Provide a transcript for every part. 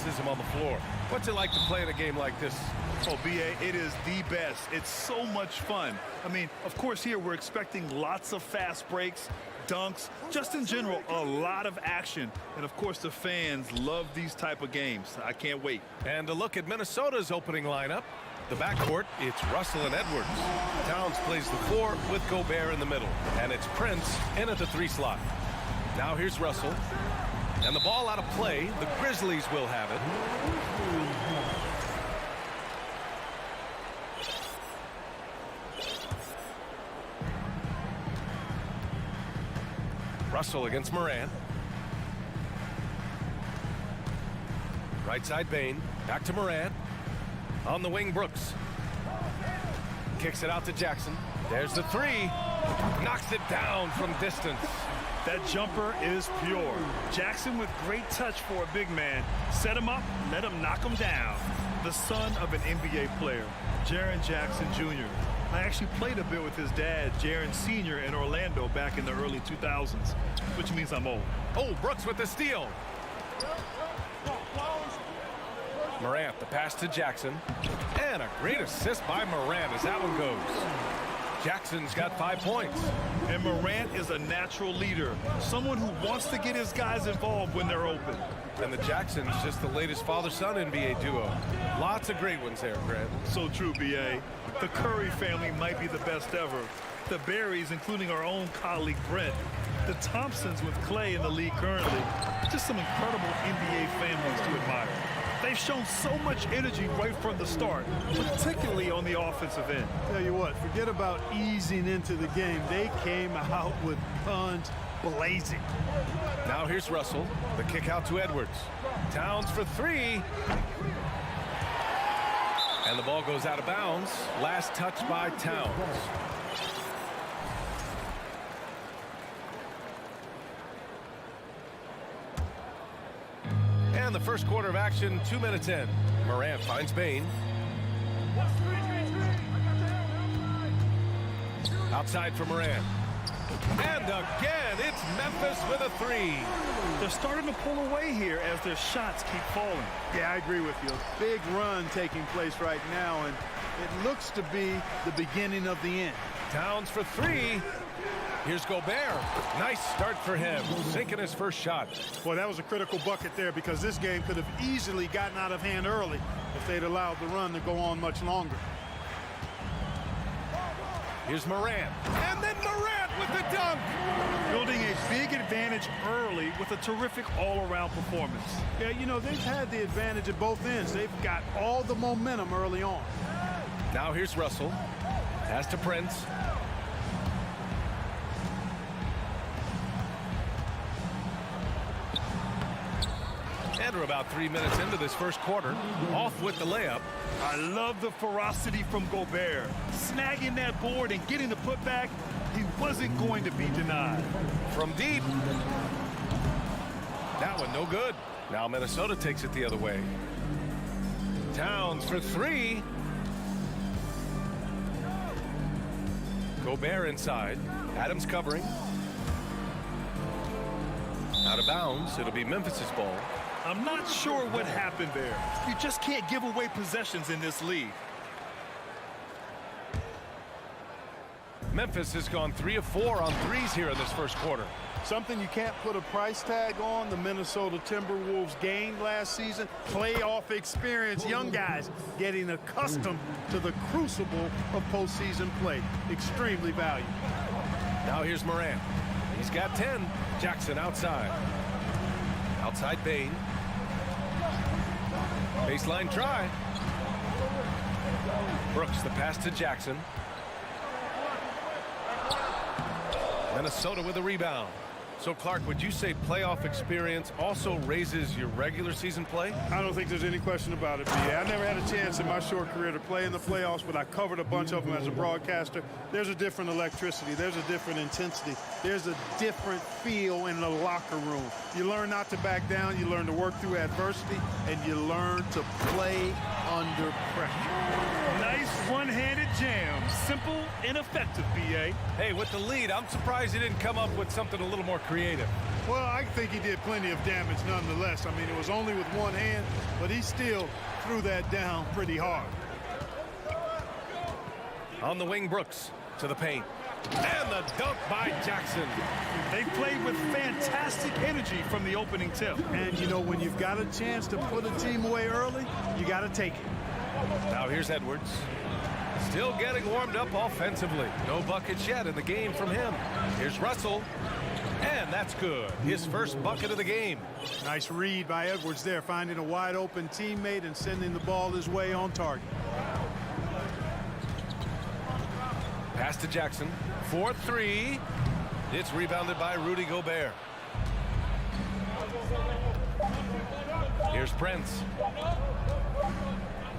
athleticism on the floor. What's it like to play in a game like this? Oh, B.A., it is the best. It's so much fun. I mean, of course, here we're expecting lots of fast breaks, dunks, just in general, a lot of action. And, of course, the fans love these type of games. I can't wait. And a look at Minnesota's opening lineup. The backcourt, it's Russell and Edwards. Towns plays the 4 with Gobert in the middle. And it's Prince in at the 3 slot. Now here's Russell. And the ball out of play. The Grizzlies will have it. Russell against Morant. Right side Bane. Back to Morant. On the wing, Brooks. Kicks it out to Jackson. There's the 3. Knocks it down from distance. That jumper is pure. Jackson with great touch for a big man. Set him up, let him knock him down. The son of an NBA player, Jaren Jackson Jr. I actually played a bit with his dad, Jaren Sr. in Orlando back in the early 2000s, which means I'm old. Oh, Brooks with the steal. Morant, the pass to Jackson. And a great assist by Morant as that one goes. Jackson's got 5 points. And Morant is a natural leader, someone who wants to get his guys involved when they're open. And the Jacksons just the latest father-son NBA duo. Lots of great ones there, Grant. So true, B.A. The Curry family might be the best ever. The Berries, including our own colleague Brent. The Thompsons with Clay in the league currently. Just some incredible NBA families to admire. They've shown so much energy right from the start, particularly on the offensive end. Tell you what, forget about easing into the game. They came out with guns blazing. Now here's Russell. The kick out to Edwards. Towns for 3. And the ball goes out of bounds. Last touch by Towns. And the first quarter of action, 2 minutes in. Morant finds Bane. Outside for Morant. And again, it's Memphis with a 3. They're starting to pull away here as their shots keep falling. Yeah, I agree with you. A big run taking place right now, and it looks to be the beginning of the end. Towns for 3. Here's Gobert. Nice start for him. Sinking his first shot. Boy, that was a critical bucket there because this game could have easily gotten out of hand early if they'd allowed the run to go on much longer. Here's Morant. And then Morant with the dunk. Building a big advantage early with a terrific all-around performance. Yeah, you know, they've had the advantage at both ends. They've got all the momentum early on. Now here's Russell. Pass to Prince. And we're about 3 minutes into this first quarter. Off with the layup. I love the ferocity from Gobert. Snagging that board and getting the putback, he wasn't going to be denied. From deep. That one no good. Now Minnesota takes it the other way. Towns for 3. Gobert inside. Adams covering. Out of bounds. It'll be Memphis's ball. I'm not sure what happened there. You just can't give away possessions in this league. Memphis has gone 3 of 4 on threes here in this first quarter. Something you can't put a price tag on. The Minnesota Timberwolves gained last season. Playoff experience. Young guys getting accustomed to the crucible of postseason play. Extremely valuable. Now here's Morant. He's got 10. Jackson outside. Outside Bane. Baseline try. Brooks, the pass to Jackson. Minnesota with a rebound. So, Clark, would you say playoff experience also raises your regular season play? I don't think there's any question about it, B.A. I never had a chance in my short career to play in the playoffs, but I covered a bunch of them as a broadcaster. There's a different electricity. There's a different intensity. There's a different feel in the locker room. You learn not to back down. You learn to work through adversity, and you learn to play under pressure. Nice one-handed jam. Simple and effective, B.A. Hey, with the lead, I'm surprised he didn't come up with something a little more creative. Well, I think he did plenty of damage nonetheless. I mean, it was only with one hand, but he still threw that down pretty hard. On the wing, Brooks to the paint. And the dunk by Jackson. They played with fantastic energy from the opening tip. And, you know, when you've got a chance to put a team away early, you got to take it. Now here's Edwards. Still getting warmed up offensively. No buckets yet in the game from him. Here's Russell. And that's good. His first bucket of the game. Nice read by Edwards there, finding a wide open teammate and sending the ball his way on target. Pass to Jackson. 4-3. It's rebounded by Rudy Gobert. Here's Prince.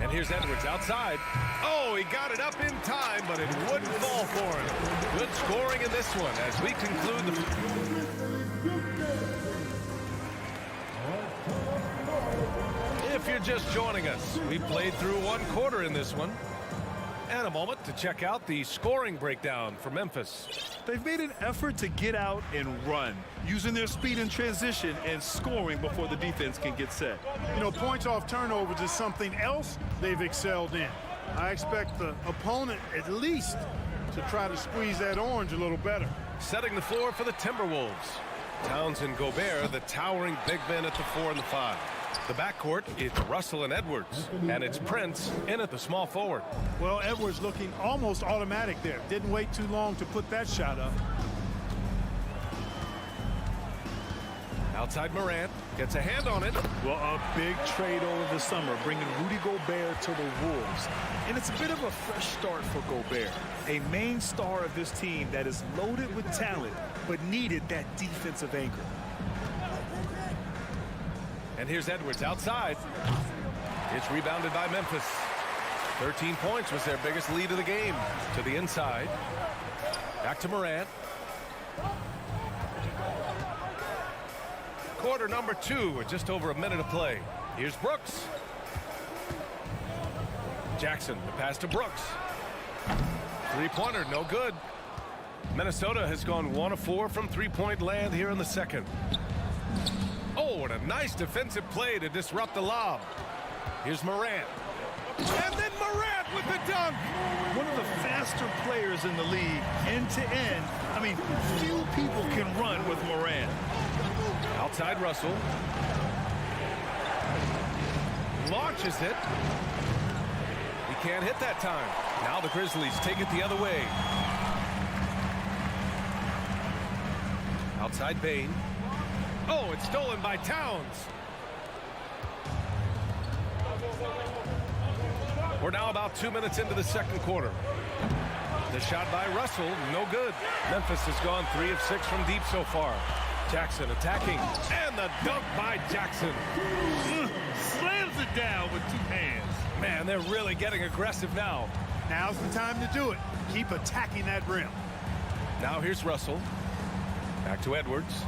And here's Edwards outside. Oh, he got it up in time, but it wouldn't fall for him. Good scoring in this one as we conclude the... If you're just joining us, we played through one quarter in this one. And a moment to check out the scoring breakdown for Memphis. They've made an effort to get out and run, using their speed in transition and scoring before the defense can get set. You know, points off turnovers is something else they've excelled in. I expect the opponent at least to try to squeeze that orange a little better. Setting the floor for the Timberwolves. Towns and Gobert, the towering big men at the 4 and the 5. The backcourt, it's Russell and Edwards, and it's Prince in at the small forward. Well, Edwards looking almost automatic there. Didn't wait too long to put that shot up. Outside Morant, gets a hand on it. Well, a big trade over the summer, bringing Rudy Gobert to the Wolves. And it's a bit of a fresh start for Gobert, a main star of this team that is loaded with talent, but needed that defensive anchor. And here's Edwards outside. It's rebounded by Memphis. 13 points was their biggest lead of the game. To the inside. Back to Morant. Quarter number 2 with just over a minute of play. Here's Brooks. Jackson, the pass to Brooks. Three-pointer, no good. Minnesota has gone 1 of 4 from three-point land here in the second. Oh, and a nice defensive play to disrupt the lob. Here's Morant. And then Morant with the dunk. One of the faster players in the league, end to end. I mean, few people can run with Morant. Outside Russell. Launches it. He can't hit that time. Now the Grizzlies take it the other way. Outside Bane. Oh, it's stolen by Towns. We're now about 2 minutes into the second quarter. The shot by Russell, no good. Memphis has gone 3 of 6 from deep so far. Jackson attacking, and the dunk by Jackson. Slams it down with 2 hands. Man, they're really getting aggressive now. Now's the time to do it. Keep attacking that rim. Now here's Russell. Back to Edwards.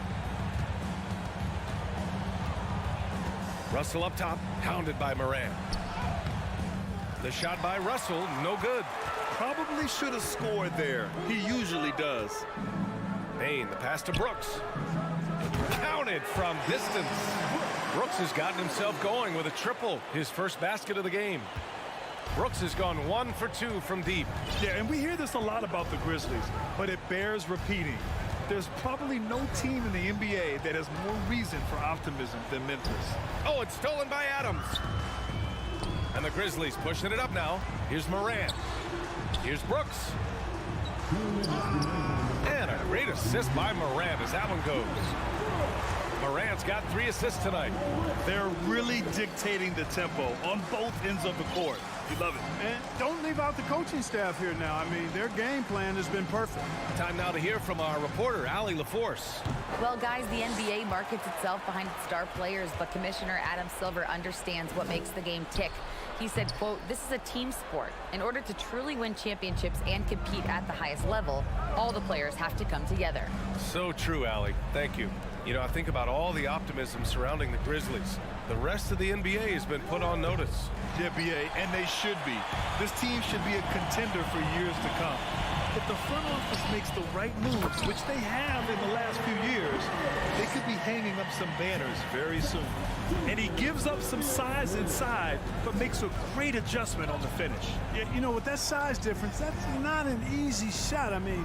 Russell up top, hounded by Morant. The shot by Russell, no good. Probably should have scored there. He usually does. Bane, the pass to Brooks. Counted from distance. Brooks has gotten himself going with a triple, his first basket of the game. Brooks has gone 1 for 2 from deep. Yeah, and we hear this a lot about the Grizzlies, but it bears repeating. There's probably no team in the NBA that has more reason for optimism than Memphis. Oh, it's stolen by Adams. And the Grizzlies pushing it up now. Here's Morant. Here's Brooks. And a great assist by Morant as that one goes. Morant's got 3 assists tonight. They're really dictating the tempo on both ends of the court. You love it. And don't leave out the coaching staff here now. I mean, their game plan has been perfect. Time now to hear from our reporter, Allie LaForce. Well, guys, the NBA markets itself behind its star players, but Commissioner Adam Silver understands what makes the game tick. He said, quote, "This is a team sport. In order to truly win championships and compete at the highest level, all the players have to come together." So true, Allie. Thank you. You know, I think about all the optimism surrounding the Grizzlies. The rest of the NBA has been put on notice. Yeah, BA, and they should be. This team should be a contender for years to come. If the front office makes the right moves, which they have in the last few years, they could be hanging up some banners very soon. And he gives up some size inside, but makes a great adjustment on the finish. Yeah, you know, with that size difference, that's not an easy shot. I mean,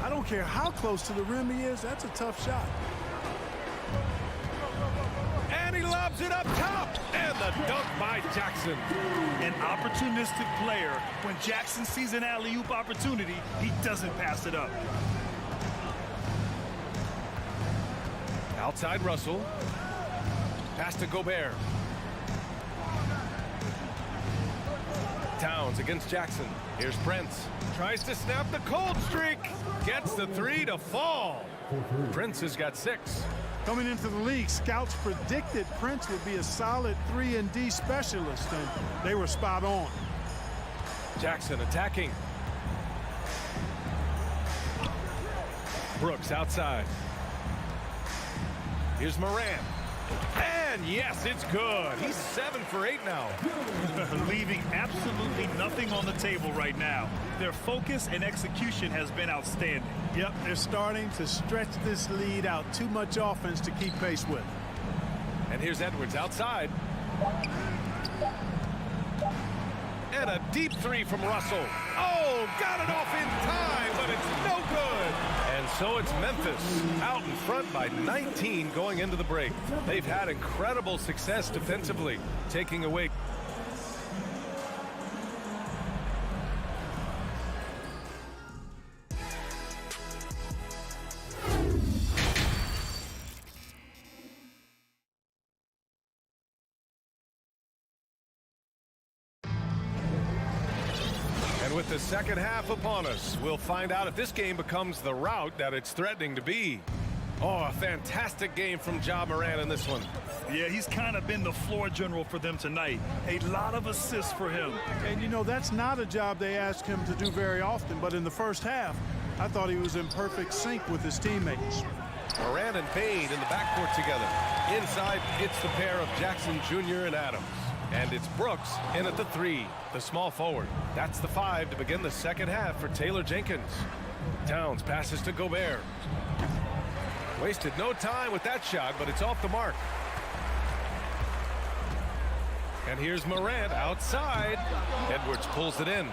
I don't care how close to the rim he is, that's a tough shot. And he lobs it up top. And the dunk by Jackson. An opportunistic player. When Jackson sees an alley-oop opportunity, he doesn't pass it up. Outside Russell. Pass to Gobert. Towns against Jackson. Here's Prince. Tries to snap the cold streak. Gets the three to fall. Prince has got 6. Coming into the league, scouts predicted Prince would be a solid 3-and-D specialist, and they were spot on. Jackson attacking. Brooks outside. Here's Morant. And yes, it's good. He's 7 for 8 now. Leaving absolutely nothing on the table right now. Their focus and execution has been outstanding. Yep, they're starting to stretch this lead out. Too much offense to keep pace with. And here's Edwards outside. And a deep 3 from Russell. Oh, got it off in time, but it's no good. And so it's Memphis out in front by 19 going into the break. They've had incredible success defensively, taking away. With the second half upon us, we'll find out if this game becomes the rout that it's threatening to be. Oh, a fantastic game from Ja Morant in this one. Yeah, he's kind of been the floor general for them tonight. A lot of assists for him. And, you know, that's not a job they ask him to do very often, but in the first half, I thought he was in perfect sync with his teammates. Morant and Payne in the backcourt together. Inside, it's the pair of Jackson Jr. and Adams. And it's Brooks in at the 3, the small forward. That's the 5 to begin the second half for Taylor Jenkins. Towns passes to Gobert. Wasted no time with that shot, but it's off the mark. And here's Morant outside. Edwards pulls it in.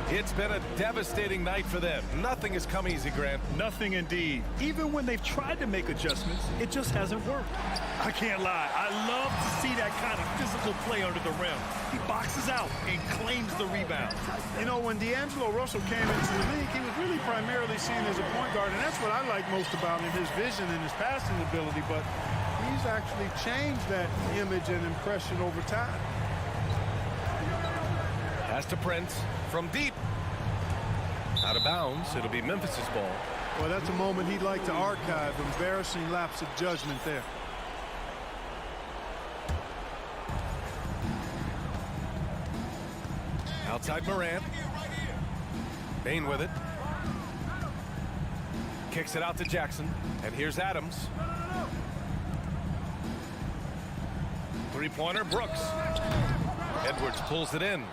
It's been a devastating night for them. Nothing has come easy, Grant. Nothing indeed. Even when they've tried to make adjustments, it just hasn't worked. I can't lie. I love to see that kind of physical play under the rim. He boxes out and claims the rebound. You know, when D'Angelo Russell came into the league, he was really primarily seen as a point guard, and that's what I like most about him, his vision and his passing ability, but he's actually changed that image and impression over time. Pass to Prince from deep. Out of bounds. It'll be Memphis's ball. Well, that's a moment he'd like to archive. Embarrassing lapse of judgment there. Outside Morant. Payne with it. Kicks it out to Jackson. And here's Adams. Three-pointer, Brooks. Edwards pulls it in.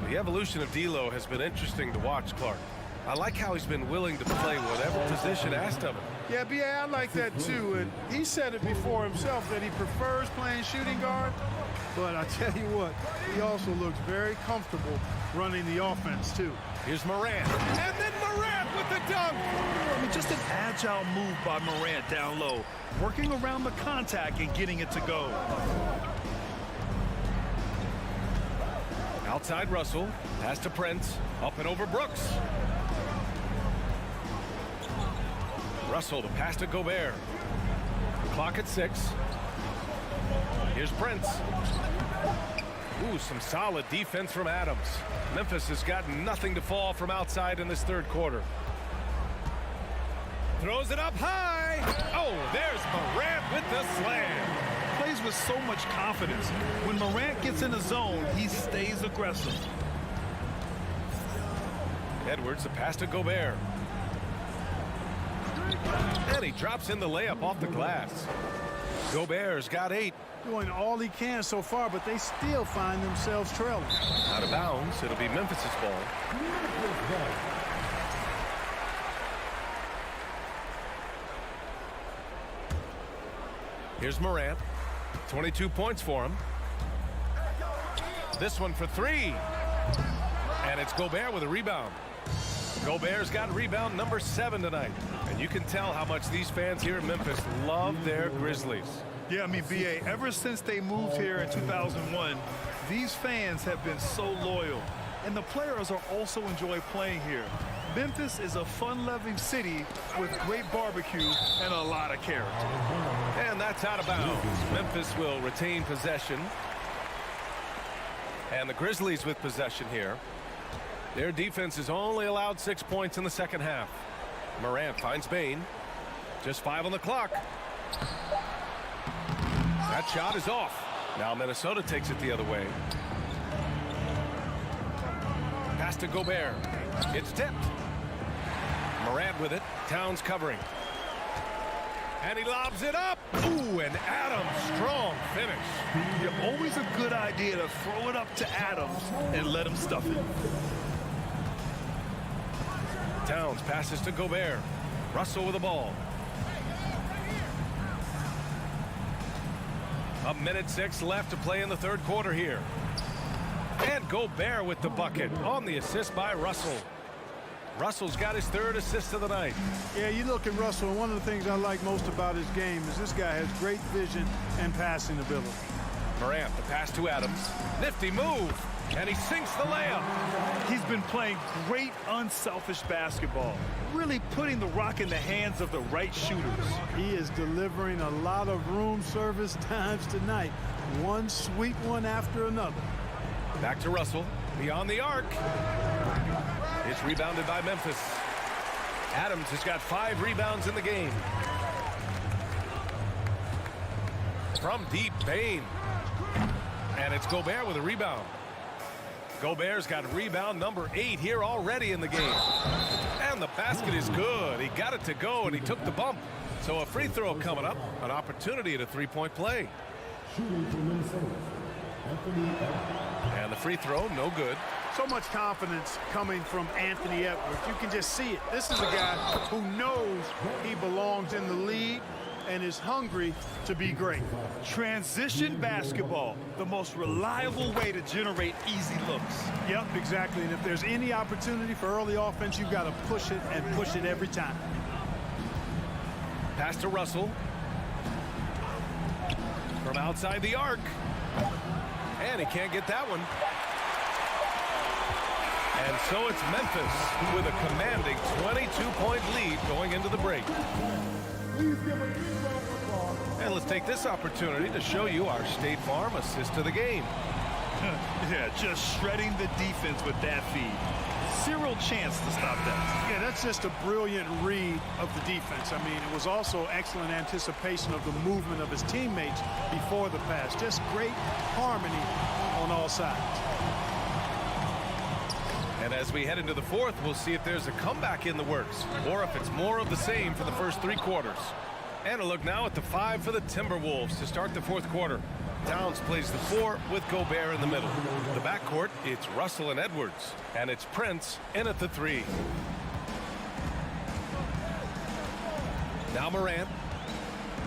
The evolution of D'Lo has been interesting to watch, Clark. I like how he's been willing to play whatever position asked of him. Yeah, B.A., I like that too. And he said it before himself that he prefers playing shooting guard. But I tell you what, he also looks very comfortable running the offense too. Here's Morant. And then Morant with the dunk. I mean, just an agile move by Morant down low, working around the contact and getting it to go. Outside Russell. Pass to Prince. Up and over Brooks. Russell to pass to Gobert. Clock at 6. Here's Prince. Ooh, some solid defense from Adams. Memphis has got nothing to fall from outside in this third quarter. Throws it up high. Oh, there's Morant with the slam. Plays with so much confidence. When Morant gets in the zone, he stays aggressive. Edwards, a pass to Gobert. And he drops in the layup off the glass. Gobert's got 8. Doing all he can so far, but they still find themselves trailing. Out of bounds. It'll be Memphis's ball. Here's Morant. 22 points for him. This one for 3. And it's Gobert with a rebound. Gobert's got rebound number 7 tonight. And you can tell how much these fans here in Memphis love their Grizzlies. Yeah, I mean, BA, ever since they moved here in 2001, these fans have been so loyal. And the players are also enjoy playing here. Memphis is a fun-loving city with great barbecue and a lot of character. And that's out of bounds. Memphis will retain possession. And the Grizzlies with possession here. Their defense has only allowed 6 points in the second half. Morant finds Bane. Just 5 on the clock. That shot is off. Now Minnesota takes it the other way. Pass to Gobert. It's tipped. Morant with it. Towns covering. And he lobs it up. Ooh, and Adams, strong finish. Yeah, always a good idea to throw it up to Adams and let him stuff it. Towns passes to Gobert. Russell with the ball. 1:06 left to play in the third quarter here. And Gobert with the bucket on the assist by Russell. Russell's got his 3rd assist of the night. Yeah, you look at Russell, and one of the things I like most about his game is this guy has great vision and passing ability. Morant, the pass to Adams. Nifty move. And he sinks the layup. He's been playing great unselfish basketball, really putting the rock in the hands of the right shooters. He is delivering a lot of room service times tonight. One sweet one after another. Back to Russell. Beyond the arc. It's rebounded by Memphis. Adams has got 5 rebounds in the game. From deep, Bane. And it's Gobert with a rebound. Gobert's got rebound number 8 here already in the game. And the basket is good. He got it to go, and he took the bump. So a free throw coming up. An opportunity at a 3-point play. And the free throw, no good. So much confidence coming from Anthony Edwards. You can just see it. This is a guy who knows he belongs in the league and is hungry to be great. Transition basketball, the most reliable way to generate easy looks. Yep, exactly. And if there's any opportunity for early offense, you've got to push it and push it every time. Pass to Russell. From outside the arc. And he can't get that one. And so it's Memphis with a commanding 22-point lead going into the break. And let's take this opportunity to show you our State Farm assist of the game. Yeah, just shredding the defense with that feed. Zero chance to stop that. Yeah, that's just a brilliant read of the defense. I mean, it was also excellent anticipation of the movement of his teammates before the pass. Just great harmony on all sides. And as we head into the fourth, we'll see if there's a comeback in the works or if it's more of the same for the first 3 quarters. And a look now at the 5 for the Timberwolves to start the fourth quarter. Towns plays the 4 with Gobert in the middle. The backcourt, it's Russell and Edwards. And it's Prince in at the 3. Now Morant.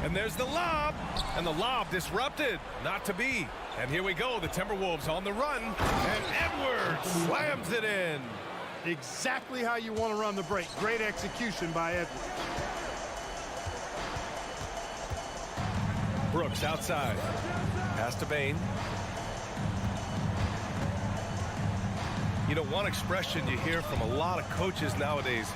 And there's the lob. And the lob disrupted. Not to be. And here we go. The Timberwolves on the run. And Edwards slams it in. Exactly how you want to run the break. Great execution by Edwards. Brooks outside. Pass to Bane. You know, one expression you hear from a lot of coaches nowadays,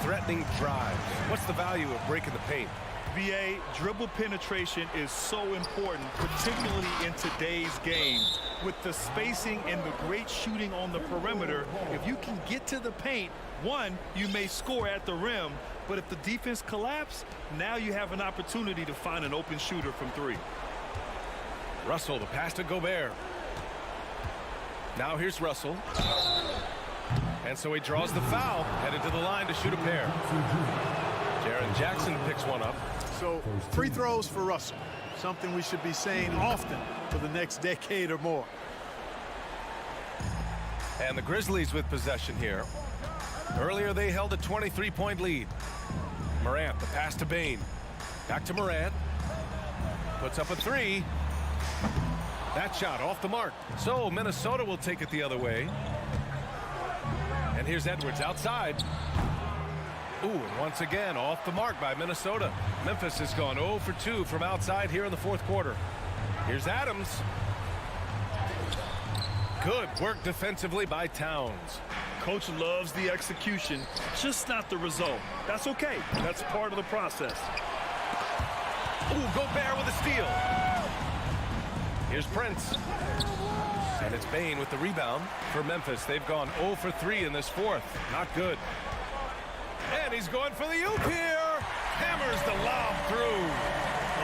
threatening drives. What's the value of breaking the paint? BA, dribble penetration is so important, particularly in today's game. With the spacing and the great shooting on the perimeter, if you can get to the paint, one, you may score at the rim, but if the defense collapses, now you have an opportunity to find an open shooter from 3. Russell, the pass to Gobert. Now here's Russell. And so he draws the foul, headed to the line to shoot a pair. Jaren Jackson picks one up. So free throws for Russell. something we should be saying often for the next decade or more. And the Grizzlies with possession here. Earlier, they held a 23-point lead. Morant, the pass to Bane. Back to Morant. Puts up a three. That shot off the mark. So Minnesota will take it the other way. And here's Edwards outside. Ooh, and once again, off the mark by Minnesota. Memphis has gone 0 for 2 from outside here in the fourth quarter. Here's Adams. Good work defensively by Towns. Coach loves the execution, just not the result. That's okay. That's part of the process. Ooh, Gobert with a steal. Here's Prince. And it's Bane with the rebound for Memphis. They've gone 0 for 3 in this fourth. Not good. And he's going for the oop here. Hammers the lob through.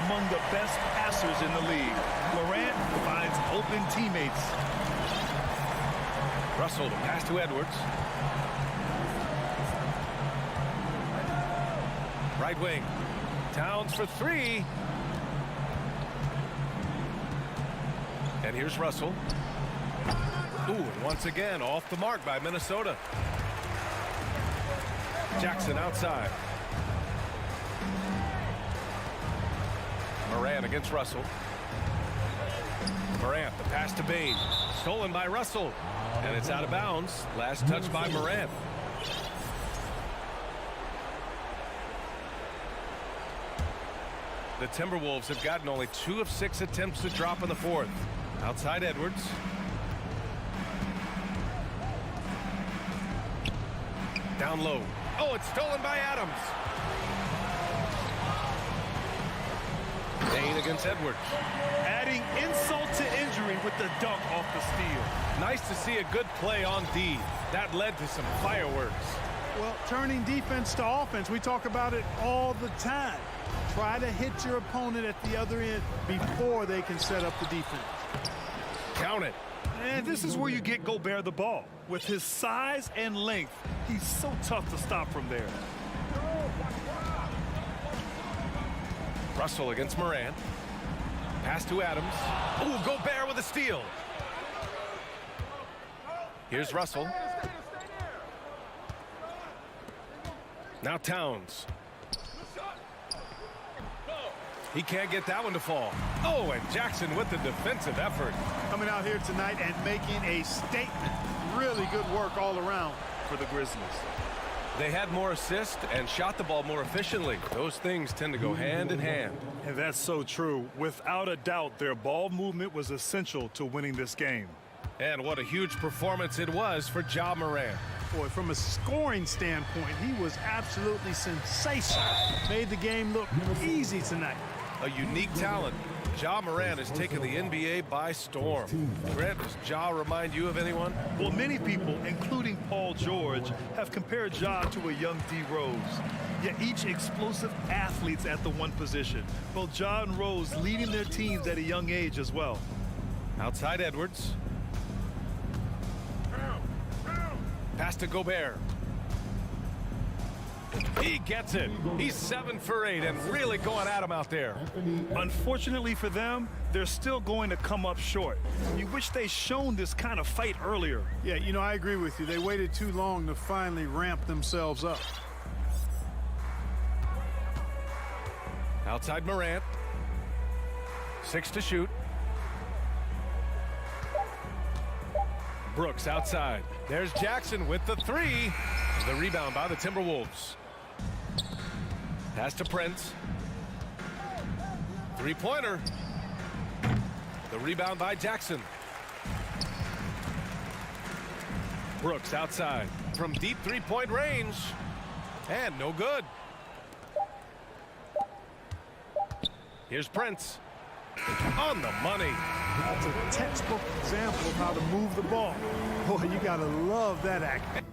Among the best passers in the league, Morant finds open teammates. Russell, the pass to Edwards. Right wing. Towns for three. And here's Russell. Ooh, and once again, off the mark by Minnesota. Jackson outside. Morant against Russell. Morant, the pass to Bane. Stolen by Russell. And it's out of bounds. Last touch by Morant. The Timberwolves have gotten only 2 of 6 attempts to drop in the fourth. Outside Edwards. Down low. Oh, it's stolen by Adams. Bane against Edwards. Adding insult to injury with the dunk off the steal. Nice to see a good play on D. That led to some fireworks. Well, turning defense to offense, we talk about it all the time. Try to hit your opponent at the other end before they can set up the defense. Count it. And this is where you get Gobert the ball. With his size and length, he's so tough to stop from there. Russell against Morant. Pass to Adams. Ooh, Gobert with a steal. Here's Russell. Now Towns. He can't get that one to fall. Oh, and Jackson with the defensive effort. Coming out here tonight and making a statement. Really good work all around For the Grizzlies. They had more assists and shot the ball more efficiently. Those things tend to go hand in hand. And that's so true. Without a doubt, their ball movement was essential to winning this game. And what a huge performance it was for Ja Morant. Boy, from a scoring standpoint, he was absolutely sensational. Made the game look easy tonight. A unique talent. Ja Morant has taken the NBA by storm. Grant, does Ja remind you of anyone? Well, many people, including Paul George, have compared Ja to a young D. Rose. Yet each explosive athletes at the one position. Both Ja and Rose leading their teams at a young age as well. Outside Edwards. Pass to Gobert. He gets it. He's 7 for 8 and really going at him out there. Unfortunately for them, they're still going to come up short. You wish they shown this kind of fight earlier. Yeah, you know, I agree with you. They waited too long to finally ramp themselves up. Outside Morant. 6 to shoot. Brooks outside. There's Jackson with the 3. The rebound by the Timberwolves. Pass to Prince. Three-pointer. The rebound by Jackson. Brooks outside from deep three-point range. And no good. Here's Prince. On the money. That's a textbook example of how to move the ball. Boy, you gotta love that act.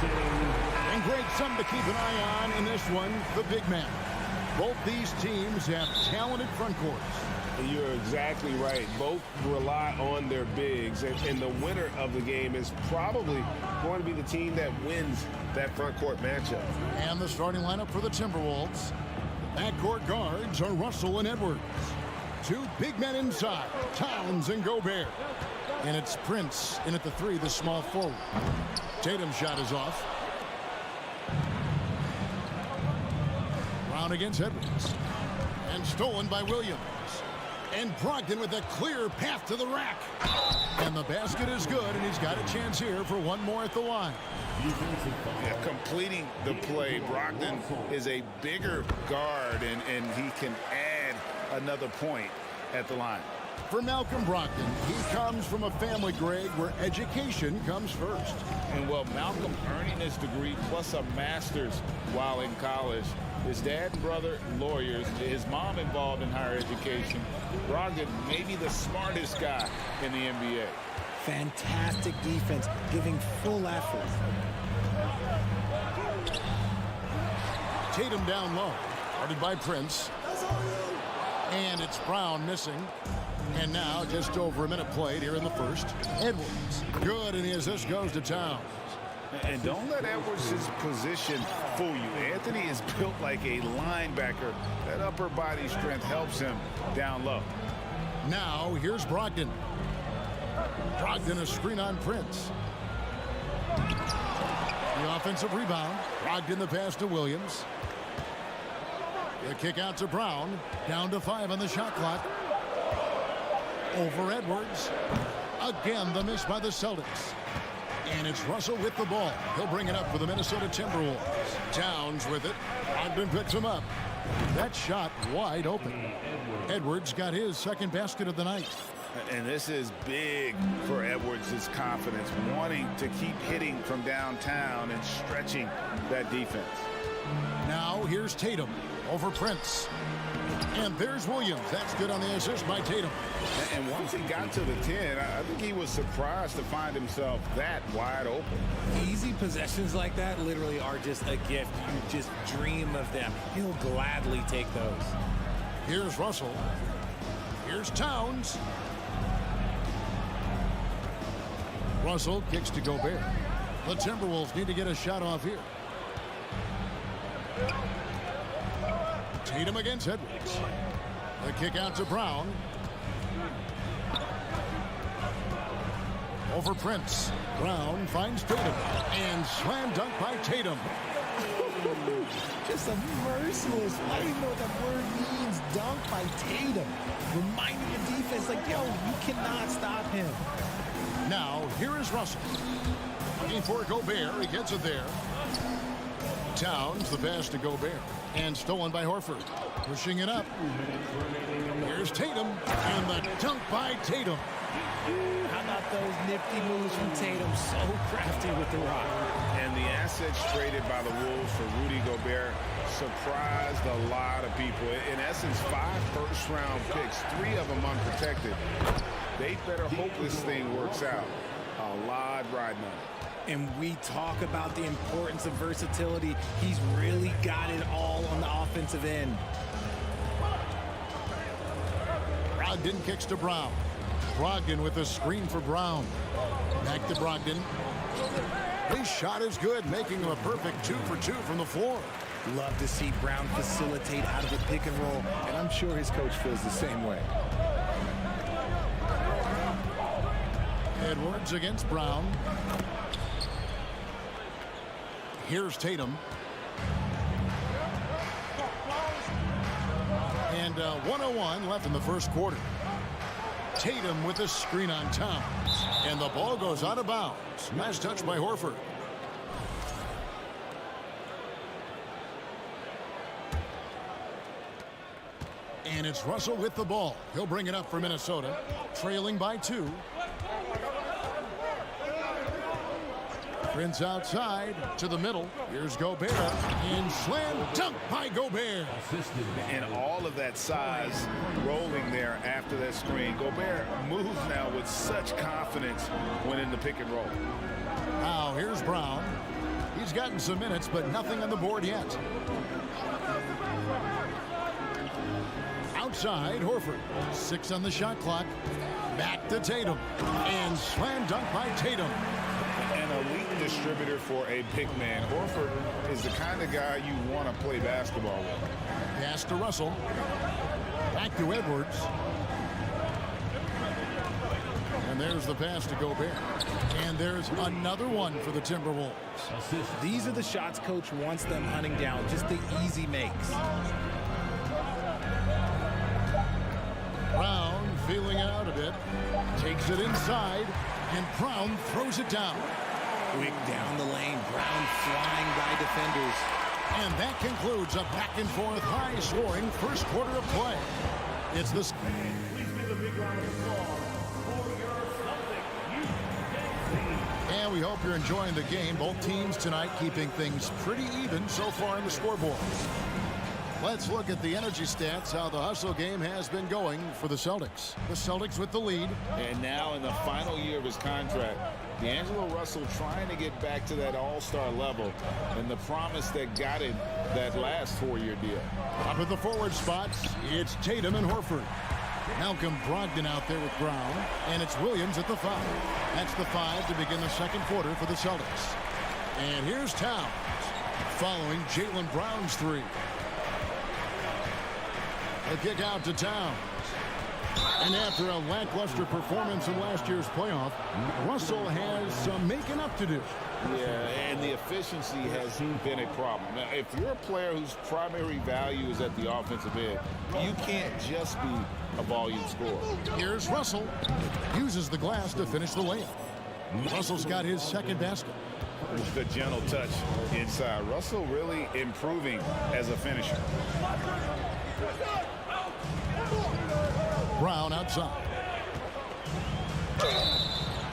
And great, something to keep an eye on in this one, the big man. Both these teams have talented front courts. You're exactly right. Both rely on their bigs, and the winner of the game is probably going to be the team that wins that front court matchup. And the starting lineup for the Timberwolves. The backcourt guards are Russell and Edwards. Two big men inside, Towns and Gobert. And it's Prince in at the 3, the small forward. Tatum's shot is off. Brown against Edwards. And stolen by Williams. And Brogdon with a clear path to the rack. And the basket is good, and he's got a chance here for one more at the line. Yeah, completing the play. Brogdon is a bigger guard, and he can add another point at the line. For Malcolm Brogdon, he comes from a family, Greg, where education comes first. And well, Malcolm earning his degree plus a master's while in college. His dad and brother, lawyers. His mom involved in higher education. Brogdon may be the smartest guy in the NBA. Fantastic defense, giving full effort. Tatum down low, guarded by Prince. And it's Brown missing. And now just over a minute played here in the first. Edwards, good, and the assist goes to Towns. And don't let Edwards' position fool you. Anthony is built like a linebacker. That upper body strength helps him down low. Now here's Brogdon. Brogdon a screen on Prince. The offensive rebound. Brogdon the pass to Williams. The kick out to Brown. Down to 5 on the shot clock. Over Edwards. Again the miss by the Celtics. And it's Russell with the ball. He'll bring it up for the Minnesota Timberwolves. Towns with it. Brogdon picks him up. That shot wide open. Edwards got his second basket of the night. And this is big for Edwards' confidence, wanting to keep hitting from downtown and stretching that defense. Now here's Tatum over Prince. And there's Williams. That's good on the assist by Tatum. And once he got to the 10, I think he was surprised to find himself that wide open. Easy possessions like that literally are just a gift. You just dream of them. He'll gladly take those. Here's Russell. Here's Towns. Russell kicks to Gobert. The Timberwolves need to get a shot off here. Tatum against Edwards. The kick out to Brown. Over Prince. Brown finds Tatum. And slam dunk by Tatum. Just a merciless, I don't even know what that word means, dunk by Tatum. Reminding the defense, like, yo, you cannot stop him. Now, here is Russell. Looking for Gobert. He gets it there. Towns, the pass to Gobert. And stolen by Horford. Pushing it up. Here's Tatum. And the dunk by Tatum. How about those nifty moves from Tatum? So crafty with the rock. And the assets traded by the Wolves for Rudy Gobert surprised a lot of people. In essence, 5 first-round picks, 3 of them unprotected. They better hope this thing works out. A lot riding on it. And we talk about the importance of versatility. He's really got it all on the offensive end. Brogdon kicks to Brown. Brogdon with a screen for Brown. Back to Brogdon. His shot is good, making him a perfect 2 for 2 from the floor. Love to see Brown facilitate out of the pick and roll, and I'm sure his coach feels the same way. Edwards against Brown. Here's Tatum. And 1:01 left in the first quarter. Tatum with a screen on Towns. And the ball goes out of bounds. Nice touch by Horford. And it's Russell with the ball. He'll bring it up for Minnesota, trailing by 2. Prince outside to the middle. Here's Gobert. And slam dunk by Gobert. And all of that size rolling there after that screen. Gobert moves now with such confidence when in the pick and roll. Now here's Brown. He's gotten some minutes, but nothing on the board yet. Outside, Horford. 6 on the shot clock. Back to Tatum. And slam dunk by Tatum. An elite distributor for a big man. Horford is the kind of guy you want to play basketball with. Pass to Russell. Back to Edwards. And there's the pass to Gobert. And there's another one for the Timberwolves. These are the shots coach wants them hunting down, just the easy makes. Brown feeling out a bit. Takes it inside. And Brown throws it down. Quick down the lane. Brown flying by defenders. And that concludes a back-and-forth, high-scoring first quarter of play. It's the... And we hope you're enjoying the game. Both teams tonight keeping things pretty even so far in the scoreboard. Let's look at the energy stats, how the hustle game has been going for the Celtics. The Celtics with the lead. And now in the final year of his contract, D'Angelo Russell trying to get back to that all-star level and the promise that got him that last 4-year deal. Up at the forward spots, it's Tatum and Horford. Malcolm Brogdon out there with Brown, and it's Williams at the 5. That's the 5 to begin the second quarter for the Celtics. And here's Towns, following Jaylen Brown's 3. The kick out to Towns. And after a lackluster performance in last year's playoff, Russell has some making up to do. Yeah, and the efficiency has been a problem. Now, if you're a player whose primary value is at the offensive end, you can't just be a volume scorer. Here's Russell. Uses the glass to finish the layup. Russell's got his second basket. The gentle touch inside. Russell really improving as a finisher. Brown outside.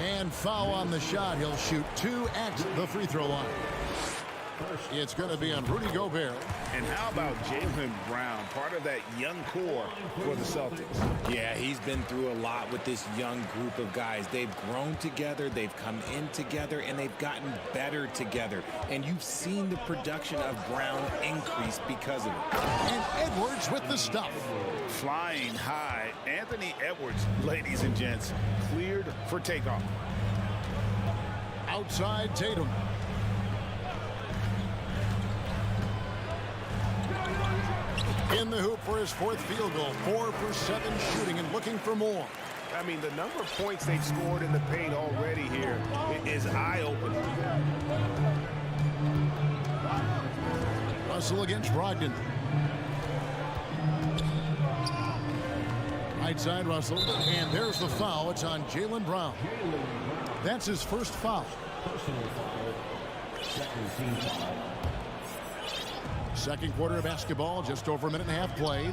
And foul on the shot. He'll shoot 2 at the free throw line. It's going to be on Rudy Gobert. And how about Jaylen Brown, part of that young core for the Celtics? Yeah, he's been through a lot with this young group of guys. They've grown together, they've come in together, and they've gotten better together. And you've seen the production of Brown increase because of it. And Edwards with the stuff. Flying high, Anthony Edwards, ladies and gents, cleared for takeoff. Outside Tatum. In the hoop for his 4th field goal. 4 for 7 shooting and looking for more. I mean, the number of points they've scored in the paint already here is eye-opening. Russell against Brogdon. Right side Russell. And there's the foul. It's on Jaylen Brown. That's his first foul. Second quarter of basketball, just over a minute and a half played.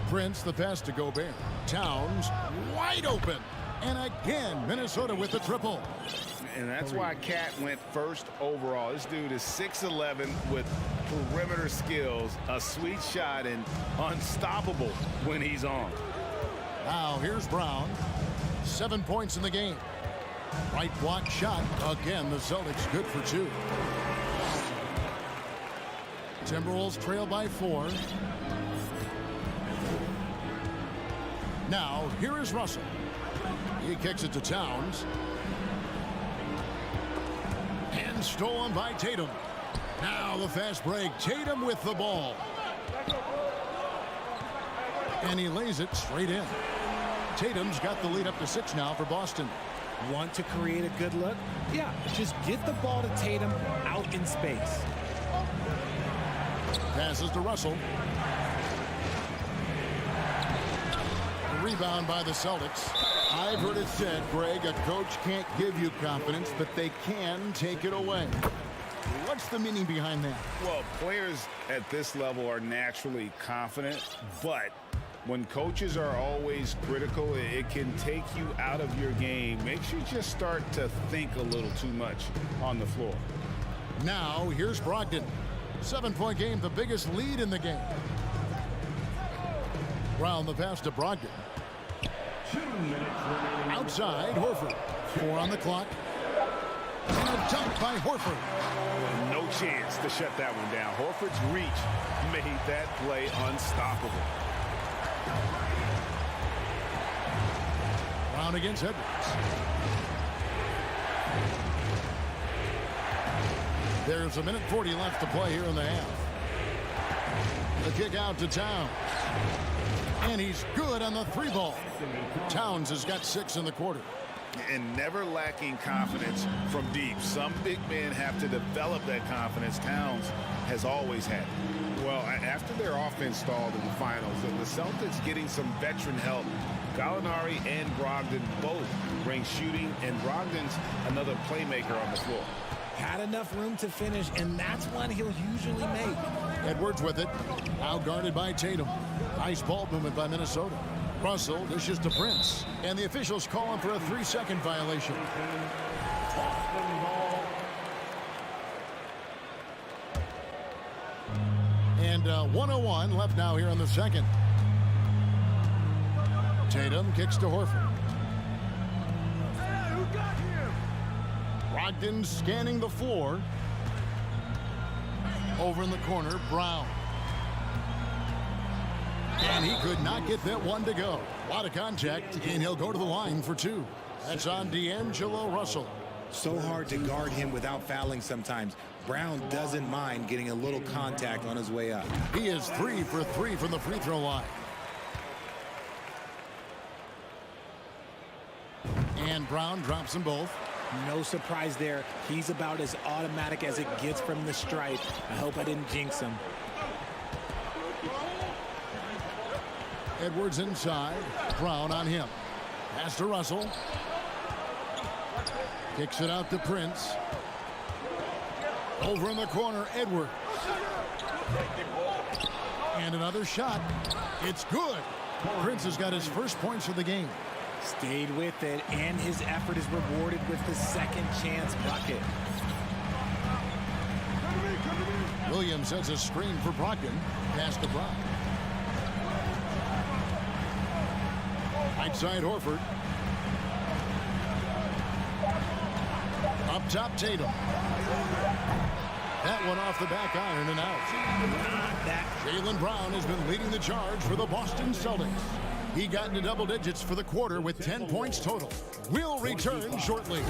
Prince, the pass to Gobert. Towns, wide open. And again, Minnesota with the triple. And that's why Cat went first overall. This dude is 6'11" with perimeter skills, a sweet shot, and unstoppable when he's on. Now here's Brown. 7 points in the game. Right block shot. Again, the Celtics good for 2. Timberwolves trail by 4. Now, here is Russell. He kicks it to Towns. And stolen by Tatum. Now the fast break. Tatum with the ball. And he lays it straight in. Tatum's got the lead up to 6 now for Boston. Want to create a good look? Yeah, just get the ball to Tatum out in space. Passes to Russell. Rebound by the Celtics. I've heard it said, Greg, a coach can't give you confidence, but they can take it away. What's the meaning behind that? Well, players at this level are naturally confident, but when coaches are always critical, it can take you out of your game. Makes you just start to think a little too much on the floor. Now, here's Brogdon. 7-point game, the biggest lead in the game. Brown the pass to Brogdon. Outside, Horford. 4 on the clock. And a Dunked by Horford. No chance to shut that one down. Horford's reach made that play unstoppable. Brown against Edwards. There's a minute 40 left to play here in the half. The kick out to Towns. And he's good on the 3-ball. Towns has got 6 in the quarter. And never lacking confidence from deep. Some big men have to develop that confidence. Towns has always had it. Well, after their offense stalled in the finals, the Celtics getting some veteran help. Gallinari and Brogdon both bring shooting, and Brogdon's another playmaker on the floor. Had enough room to finish, and that's one he'll usually make. Edwards with it. Out guarded by Tatum. Nice ball movement by Minnesota. Russell dishes to Prince. And the officials call him for a 3-second violation. And 1:01 left now here in the second. Tatum kicks to Horford. Brogdon scanning the floor. Over in the corner, Brown. And he could not get that one to go. A lot of contact, and he'll go to the line for 2. That's on D'Angelo Russell. So hard to guard him without fouling sometimes. Brown doesn't mind getting a little contact on his way up. He is 3 for 3 from the free throw line. And Brown drops them both. No surprise there. He's about as automatic as it gets from the stripe. I hope I didn't jinx him. Edwards inside. Brown on him. Pass to Russell. Kicks it out to Prince. Over in the corner, Edwards. And another shot. It's good. Prince has got his first points of the game. Stayed with it, and his effort is rewarded with the second chance bucket. Williams sets a screen for Brogdon. Pass to Brown. Right side, Horford. Up top, Tatum. That one off the back iron and out. Jaylen Brown has been leading the charge for the Boston Celtics. He got into double digits for the quarter with 10 points total. We'll return shortly.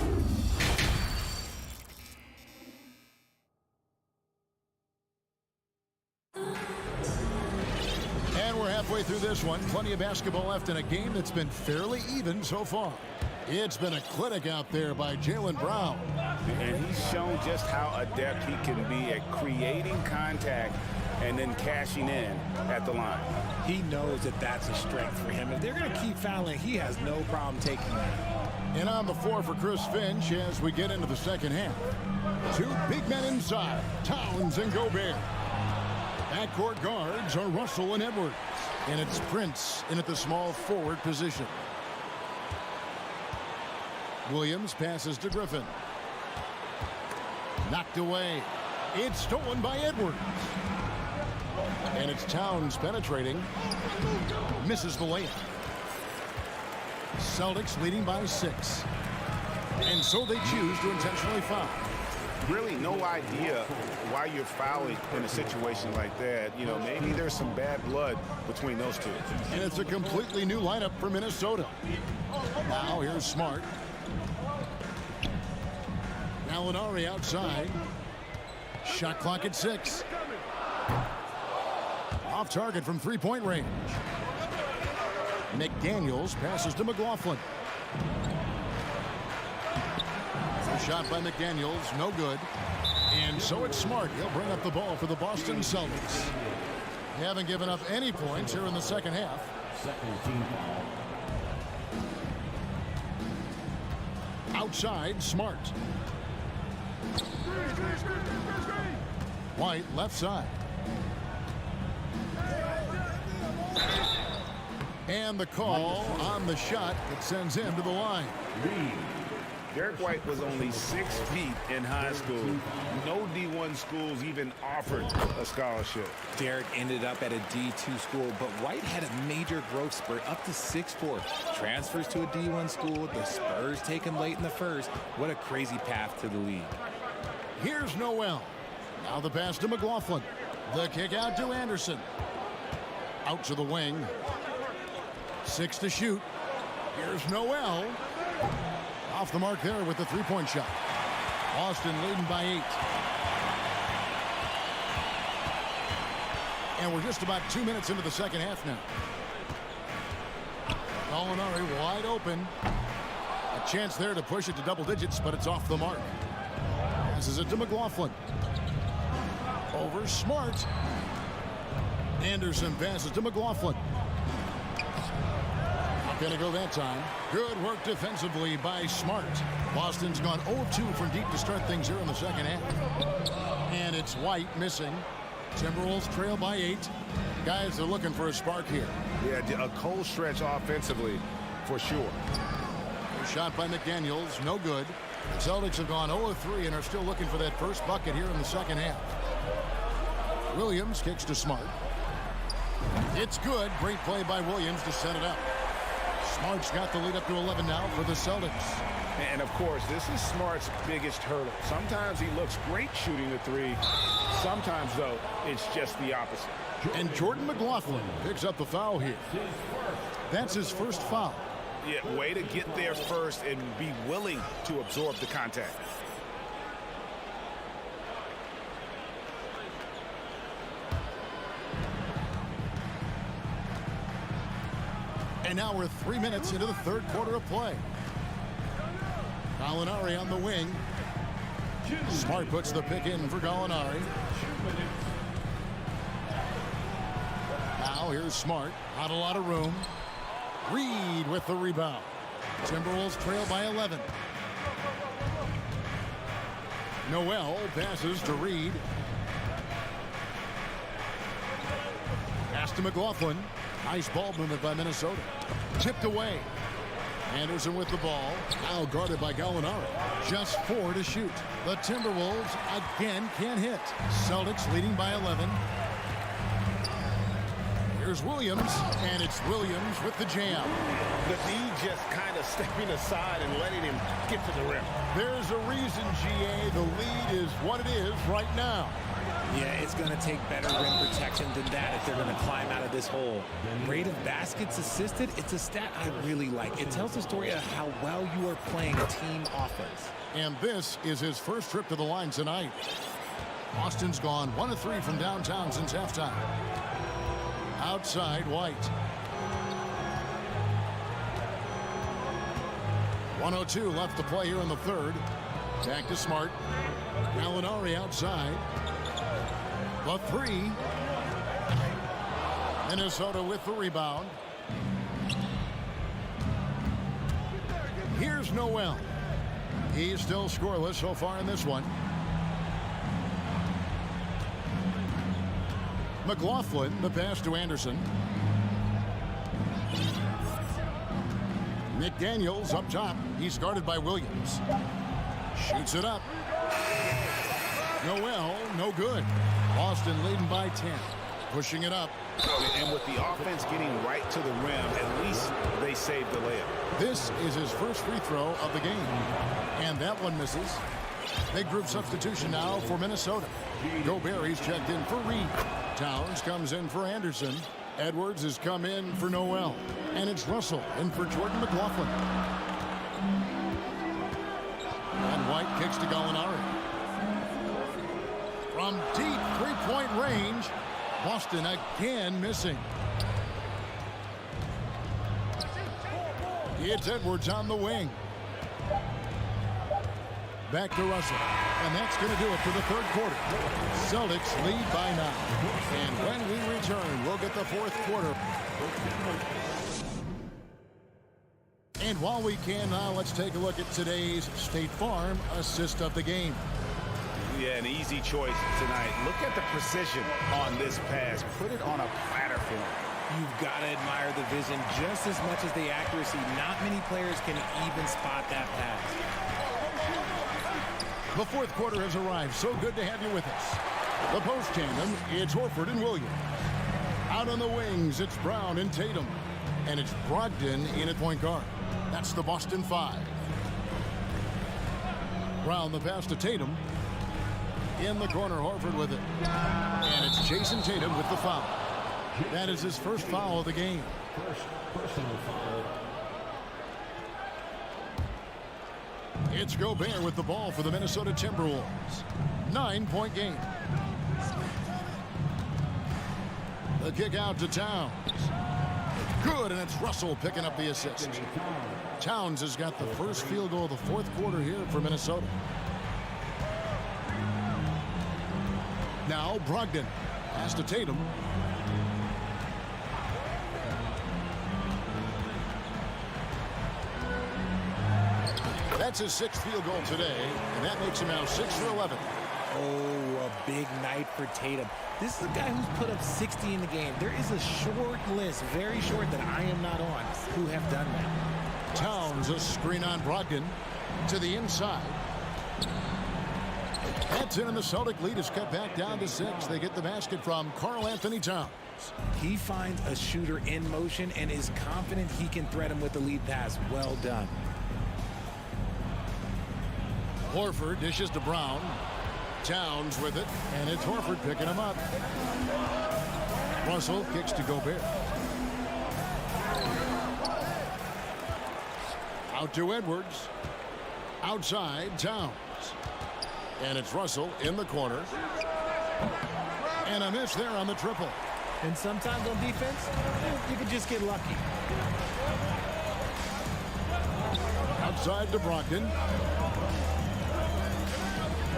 And we're halfway through this one. Plenty of basketball left in a game that's been fairly even so far. It's been a clinic out there by Jaylen Brown. And he's shown just how adept he can be at creating contact and then cashing in at the line. He knows that that's a strength for him. If they're going to keep fouling, he has no problem taking that. And on the floor for Chris Finch as we get into the second half. 2 big men inside, Towns and Gobert. Backcourt guards are Russell and Edwards. And it's Prince in at the small forward position. Williams passes to Griffin. Knocked away. It's stolen by Edwards. And it's Towns penetrating. Misses the layup. Celtics leading by 6. And so they choose to intentionally foul. Really no idea why you're fouling in a situation like that. You know, maybe there's some bad blood between those two. And it's a completely new lineup for Minnesota. Now here's Smart. Gallinari outside. Shot clock at 6. Off target from 3-point range. McDaniels passes to McLaughlin. Shot by McDaniels, no good. And so it's Smart. He'll bring up the ball for the Boston Celtics. They haven't given up any points here in the second half. Outside, Smart. White, left side. And the call on the shot that sends him to the line. Derek White was only 6 feet in high school. No D1 schools even offered a scholarship. Derek ended up at a D2 school, but White had a major growth spurt up to 6'4". Transfers to a D1 school. The Spurs take him late in the first. What a crazy path to the league. Here's Noel. Now the pass to McLaughlin. The kick out to Anderson. Out to the wing. 6 to shoot. Here's Noel. Off the mark there with the three-point shot. Boston leading by 8. And we're just about 2 minutes into the second half now. Gallinari wide open. A chance there to push it to double digits, but it's off the mark. Passes it to McLaughlin. Over Smart. Anderson passes to McLaughlin. Not going to go that time. Good work defensively by Smart. Boston's gone 0-2 from deep to start things here in the second half. And it's White missing. Timberwolves trail by 8. Guys are looking for a spark here. Yeah, a cold stretch offensively for sure. Shot by McDaniels, no good. Celtics have gone 0-3 and are still looking for that first bucket here in the second half. Williams kicks to Smart. It's good. Great play by Williams to set it up. Smart's got the lead up to 11 now for the Celtics. And, of course, this is Smart's biggest hurdle. Sometimes he looks great shooting the three. Sometimes, though, it's just the opposite. And Jordan McLaughlin picks up the foul here. That's his first foul. Yeah, way to get there first and be willing to absorb the contact. And now we're 3 minutes into the third quarter of play. Gallinari on the wing. Smart puts the pick in for Gallinari. Now here's Smart. Not a lot of room. Reed with the rebound. Timberwolves trail by 11. Noel passes to Reed. Pass to McLaughlin. Nice ball movement by Minnesota. Tipped away. Anderson with the ball. Now guarded by Gallinari. Just 4 to shoot. The Timberwolves again can't hit. Celtics leading by 11. Here's Williams, and it's Williams with the jam. The D just kind of stepping aside and letting him get to the rim. There's a reason, GA. The lead is what it is right now. Yeah, it's going to take better rim protection than that if they're going to climb out of this hole. Rate of baskets assisted, it's a stat I really like. It tells the story of how well you are playing team offense. And this is his first trip to the line tonight. Boston's gone 1 of 3 from downtown since halftime. Outside, White. 1:02 left to play here in the third. Back to Smart. Gallinari outside. The 3. Minnesota with the rebound. Here's Noel. He's still scoreless so far in this one. McLaughlin, the pass to Anderson. McDaniels up top. He's guarded by Williams. Shoots it up. Noel, no good. Boston leading by 10. Pushing it up. And with the offense getting right to the rim, at least they saved the layup. This is his first free throw of the game. And that one misses. Big group substitution now for Minnesota. Gobert, he's checked in for Reed. Towns comes in for Anderson. Edwards has come in for Noel. And it's Russell in for Jordan McLaughlin. And White kicks to Gallinari. From deep three-point range, Boston again missing. It's Edwards on the wing. Back to Russell. And that's going to do it for the third quarter. Celtics lead by 9. And when we return, we'll get the fourth quarter. And while we can now, let's take a look at today's State Farm assist of the game. Yeah, an easy choice tonight. Look at the precision on this pass. Put it on a platter for him. You've got to admire the vision just as much as the accuracy. Not many players can even spot that pass. The fourth quarter has arrived. So good to have you with us. The post tandem, it's Horford and Williams. Out on the wings, it's Brown and Tatum. And it's Brogdon in at point guard. That's the Boston 5. Brown the pass to Tatum. In the corner, Horford with it. And it's Jason Tatum with the foul. That is his first foul of the game. Personal foul. It's Gobert with the ball for the Minnesota Timberwolves. 9-point game. The kick out to Towns. Good, and it's Russell picking up the assist. Towns has got the first field goal of the fourth quarter here for Minnesota. Now Brogdon. Pass to Tatum. That's his sixth field goal today, and that makes him now 6 for 11. Oh, a big night for Tatum. This is a guy who's put up 60 in the game. There is a short list, very short, that I am not on, who have done that. Towns, a screen on Brogdon to the inside. That's in, and the Celtic lead is cut back down to 6. They get the basket from Karl Anthony Towns. He finds a shooter in motion and is confident he can thread him with the lead pass. Well done. Horford dishes to Brown. Towns with it, and it's Horford picking him up. Russell kicks to Gobert. Out to Edwards. Outside, Towns. And it's Russell in the corner. And a miss there on the triple. And sometimes on defense, you can just get lucky. Outside to Brogdon.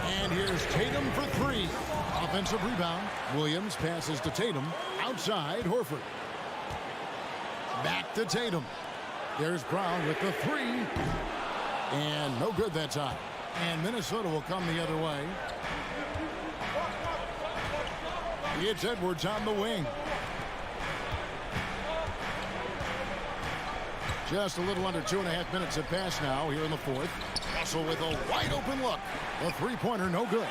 And here's Tatum for 3. Offensive rebound. Williams passes to Tatum. Outside, Horford. Back to Tatum. There's Brown with the 3. And no good that time. And Minnesota will come the other way. It's Edwards on the wing. Just a little under 2.5 minutes have passed now here in the fourth. Russell with a wide open look. The three-pointer no good.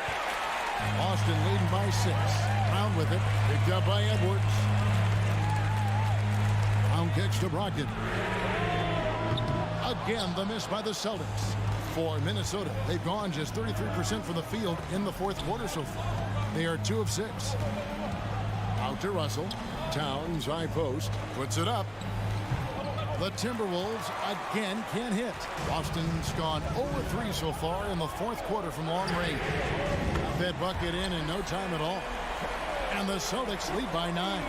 Boston leading by 6. Brown with it. Picked up by Edwards. Brown kicks to Brogdon. Again, the miss by the Celtics. For Minnesota, they've gone just 33% from the field in the fourth quarter so far. They are 2 of 6. Out to Russell. Towns, high post. Puts it up. The Timberwolves again can't hit. Boston's gone 0-3 so far in the fourth quarter from long range. That bucket in no time at all. And the Celtics lead by 9.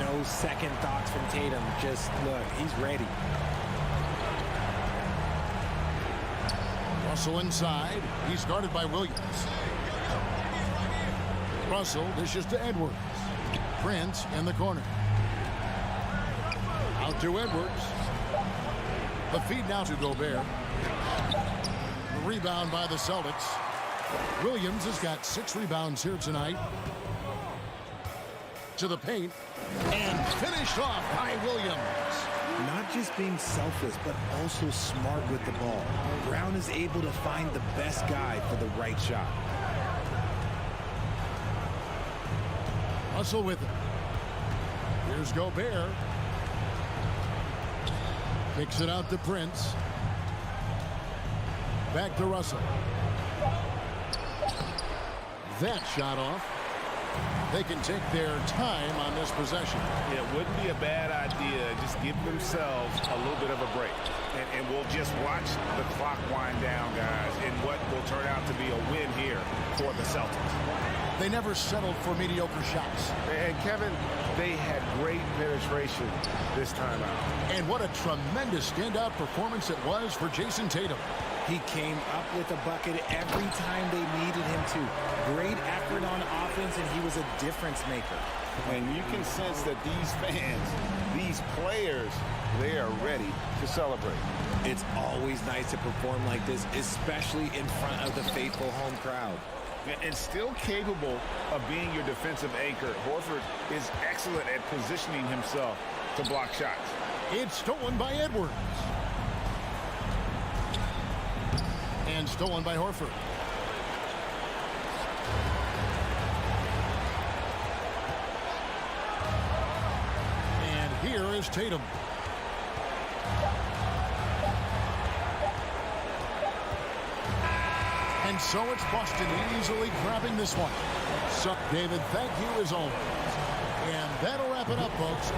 No second thoughts from Tatum. Just look, he's ready. Russell inside. He's guarded by Williams. Russell dishes to Edwards. Prince in the corner. Out to Edwards. The feed now to Gobert. The rebound by the Celtics. Williams has got 6 rebounds here tonight. To the paint. And finished off by Williams. Not just being selfless, but also smart with the ball. Brown is able to find the best guy for the right shot. Russell with it. Here's Gobert. Kicks it out to Prince. Back to Russell. That shot off. They can take their time on this possession. It wouldn't be a bad idea. Just give themselves a little bit of a break. And we'll just watch the clock wind down, guys, in what will turn out to be a win here for the Celtics. They never settled for mediocre shots. And, Kevin, they had great penetration this time out. And what a tremendous standout performance it was for Jason Tatum. He came up with a bucket every time they needed him to. Great effort on offense, and he was a difference maker. And you can sense that these fans, these players, they are ready to celebrate. It's always nice to perform like this, especially in front of the faithful home crowd. And still capable of being your defensive anchor. Horford is excellent at positioning himself to block shots. It's stolen by Edwards. And stolen by Horford. And here is Tatum. And And so it's Boston easily grabbing this one. So, David, thank you as always. And that'll wrap it up, folks.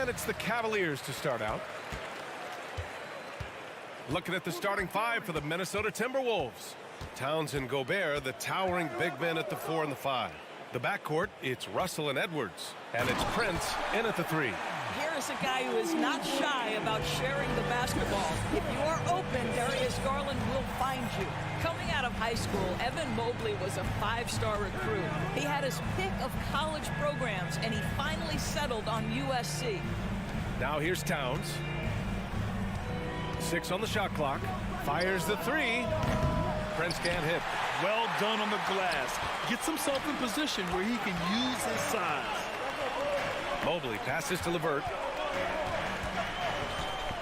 And it's the Cavaliers to start out. Looking at the starting five for the Minnesota Timberwolves. Towns and Gobert, the towering big men at the 4 and the 5. The backcourt, it's Russell and Edwards. And it's Prince in at the 3. Here is a guy who is not shy about sharing the basketball. If you are open, Darius Garland will find you. Coming out of high school, Evan Mobley was a 5-star recruit. He had his pick of college programs, and he finally settled on USC. Now here's Towns. 6 on the shot clock. Fires the 3. Prince can't hit. Well done on the glass. Gets himself in position where he can use his size. Mobley passes to LeVert.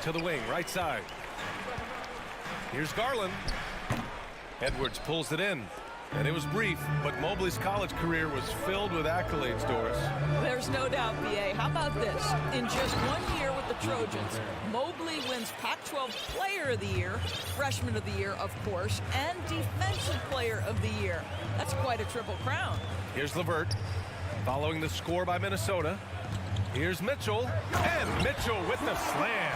To the wing, right side. Here's Garland. Edwards pulls it in. And it was brief, but Mobley's college career was filled with accolades, Doris. There's no doubt, BA. How about this? In just 1 year with the Trojans, Mobley wins Pac-12 Player of the Year, Freshman of the Year, of course, and Defensive Player of the Year. That's quite a triple crown. Here's LeVert, following the score by Minnesota. Here's Mitchell, and Mitchell with the slam.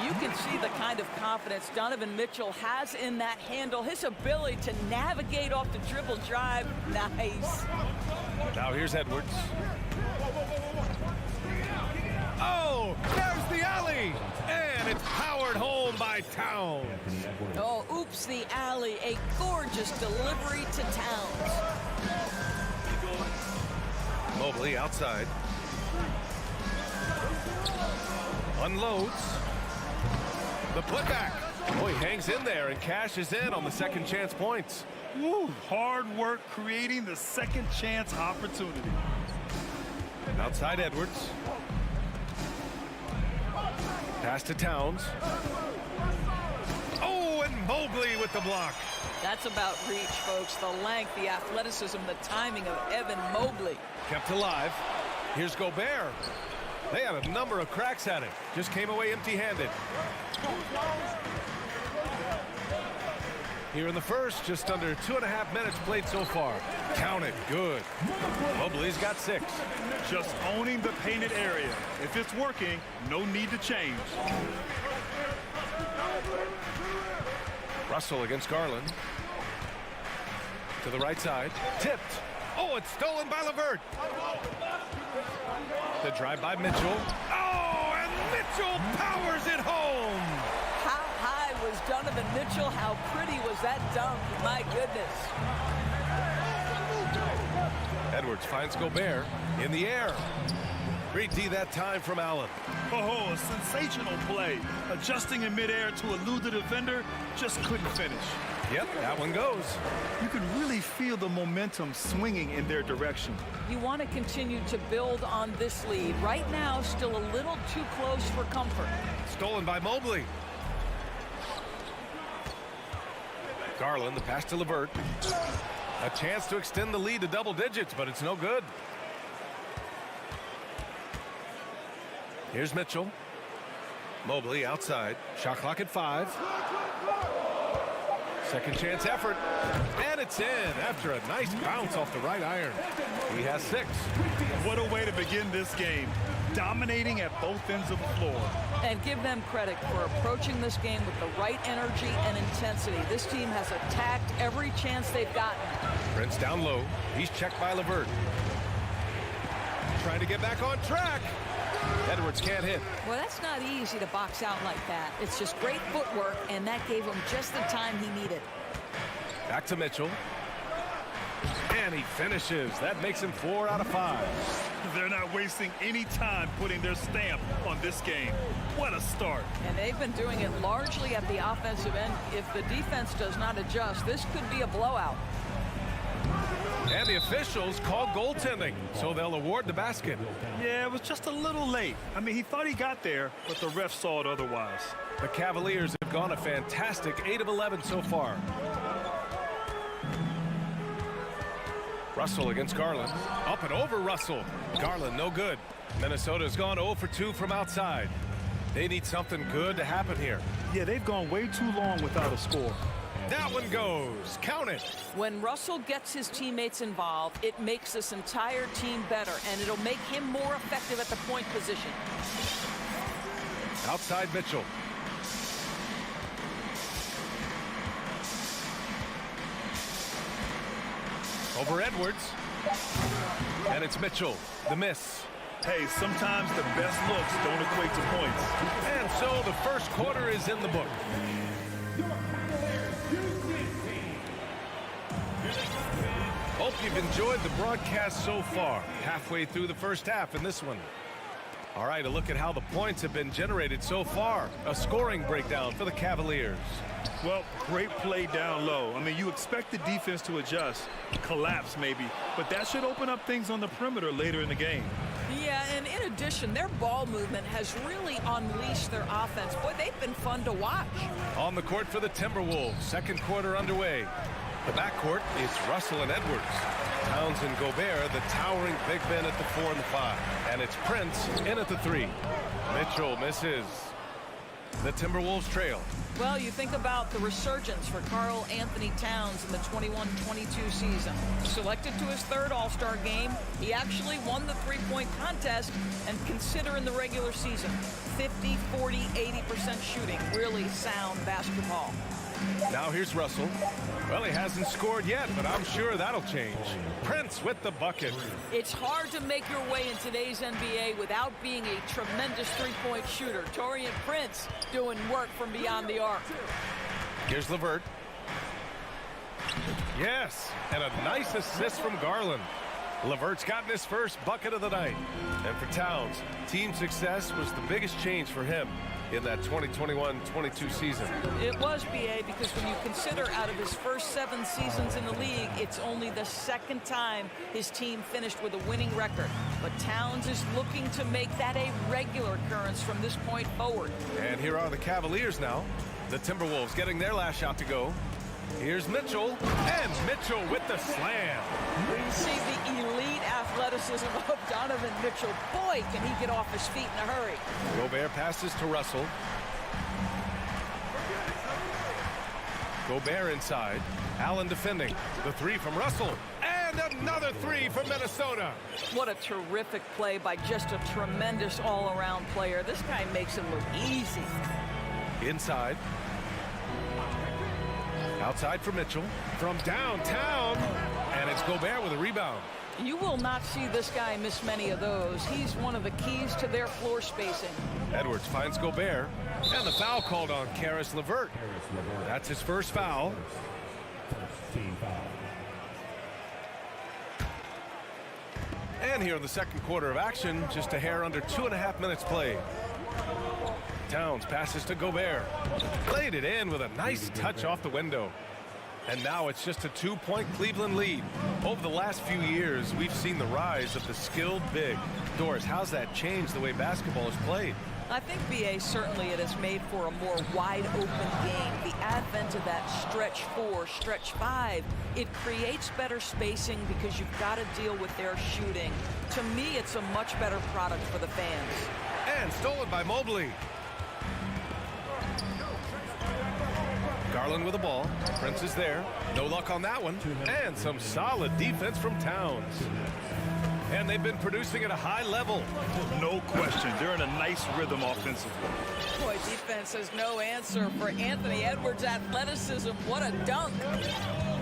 You can see the kind of confidence Donovan Mitchell has in that handle. His ability to navigate off the dribble drive. Nice. Now here's Edwards. Oh, there's the alley. And it's powered home by Towns. Oh, oops, the alley. A gorgeous delivery to Towns. Mobley outside. Unloads. The putback. Oh, he hangs in there and cashes in on the second chance points. Woo, hard work creating the second chance opportunity. Outside Edwards. Pass to Towns. Oh, and Mobley with the block. That's about reach, folks. The length, the athleticism, the timing of Evan Mobley. Kept alive. Here's Gobert. They had a number of cracks at it. Just came away empty-handed. Here in the first, just under 2.5 minutes played so far. Count it, good. Mobley's got 6. Just owning the painted area. If it's working, no need to change. Russell against Garland. To the right side. Tipped. Oh, it's stolen by LeVert. The drive by Mitchell. Oh, and Mitchell powers it home. How high was Donovan Mitchell? How pretty was that dunk? My goodness. Edwards finds Gobert in the air. Great D that time from Allen. Oh, a sensational play. Adjusting in midair to elude the defender, just couldn't finish. Yep, that one goes. You can really feel the momentum swinging in their direction. You want to continue to build on this lead. Right now, still a little too close for comfort. Stolen by Mobley. Garland, the pass to LeVert. A chance to extend the lead to double digits, but it's no good. Here's Mitchell. Mobley outside. Shot clock at 5. Second chance effort. And it's in after a nice bounce off the right iron. He has 6. What a way to begin this game. Dominating at both ends of the floor. And give them credit for approaching this game with the right energy and intensity. This team has attacked every chance they've gotten. Prince down low. He's checked by LeVert. Trying to get back on track. Edwards can't hit. Well, that's not easy to box out like that. It's just great footwork, and that gave him just the time he needed. Back to Mitchell. And he finishes. That makes him 4 out of 5. They're not wasting any time putting their stamp on this game. What a start. And they've been doing it largely at the offensive end. If the defense does not adjust, this could be a blowout. And the officials called goaltending, so they'll award the basket. Yeah, it was just a little late. I mean, he thought he got there, but the ref saw it otherwise. The Cavaliers have gone a fantastic 8 of 11 so far. Russell against Garland. Up and over Russell. Garland no good. Minnesota's gone 0 for 2 from outside. They need something good to happen here. Yeah, they've gone way too long without a score. That one goes. Count it. When Russell gets his teammates involved, it makes this entire team better, and it'll make him more effective at the point position. Outside Mitchell. Over Edwards. And it's Mitchell, the miss. Hey, sometimes the best looks don't equate to points. And so the first quarter is in the book. Hope you've enjoyed the broadcast so far. Halfway through the first half in this one. All right, a look at how the points have been generated so far. A scoring breakdown for the Cavaliers. Well, great play down low. I mean, you expect the defense to adjust, collapse maybe, but that should open up things on the perimeter later in the game. Yeah, and in addition, their ball movement has really unleashed their offense. Boy, they've been fun to watch. On the court for the Timberwolves, second quarter underway. The backcourt is Russell and Edwards. Towns and Gobert, the towering big men at the 4 and the 5. And it's Prince in at the 3. Mitchell misses. The Timberwolves trail. Well, you think about the resurgence for Karl Anthony Towns in the 21-22 season. Selected to his third All-Star game, he actually won the three-point contest, and consider in the regular season, 50, 40, 80% shooting. Really sound basketball. Now here's Russell. Well, he hasn't scored yet, but I'm sure that'll change. Prince with the bucket. It's hard to make your way in today's NBA without being a tremendous three-point shooter. Taurean Prince doing work from beyond the arc. Here's LeVert. Yes, and a nice assist from Garland. LeVert's gotten his first bucket of the night. And for Towns, team success was the biggest change for him in that 2021-22 season. It was, B.A., because when you consider out of his first 7 seasons in the league, it's only the second time his team finished with a winning record. But Towns is looking to make that a regular occurrence from this point forward. And here are the Cavaliers now. The Timberwolves getting their last shot to go. Here's Mitchell, and Mitchell with the slam. You see the elite athleticism of Donovan Mitchell. Boy, can he get off his feet in a hurry. Gobert passes to Russell. Gobert inside. Allen defending. The 3 from Russell. And another 3 from Minnesota. What a terrific play by just a tremendous all-around player. This guy makes it look easy. Inside. Outside for Mitchell. From downtown. And it's Gobert with a rebound. You will not see this guy miss many of those. He's one of the keys to their floor spacing. Edwards finds Gobert. And the foul called on Caris LeVert. That's his first foul. And here in the second quarter of action, just a hair under 2.5 minutes played. Towns passes to Gobert. Played it in with a nice touch off the window. And now it's just a 2-point Cleveland lead. Over the last few years, we've seen the rise of the skilled big. Doris, how's that changed the way basketball is played? I think, B.A., certainly it has made for a more wide-open game. The advent of that stretch 4, stretch 5, it creates better spacing because you've got to deal with their shooting. To me, it's a much better product for the fans. And stolen by Mobley. Garland with the ball. Prince is there. No luck on that one. And some solid defense from Towns. And they've been producing at a high level. No question. They're in a nice rhythm offensively. Boy, defense has no answer for Anthony Edwards' athleticism. What a dunk.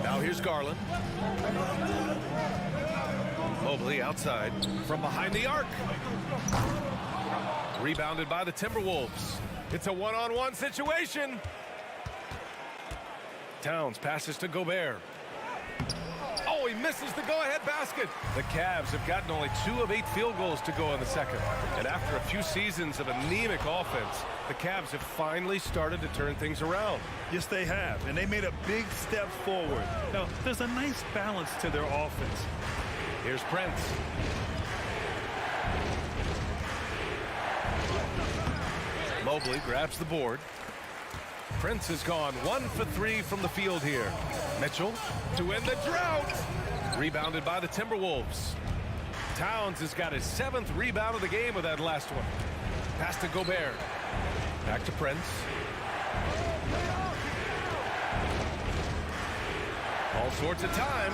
Now here's Garland. Mobley outside from behind the arc. Rebounded by the Timberwolves. It's a one-on-one situation. Towns passes to Gobert. Oh, he misses the go-ahead basket. The Cavs have gotten only 2 of 8 field goals to go in the second. And after a few seasons of anemic offense, the Cavs have finally started to turn things around. Yes, they have, and they made a big step forward. Now, there's a nice balance to their offense. Here's Prince. Mobley grabs the board. Prince has gone 1 for 3 from the field here. Mitchell to end the drought. Rebounded by the Timberwolves. Towns has got his 7th rebound of the game with that last one. Pass to Gobert. Back to Prince. All sorts of time.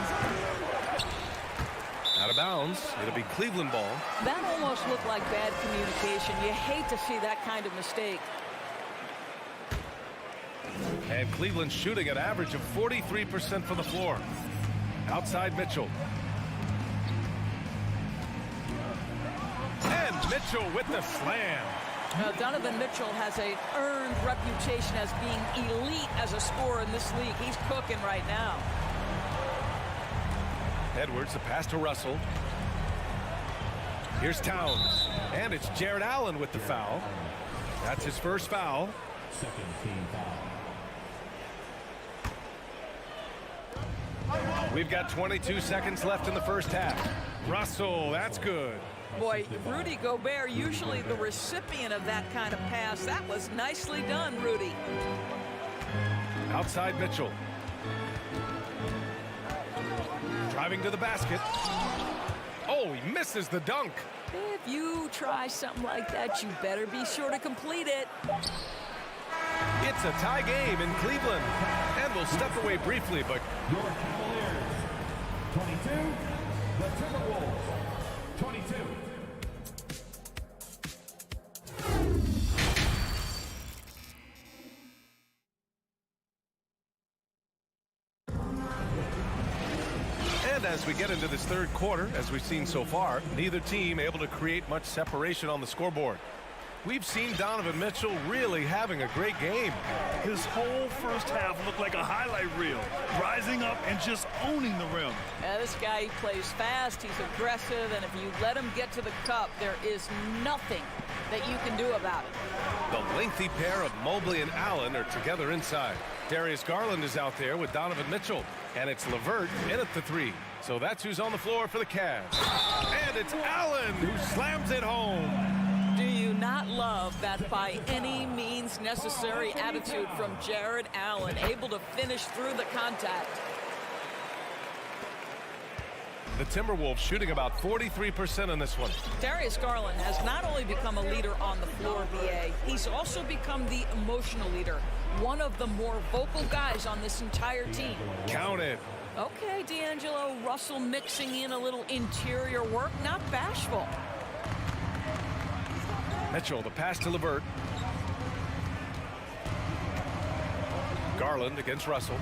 Out of bounds. It'll be Cleveland ball. That almost looked like bad communication. You hate to see that kind of mistake. And Cleveland shooting an average of 43% from the floor. Outside Mitchell. Mitchell with the slam. Donovan Mitchell has an earned reputation as being elite as a scorer in this league. He's cooking right now. Edwards, the pass to Russell. Here's Towns. And it's Jared Allen with the foul. That's his first foul. Second team foul. We've got 22 seconds left in the first half. Russell, that's good. Boy, Rudy Gobert, usually the recipient of that kind of pass. That was nicely done, Rudy. Outside Mitchell. Driving to the basket. Oh, he misses the dunk. If you try something like that, you better be sure to complete it. It's a tie game in Cleveland. And we'll step away briefly, but Your Cavaliers, 22. The Timberwolves, 22. and as we get into this third quarter, as we've seen so far, neither team able to create much separation on the scoreboard. We've seen Donovan Mitchell really having a great game. His whole first half looked like a highlight reel, rising up and just owning the rim. Yeah, this guy plays fast, he's aggressive, and if you let him get to the cup, there is nothing that you can do about it. The lengthy pair of Mobley and Allen are together inside. Darius Garland is out there with Donovan Mitchell, and it's LeVert in at the three. So that's who's on the floor for the Cavs. And it's Allen who slams it home. Do you not love that by any means necessary attitude from Jared Allen, able to finish through the contact? The Timberwolves shooting about 43% on this one. Darius Garland has not only become a leader on the floor, BA, he's also become the emotional leader, one of the more vocal guys on this entire team. Count it. Okay, D'Angelo Russell mixing in a little interior work, not bashful. Mitchell, the pass to LeVert. Garland against Russell.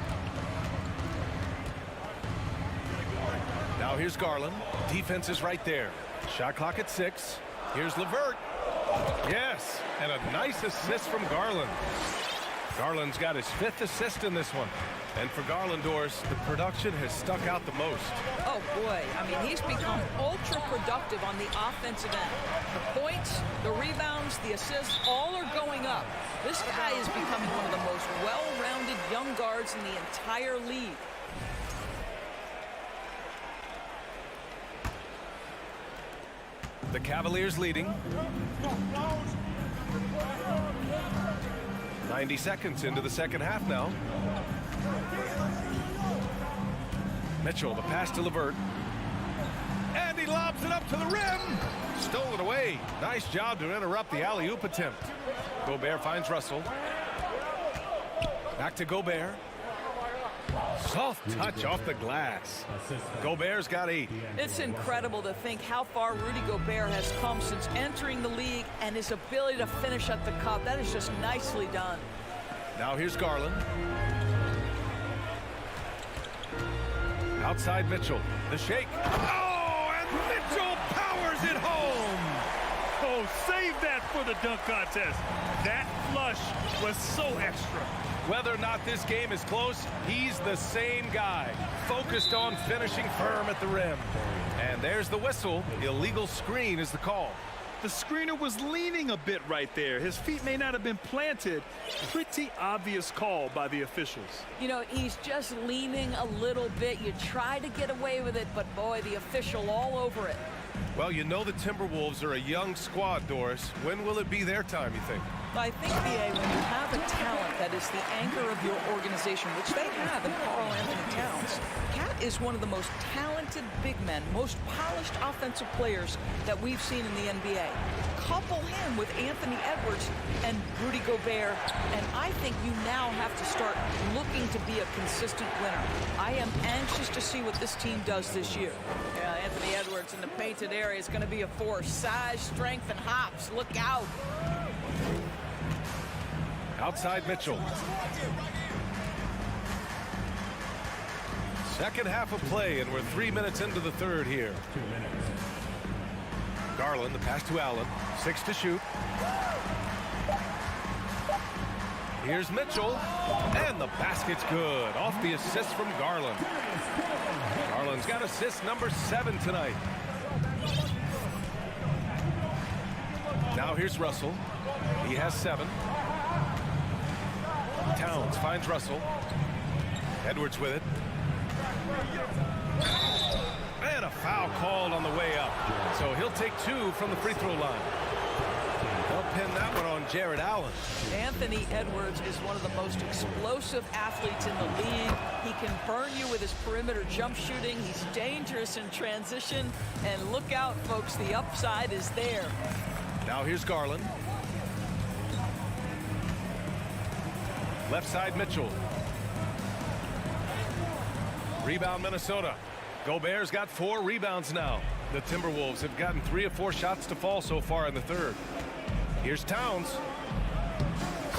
Now here's Garland. Defense is right there. Shot clock at 6. Here's LeVert. Yes, and a nice assist from Garland. Garland's got his 5th assist in this one. And for Garland, Doris, the production has stuck out the most. Oh, boy. I mean, he's become ultra productive on the offensive end. The points, the rebounds, the assists, all are going up. This guy is becoming one of the most well-rounded young guards in the entire league. The Cavaliers leading. 90 seconds into the second half now. Mitchell, the pass to LeVert. And he lobs it up to the rim. Stolen away. Nice job to interrupt the alley-oop attempt. Gobert finds Russell. Back to Gobert. Soft touch off the glass. Gobert's got 8. It's incredible to think how far Rudy Gobert has come since entering the league and his ability to finish at the cup. That is just nicely done. Now here's Garland. Outside Mitchell. The shake. Oh, and Mitchell powers it home. Oh, save that for the dunk contest. That flush was so extra. Whether or not this game is close, he's the same guy, focused on finishing firm at the rim. And there's the whistle. Illegal screen is the call. The screener was leaning a bit right there. His feet may not have been planted. Pretty obvious call by the officials. You know, he's just leaning a little bit. You try to get away with it, but boy, the official all over it. Well, you know the Timberwolves are a young squad, Doris. When will it be their time, you think? I think, BA, when you have a talent that is the anchor of your organization, which they have in Karl-Anthony Towns, Cat is one of the most talented big men, most polished offensive players that we've seen in the NBA. Couple him with Anthony Edwards and Rudy Gobert, and I think you now have to start looking to be a consistent winner. I am anxious to see what this team does this year. Yeah, Anthony Edwards in the painted area is going to be a force. Size, strength, and hops. Look out. Outside Mitchell. Second half of play, and we're 3 minutes into the third here. 2 minutes. Garland, the pass to Allen. 6 to shoot. Here's Mitchell, and the basket's good. Off the assist from Garland. Garland's got assist number 7 tonight. Now here's Russell. He has 7. Towns finds Russell. Edwards with it. And a foul called on the way up. So he'll take 2 from the free throw line. They'll pin that one on Jared Allen. Anthony Edwards is one of the most explosive athletes in the league. He can burn you with his perimeter jump shooting. He's dangerous in transition. And look out, folks, the upside is there. Now here's Garland. Left side, Mitchell. Rebound, Minnesota. Gobert's got 4 rebounds now. The Timberwolves have gotten 3 of 4 shots to fall so far in the third. Here's Towns.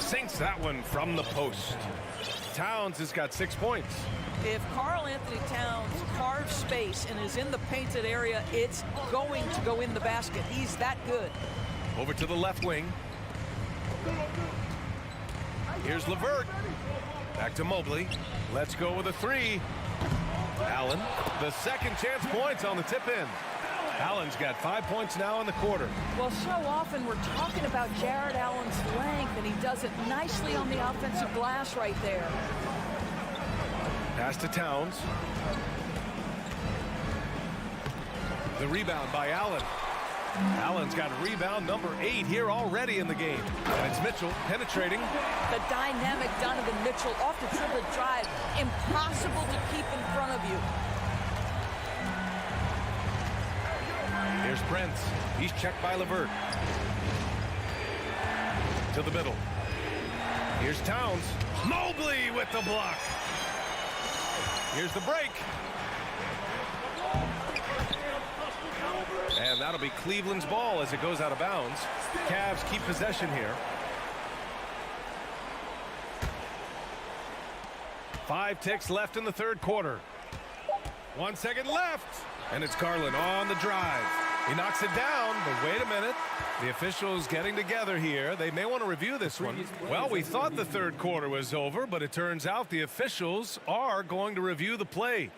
Sinks that one from the post. Towns has got 6 points. If Karl Anthony Towns carves space and is in the painted area, it's going to go in the basket. He's that good. Over to the left wing. Here's LeVert. Back to Mobley. Let's go with a 3. Allen, the second chance points on the tip in. Allen's got 5 points now in the quarter. Well, so often we're talking about Jared Allen's length, and he does it nicely on the offensive glass right there. Pass to Towns. The rebound by Allen. Allen's got rebound number 8 here already in the game. And it's Mitchell penetrating. The dynamic Donovan Mitchell off the dribble drive. Impossible to keep in front of you. Here's Prince. He's checked by LeVert. To the middle. Here's Towns. Mobley with the block. Here's the break. And that'll be Cleveland's ball as it goes out of bounds. Cavs keep possession here. 5 ticks left in the third quarter. 1 second left. And it's Garland on the drive. He knocks it down, but wait a minute. The officials getting together here. They may want to review this one. Well, we thought the third quarter was over, but it turns out the officials are going to review the play.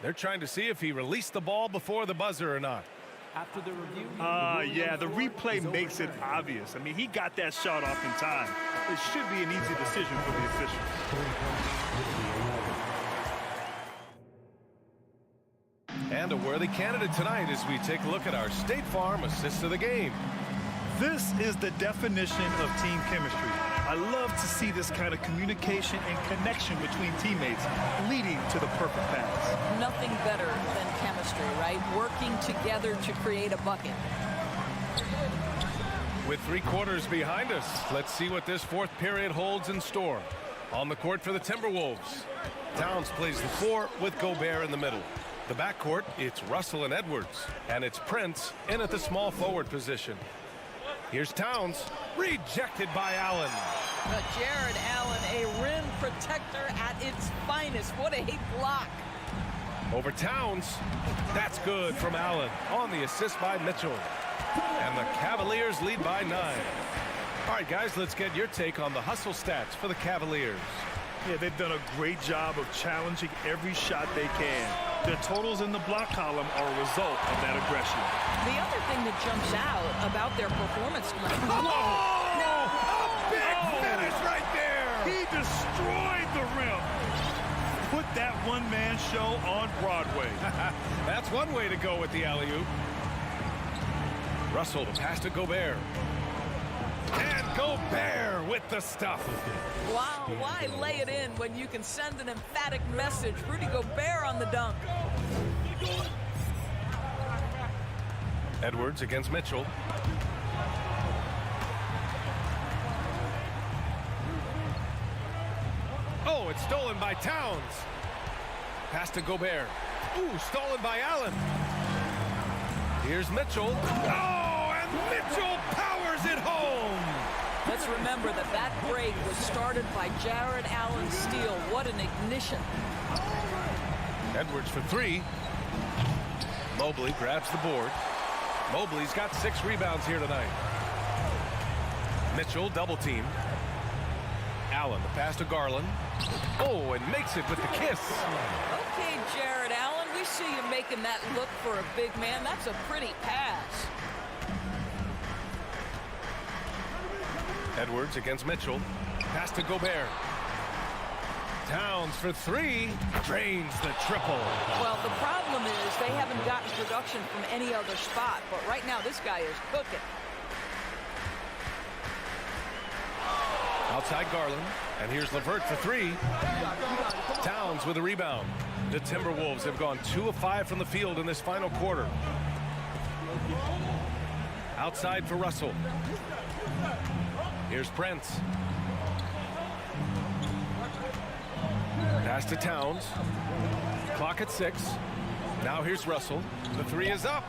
They're trying to see if he released the ball before the buzzer or not. After the review, yeah, the replay makes it obvious. I mean, he got that shot off in time. It should be an easy decision for the officials. And a worthy candidate tonight as we take a look at our State Farm assist of the game. This is the definition of team chemistry. I love to see this kind of communication and connection between teammates leading to the perfect pass. Nothing better than chemistry, right? Working together to create a bucket. With 3 quarters behind us, let's see what this fourth period holds in store. On the court for the Timberwolves, Towns plays the 4 with Gobert in the middle. The backcourt, it's Russell and Edwards, and it's Prince in at the small forward position. Here's Towns, rejected by Allen. Jared Allen, a rim protector at its finest. What a block. Over Towns, that's good from Allen on the assist by Mitchell. And the Cavaliers lead by 9. All right, guys, let's get your take on the hustle stats for the Cavaliers. Yeah, they've done a great job of challenging every shot they can. Their totals in the block column are a result of that aggression. The other thing that jumps out about their performance tonight. A big finish right there. He destroyed the rim. Put that one-man show on Broadway. That's one way to go with the alley-oop. Russell, the pass to Gobert. And Gobert with the stuff. Wow, why lay it in when you can send an emphatic message? Rudy Gobert on the dunk. Edwards against Mitchell. Oh, it's stolen by Towns. Pass to Gobert. Ooh, stolen by Allen. Here's Mitchell. Oh, and Mitchell powers it home. Let's remember that that break was started by Jared Allen's steal. What an ignition. Edwards for 3. Mobley grabs the board. Mobley's got 6 rebounds here tonight. Mitchell double team. Allen, the pass to Garland. Oh, and makes it with the kiss. Okay, Jared Allen, we see you making that look for a big man. That's a pretty pass. Edwards against Mitchell. Pass to Gobert. Towns for 3. Drains the triple. Well, the problem is they haven't gotten production from any other spot. But right now, this guy is cooking. Outside Garland. And here's LeVert for 3. Towns with a rebound. The Timberwolves have gone 2 of 5 from the field in this final quarter. Outside for Russell. Here's Prince. Pass to Towns. Clock at 6. Now here's Russell. The 3 is up.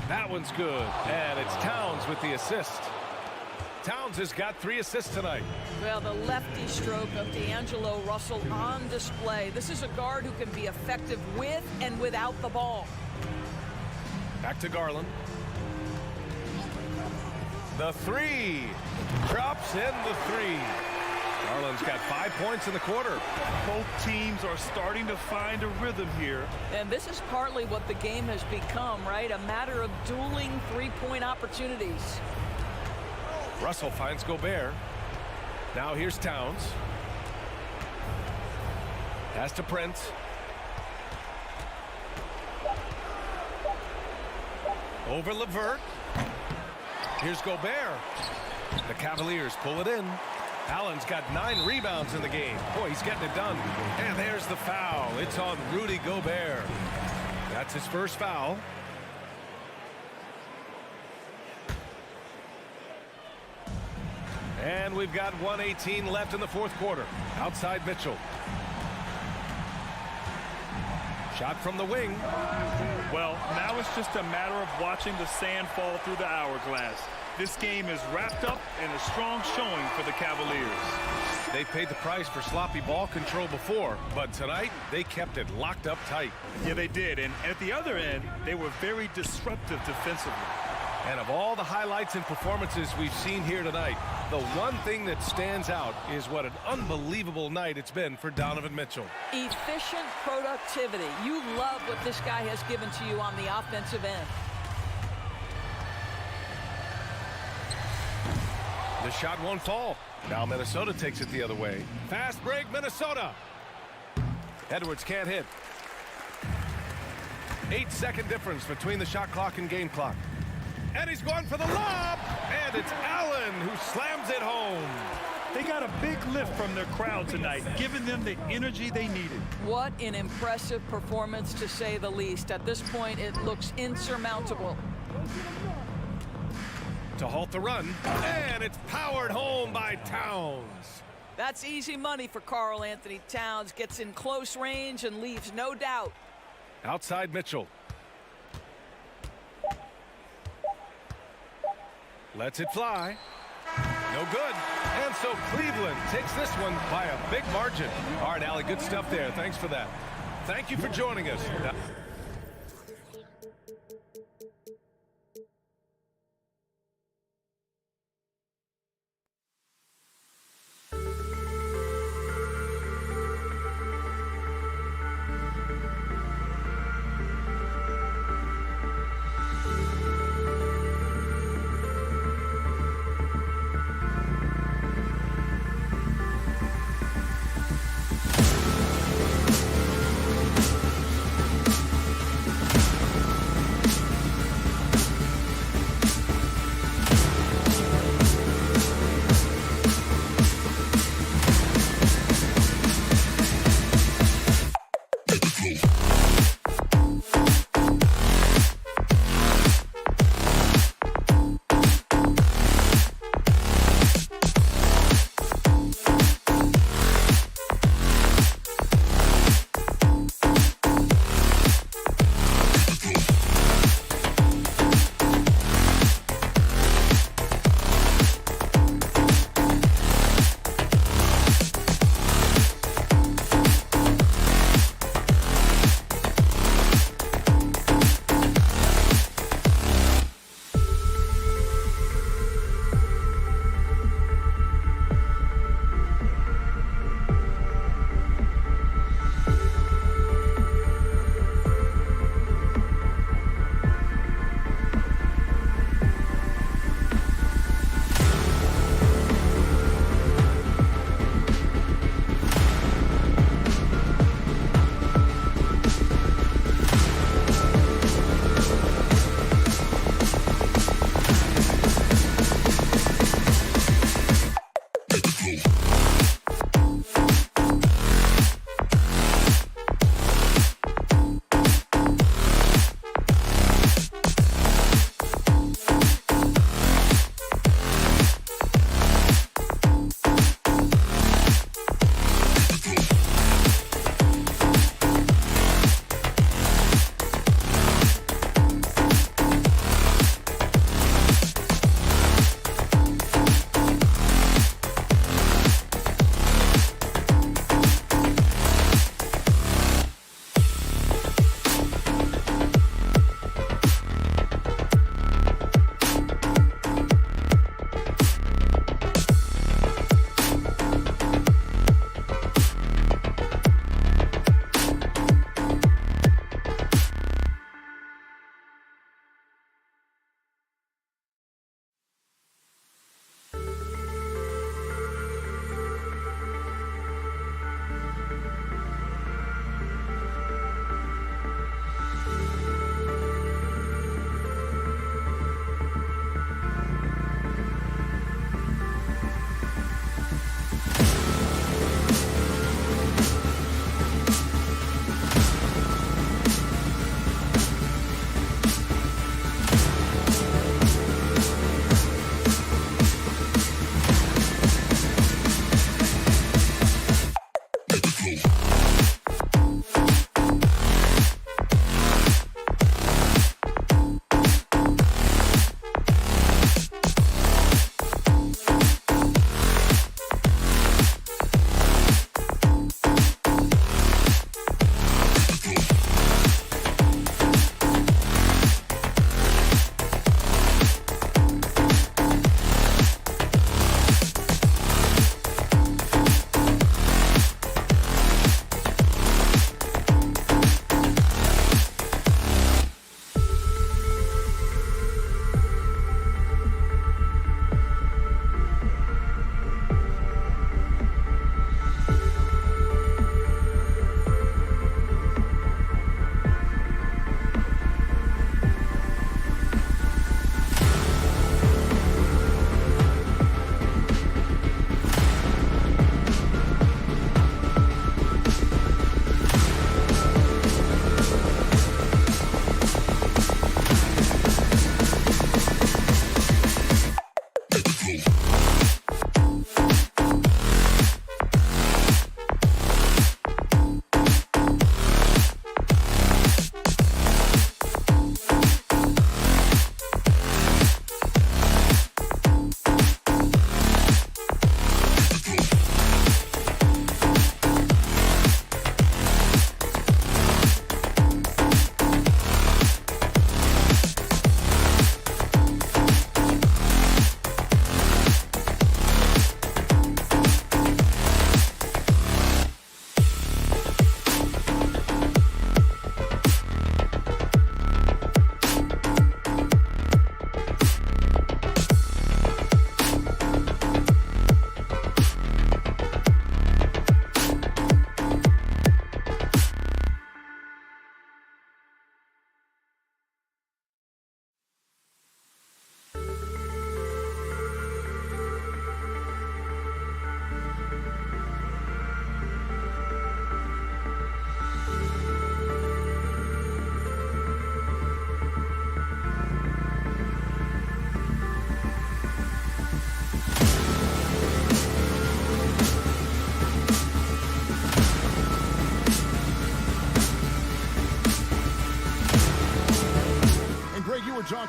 That one's good. And it's Towns with the assist. Towns has got 3 assists tonight. Well, the lefty stroke of D'Angelo Russell on display. This is a guard who can be effective with and without the ball. Back to Garland. The 3. Drops in the 3. Garland's got 5 points in the quarter. Both teams are starting to find a rhythm here. And this is partly what the game has become, right? A matter of dueling three-point opportunities. Russell finds Gobert. Now here's Towns. Pass to Prince. Over LeVert. Here's Gobert. The Cavaliers pull it in. Allen's got 9 rebounds in the game. Boy, he's getting it done. And there's the foul. It's on Rudy Gobert. That's his first foul. And we've got 1:18 left in the fourth quarter. Outside Mitchell. Shot from the wing. Well, now it's just a matter of watching the sand fall through the hourglass. This game is wrapped up in a strong showing for the Cavaliers. They paid the price for sloppy ball control before, but tonight they kept it locked up tight. Yeah, they did. And at the other end, they were very disruptive defensively. And of all the highlights and performances we've seen here tonight, the one thing that stands out is what an unbelievable night it's been for Donovan Mitchell. Efficient productivity. You love what this guy has given to you on the offensive end. The shot won't fall. Now Minnesota takes it the other way. Fast break, Minnesota. Edwards can't hit. 8-second difference between the shot clock and game clock. And he's going for the lob. And it's Allen who slams it home. They got a big lift from their crowd tonight, giving them the energy they needed. What an impressive performance, to say the least. At this point, it looks insurmountable. To halt the run. And it's powered home by Towns. That's easy money for Karl Anthony Towns. Gets in close range and leaves no doubt. Outside Mitchell. Lets it fly. No good. And so Cleveland takes this one by a big margin. All right, Allie, good stuff there. Thanks for that. Thank you for joining us.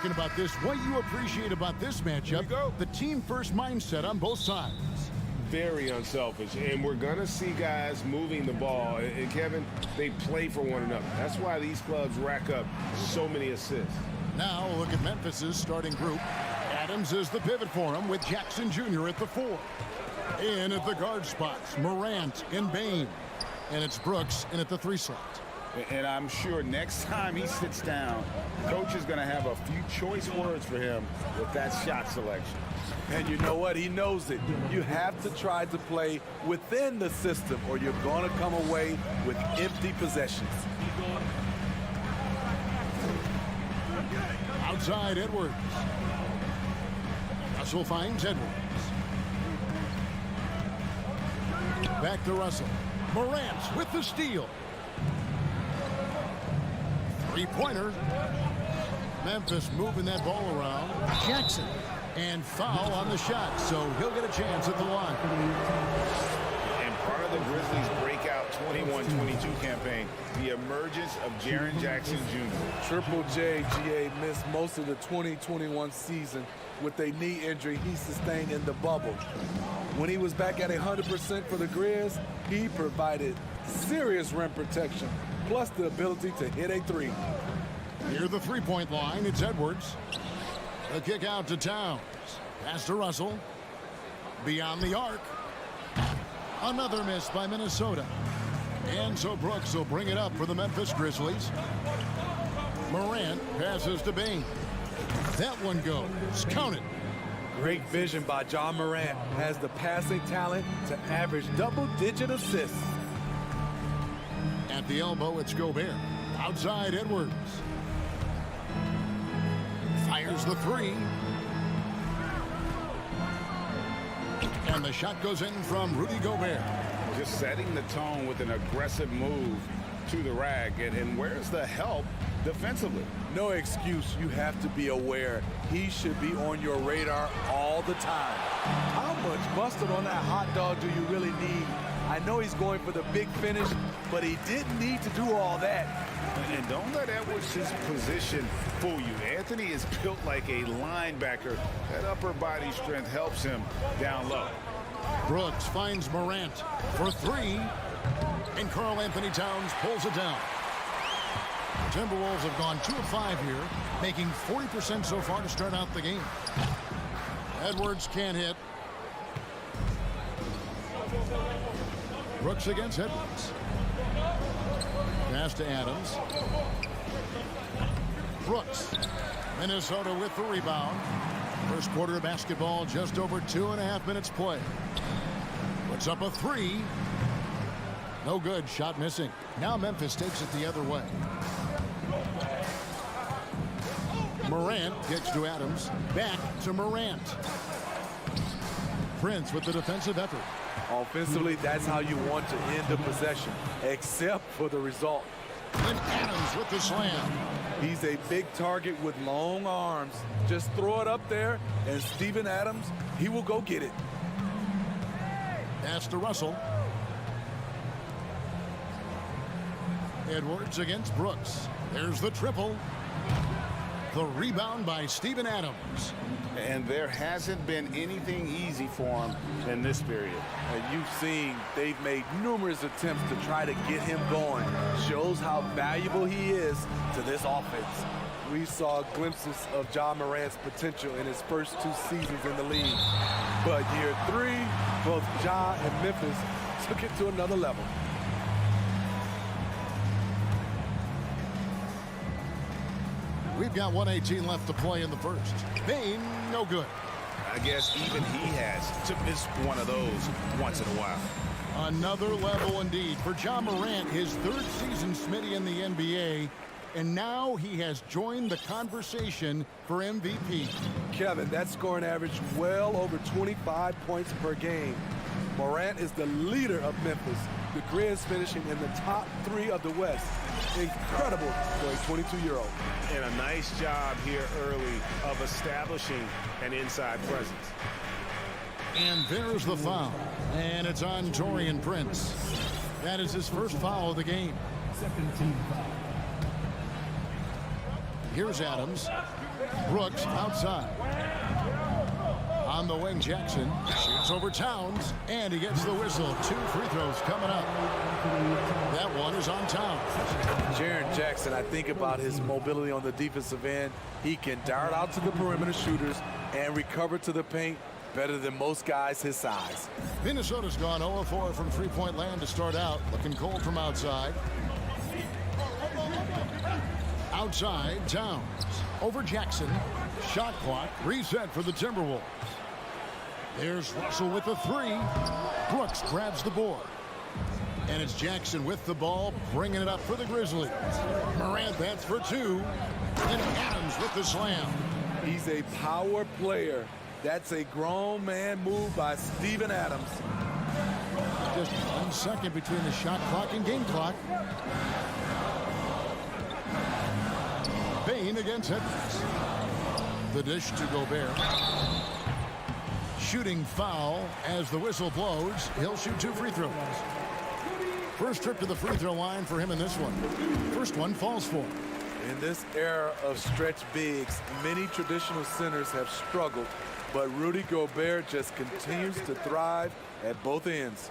talking about this. What you appreciate about this matchup, the team-first mindset on both sides. Very unselfish, and we're going to see guys moving the ball. And, Kevin, they play for one another. That's why these clubs rack up so many assists. Now look at Memphis's starting group. Adams is the pivot for him with Jackson Jr. at the 4. In at the guard spots, Morant and Bain. And it's Brooks in at the 3 slot. And I'm sure next time he sits down, coach is going to have a few choice words for him with that shot selection. And you know what? He knows it. You have to try to play within the system or you're going to come away with empty possessions. Outside Edwards. Russell finds Edwards. Back to Russell. Morant with the steal. Three-pointer. Memphis moving that ball around. Jackson. And foul on the shot, so he'll get a chance at the line. And part of the Grizzlies' breakout 21-22 campaign, the emergence of Jaren Jackson Jr. Triple J, GA, missed most of the 2021 season with a knee injury he sustained in the bubble. When he was back at 100% for the Grizz, he provided serious rim protection, plus the ability to hit a 3. Near the three-point line, it's Edwards. The kick out to Towns. Pass to Russell. Beyond the arc. Another miss by Minnesota. And so Brooks will bring it up for the Memphis Grizzlies. Morant passes to Bain. That one goes. Count it. Great vision by John Morant. Has the passing talent to average double-digit assists. At the elbow, it's Gobert. Outside Edwards. Fires the 3. And the shot goes in from Rudy Gobert. Just setting the tone with an aggressive move to the rack. And where's the help defensively? No excuse. You have to be aware. He should be on your radar all the time. How much mustard on that hot dog do you really need? I know he's going for the big finish, but he didn't need to do all that. And don't let Edwards' position fool you. Anthony is built like a linebacker. That upper body strength helps him down low. Brooks finds Morant for 3. And Karl Anthony Towns pulls it down. Timberwolves have gone 2 of 5 here, making 40% so far to start out the game. Edwards can't hit. Brooks against Edwards. Pass to Adams. Brooks. Minnesota with the rebound. First quarter of basketball, just over 2.5 minutes play. Puts up a 3. No good. Shot missing. Now Memphis takes it the other way. Morant kicks to Adams. Back to Morant. Prince with the defensive effort. Offensively, that's how you want to end the possession, except for the result. And Adams with the slam. He's a big target with long arms. Just throw it up there, and Steven Adams, he will go get it. Pass to Russell. Edwards against Brooks. There's the triple. The rebound by Steven Adams. And there hasn't been anything easy for him in this period. And you've seen they've made numerous attempts to try to get him going. Shows how valuable he is to this offense. We saw glimpses of John Morant's potential in his first 2 seasons in the league. But year 3, both Ja and Memphis took it to another level. We've got 1:18 left to play in the first. Bain, no good. I guess even he has to miss one of those once in a while. Another level indeed for John Morant, his 3rd season Smitty in the NBA, and now he has joined the conversation for MVP. Kevin, that scoring average well over 25 points per game. Morant is the leader of Memphis. The Grizz finishing in the top 3 of the West. Incredible for a 22-year-old. And a nice job here early of establishing an inside presence. And there's the foul. And it's on Taurean Prince. That is his first foul of the game. Second team foul. Here's Adams. Brooks outside. On the wing, Jackson shoots over Towns, and he gets the whistle. 2 free throws coming up. That one is on Towns. Jaren Jackson, I think about his mobility on the defensive end. He can dart out to the perimeter shooters and recover to the paint better than most guys his size. Minnesota's gone 0-4 from three-point land to start out. Looking cold from outside. Outside, Towns. Over Jackson. Shot clock reset for the Timberwolves. There's Russell with the 3. Brooks grabs the board. And it's Jackson with the ball, bringing it up for the Grizzlies. Morant, that's for 2. And Adams with the slam. He's a power player. That's a grown man move by Steven Adams. Just 1 second between the shot clock and game clock. Bane against Edwards. The dish to Gobert. Shooting foul as the whistle blows. He'll shoot 2 free throws. First trip to the free throw line for him in this one. First one falls for him. In this era of stretch bigs, many traditional centers have struggled, but Rudy Gobert just continues to thrive at both ends.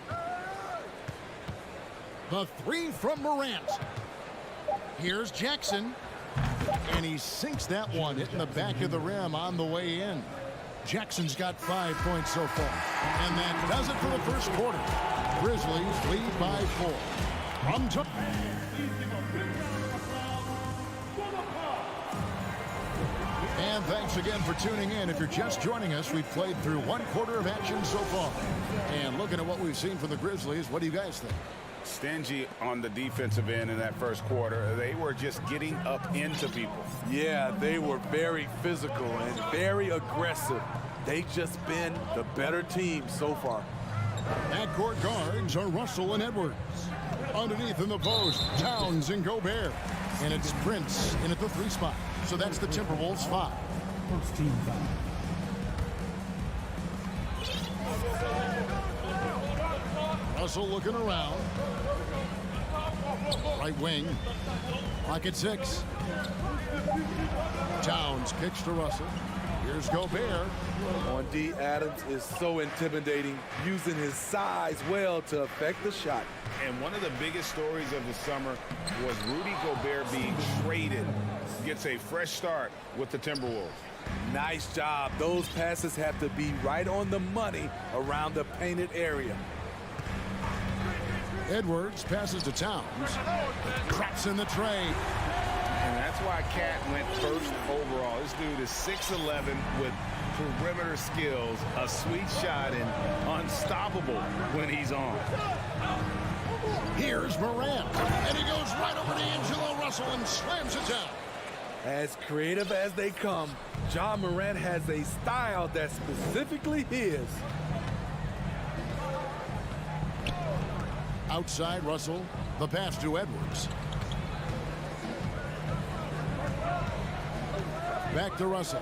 The 3 from Morant. Here's Jackson. And he sinks that one, hitting the back of the rim on the way in. Jackson's got 5 points so far. And that does it for the first quarter. Grizzlies lead by 4. From And thanks again for tuning in. If you're just joining us, we've played through 1 quarter of action so far. And looking at what we've seen from the Grizzlies, what do you guys think? Stingy on the defensive end in that first quarter. They were just getting up into people. Yeah, they were very physical and very aggressive. They've just been the better team so far. Backcourt guards are Russell and Edwards. Underneath in the post, Towns and Gobert. And it's Prince in at the 3 spot. So that's the Timberwolves 5. First team foul. Russell looking around. Right wing. Clock at 6. Towns kicks to Russell. Here's Gobert. On D, Adams is so intimidating, using his size well to affect the shot. And one of the biggest stories of the summer was Rudy Gobert being traded. Gets a fresh start with the Timberwolves. Nice job. Those passes have to be right on the money around the painted area. Edwards passes to Towns. Traps in the trade. And that's why Cat went first overall. This dude is 6'11" with perimeter skills, a sweet shot, and unstoppable when he's on. Here's Morant. And he goes right over to Angelo Russell and slams it down. As creative as they come, Ja Morant has a style that's specifically his. Outside Russell, the pass to Edwards. Back to Russell.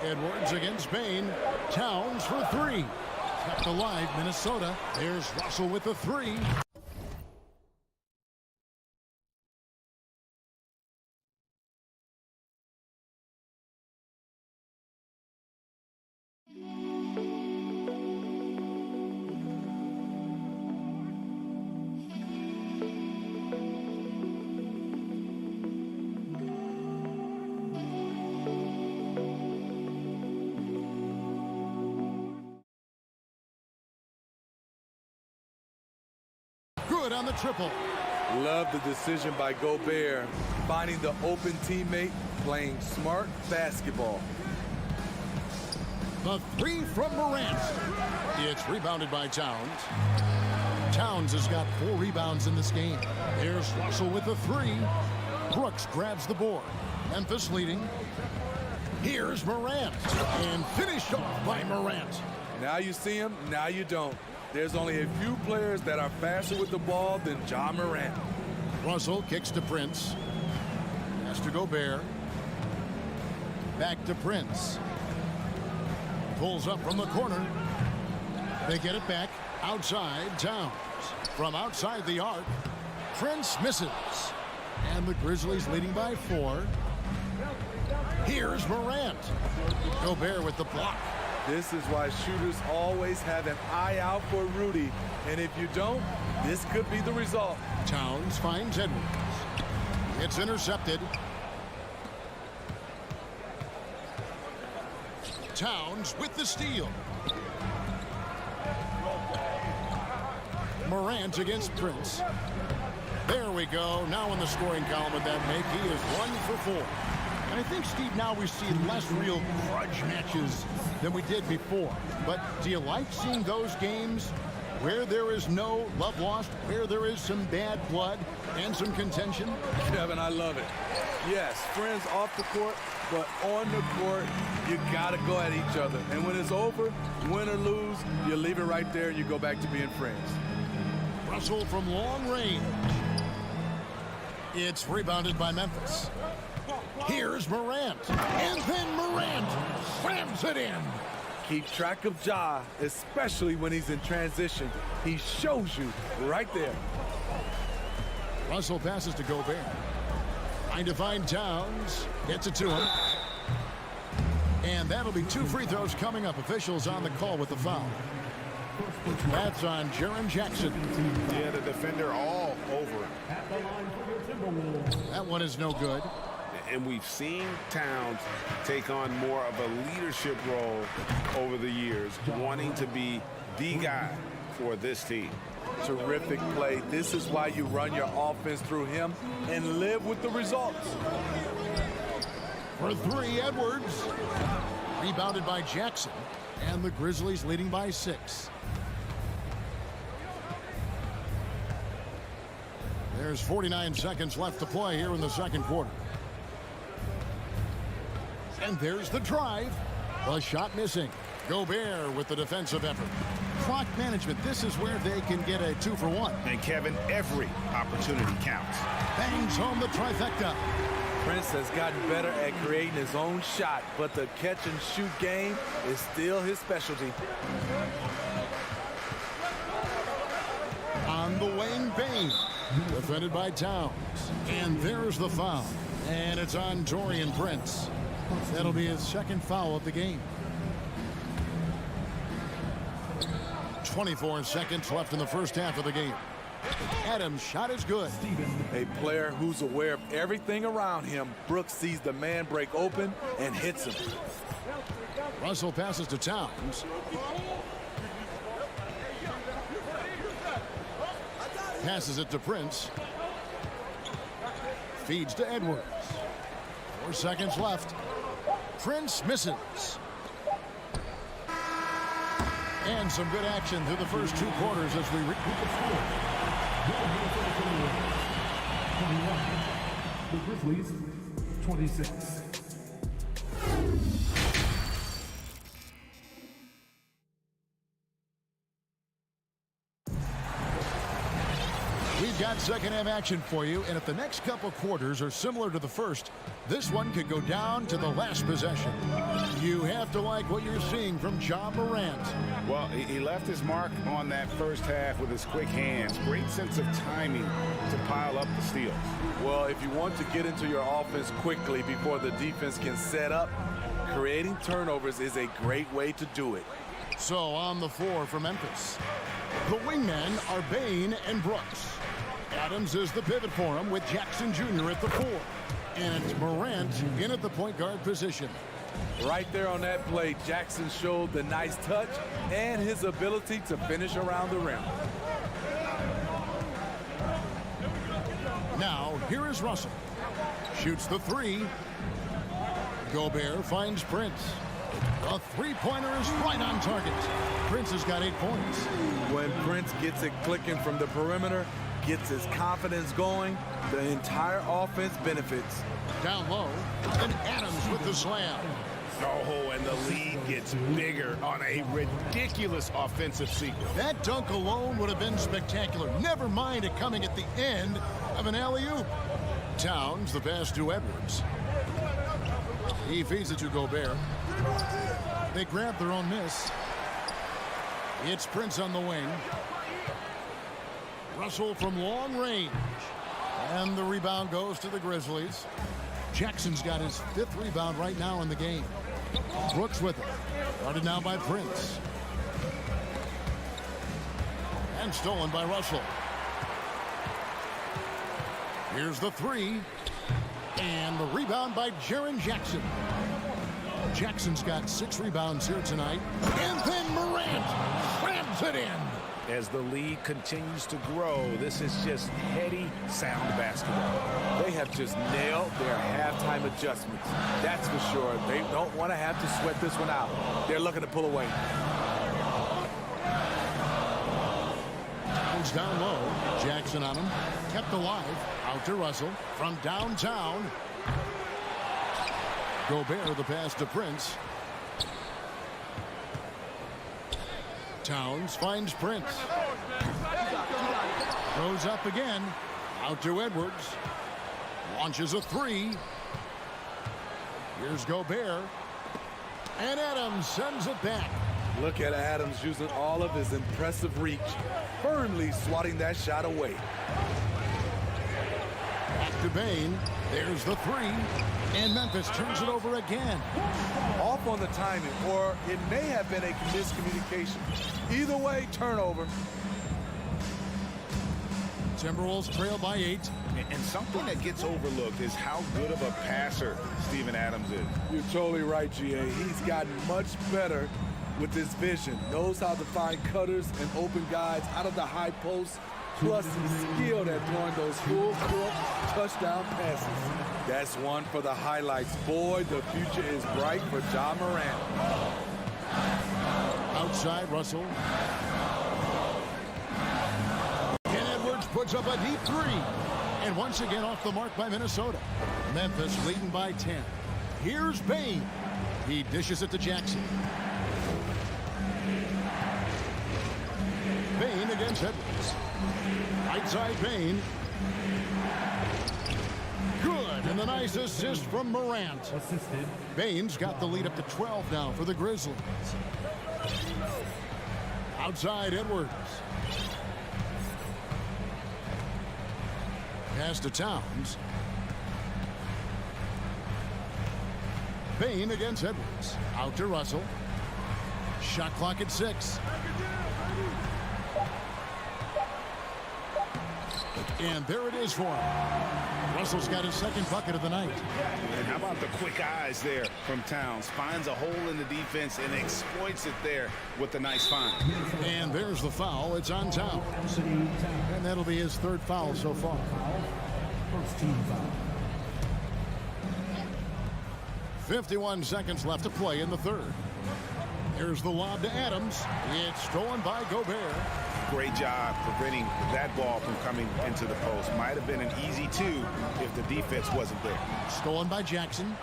Edwards against Bane. Towns for 3. Kept alive, Minnesota. There's Russell with the 3. Good on the triple. Love the decision by Gobert, finding the open teammate, playing smart basketball. The 3 from Morant. It's rebounded by Towns. Towns has got 4 rebounds in this game. There's Russell with the 3. Brooks grabs the board. Memphis leading. Here's Morant. And finished off by Morant. Now you see him, now you don't. There's only a few players that are faster with the ball than Ja Morant. Russell kicks to Prince. Pass to Gobert. Back to Prince. Pulls up from the corner. They get it back. Outside Towns. From outside the arc. Prince misses. And the Grizzlies leading by 4. Here's Morant. Gobert with the block. This is why shooters always have an eye out for Rudy. And if you don't, this could be the result. Towns finds Edwards. It's intercepted. Towns with the steal. Morant against Prince. There we go. Now in the scoring column with that make, he is 1 for 4. And I think, Steve, now we see less real grudge matches than we did before. But do you like seeing those games where there is no love lost, where there is some bad blood and some contention? Kevin, I love it. Yes, friends off the court, but on the court, you got to go at each other. And when it's over, win or lose, you leave it right there and you go back to being friends. Russell from long range. It's rebounded by Memphis. Here's Morant. And then Morant slams it in. Keep track of Ja, especially when he's in transition. He shows you right there. Russell passes to Gobert. Trying to find Towns. Gets it to him. And that'll be 2 free throws coming up. Officials on the call with the foul. That's on Jaren Jackson. Yeah, the defender all over. That one is no good. And we've seen Towns take on more of a leadership role over the years, wanting to be the guy for this team. Terrific play. This is why you run your offense through him and live with the results. For 3, Edwards. Rebounded by Jackson. And the Grizzlies leading by 6. There's 49 seconds left to play here in the second quarter. And there's the drive. The shot missing. Gobert with the defensive effort. Clock management. This is where they can get a 2 for 1. And Kevin, every opportunity counts. Bangs home the trifecta. Prince has gotten better at creating his own shot, but the catch and shoot game is still his specialty. On the wing, Bain. Defended by Towns. And there's the foul. And it's on Taurean Prince. That'll be his second foul of the game. 24 seconds left in the first half of the game. Adams' shot is good. A player who's aware of everything around him. Brooks sees the man break open and hits him. Russell passes to Towns. Passes it to Prince. Feeds to Edwards. 4 seconds left. Prince misses. And some good action through the first 2 quarters as we repeat the score. The Grizzlies, 26. We've got second half action for you, and if the next couple quarters are similar to the first, this one could go down to the last possession. You have to like what you're seeing from Ja Morant. Well, he left his mark on that first half with his quick hands. Great sense of timing to pile up the steals. Well, if you want to get into your offense quickly before the defense can set up, creating turnovers is a great way to do it. So on the floor for Memphis, the wingmen are Bain and Brooks. Adams is the pivot for him with Jackson Jr. at the 4. And it's Morant in at the point guard position. Right there on that play, Jackson showed the nice touch and his ability to finish around the rim. Now, here is Russell. Shoots the 3. Gobert finds Prince. The three-pointer is right on target. Prince has got 8 points. When Prince gets it clicking from the perimeter, gets his confidence going, the entire offense benefits. Down low, and Adams with the slam. Oh, and the lead gets bigger on a ridiculous offensive sequence. That dunk alone would have been spectacular. Never mind it coming at the end of an alley-oop. Towns, the pass to Edwards. He feeds it to Gobert. They grab their own miss. It's Prince on the wing. Russell from long range. And the rebound goes to the Grizzlies. Jackson's got his 5th rebound right now in the game. Brooks with it. Guarded now by Prince. And stolen by Russell. Here's the 3. And the rebound by Jaren Jackson. Jackson's got 6 rebounds here tonight. And then Morant slams it in. As the lead continues to grow, this is just heady, sound basketball. They have just nailed their halftime adjustments. That's for sure. They don't want to have to sweat this one out. They're looking to pull away. Goes down low. Jackson on him. Kept alive. Out to Russell. From downtown. Gobert, the pass to Prince. Towns finds Prince. Goes up again. Out to Edwards. Launches a 3. Here's Gobert. And Adams sends it back. Look at Adams using all of his impressive reach, firmly swatting that shot away. Back to Bane. There's the 3. And Memphis turns it over again. Off on the timing, or it may have been a miscommunication. Either way, turnover. Timberwolves trail by 8. And something that gets overlooked is how good of a passer Steven Adams is. You're totally right, GA. He's gotten much better with his vision. Knows how to find cutters and open guys out of the high post. Plus, he's skilled at throwing those full-court touchdown passes. That's one for the highlights. Boy, the future is bright for Ja Morant. Outside, Russell. And Edwards puts up a deep 3. And once again off the mark by Minnesota. Memphis leading by 10. Here's Bane. He dishes it to Jackson. Bane against Edwards. Right side Bane. Good, and a nice assist from Morant. Assisted. Bane's got the lead up to 12 now for the Grizzlies. Outside Edwards. Pass to Towns. Bane against Edwards. Out to Russell. Shot clock at 6. And there it is for him. Russell's got his 2nd bucket of the night. And how about the quick eyes there from Towns? Finds a hole in the defense and exploits it there with a nice find. And there's the foul. It's on Towns. And that'll be his 3rd foul so far. First team foul. 51 seconds left to play in the 3rd. Here's the lob to Adams. It's stolen by Gobert. Great job preventing that ball from coming into the post. Might have been an easy 2 if the defense wasn't there. Stolen by Jackson.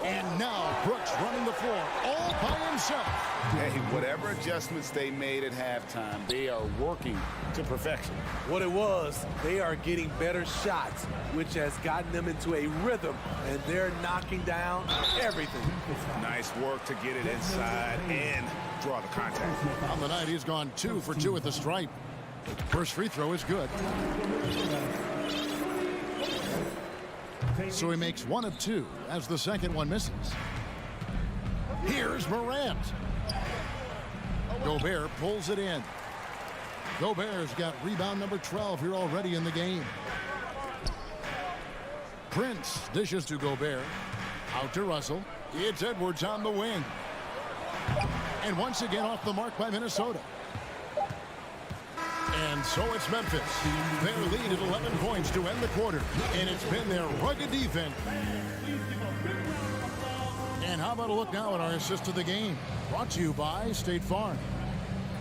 And now Brooks running the floor all by himself. Hey, whatever adjustments they made at halftime, they are working to perfection. What it was, they are getting better shots, which has gotten them into a rhythm, and they're knocking down everything. Nice work to get it inside and draw the contact. On the night, he's gone 2 for 2 at the stripe. First free throw is good. So he makes 1 of 2 as the 2nd one misses. Here's Morant. Gobert pulls it in. Gobert's got rebound number 12 here already in the game. Prince dishes to Gobert. Out to Russell. It's Edwards on the wing. And once again off the mark by Minnesota. And so it's Memphis. Their lead at 11 points to end the quarter. And it's been their rugged defense. And how about a look now at our assist of the game? Brought to you by State Farm.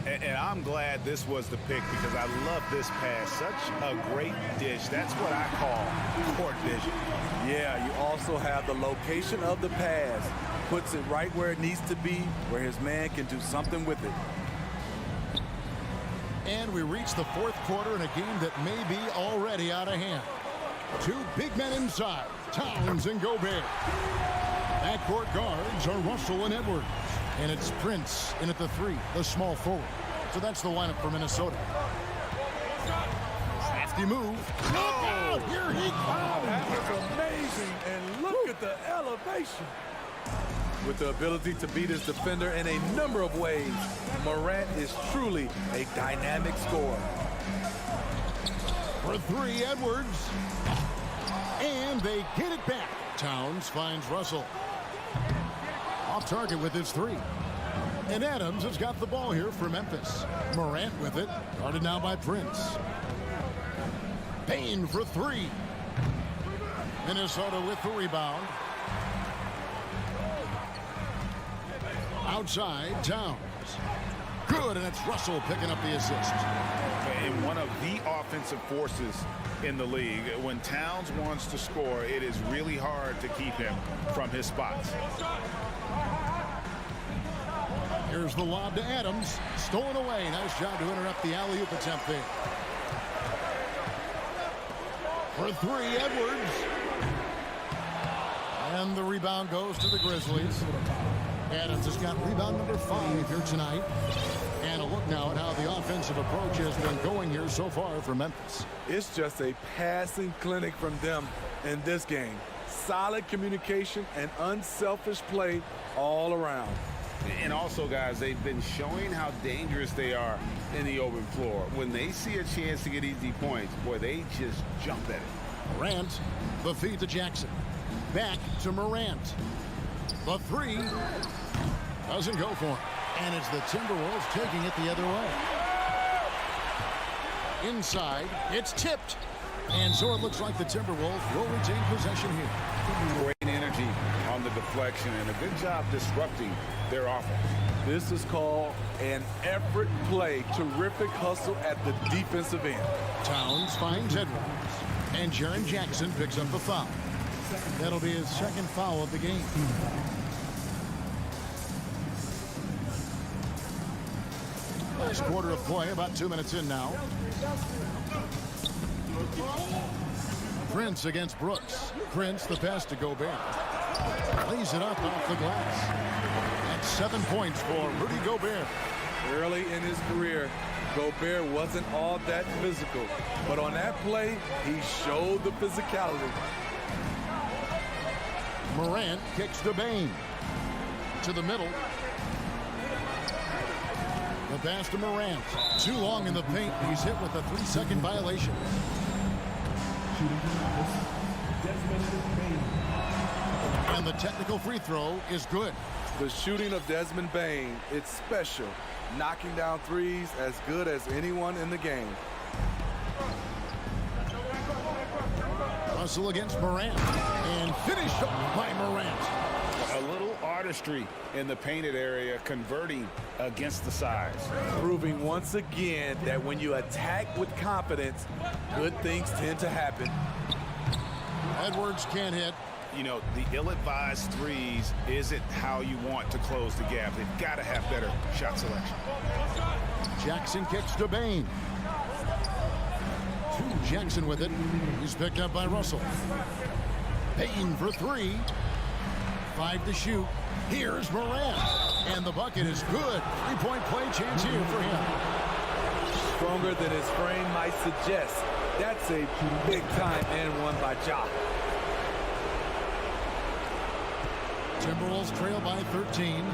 And I'm glad this was the pick because I love this pass. Such a great dish. That's what I call court vision. Yeah, you also have the location of the pass. Puts it right where it needs to be, where his man can do something with it. And we reach the 4th quarter in a game that may be already out of hand. 2 big men inside, Towns and Gobert. Backcourt guards are Russell and Edwards. And it's Prince in at the 3, the small forward. So that's the lineup for Minnesota. That's Lefty move. Look out! Here he comes! That was amazing, and look at the elevation. With the ability to beat his defender in a number of ways, Morant is truly a dynamic scorer. For three, Edwards. And they get it back. Towns finds Russell. Off target with his three. And Adams has got the ball here for Memphis. Morant with it. Guarded now by Prince. Payne for three. Minnesota with the rebound. Outside, Towns. Good, and it's Russell picking up the assist. And one of the offensive forces in the league. When Towns wants to score, it is really hard to keep him from his spots. Here's the lob to Adams. Stolen away. Nice job to interrupt the alley-oop attempt there. For three, Edwards. And the rebound goes to the Grizzlies. Adams has got rebound number 5 here tonight. And a look now at how the offensive approach has been going here so far for Memphis. It's just a passing clinic from them in this game. Solid communication and unselfish play all around. And also, guys, they've been showing how dangerous they are in the open floor. When they see a chance to get easy points, boy, they just jump at it. Morant, the feed to Jackson. Back to Morant. The three doesn't go for him. And it's the Timberwolves taking it the other way. Inside, it's tipped. And so it looks like the Timberwolves will retain possession here. Great energy on the deflection and a good job disrupting their offense. This is called an effort play. Terrific hustle at the defensive end. Towns finds Edwards. And Jaren Jackson picks up the foul. That'll be his second foul of the game. Last quarter of play, about 2 minutes in now. Prince against Brooks. Prince, the pass to Gobert. Lays it up off the glass. That's 7 points for Rudy Gobert. Early in his career, Gobert wasn't all that physical. But on that play, he showed the physicality. Morant kicks to Bane. To the middle. The pass to Morant. Too long in the paint. He's hit with a 3-second violation. And the technical free throw is good. The shooting of Desmond Bane, it's special. Knocking down threes as good as anyone in the game. Russell against Morant. And finished by Morant. A little artistry in the painted area, converting against the size. Proving once again that when you attack with confidence, good things tend to happen. Edwards can't hit. You know, the ill-advised threes isn't how you want to close the gap. They've got to have better shot selection. Jackson kicks to Bane. Jackson with it. He's picked up by Russell. Payne for three. 5 to shoot. Here's Morant. And the bucket is good. 3-point play chance here for him. Stronger than his frame might suggest. That's a big-time and one by Ja. Timberwolves trail by 13.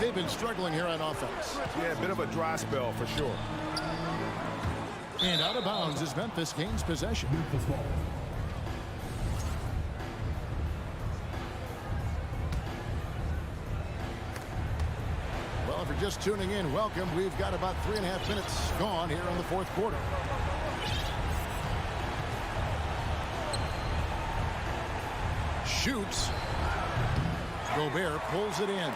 They've been struggling here on offense. Yeah, a bit of a dry spell for sure. And out of bounds as Memphis gains possession. Well, if you're just tuning in, welcome. We've got about 3.5 minutes gone here in the fourth quarter. Shoots. Gobert pulls it in.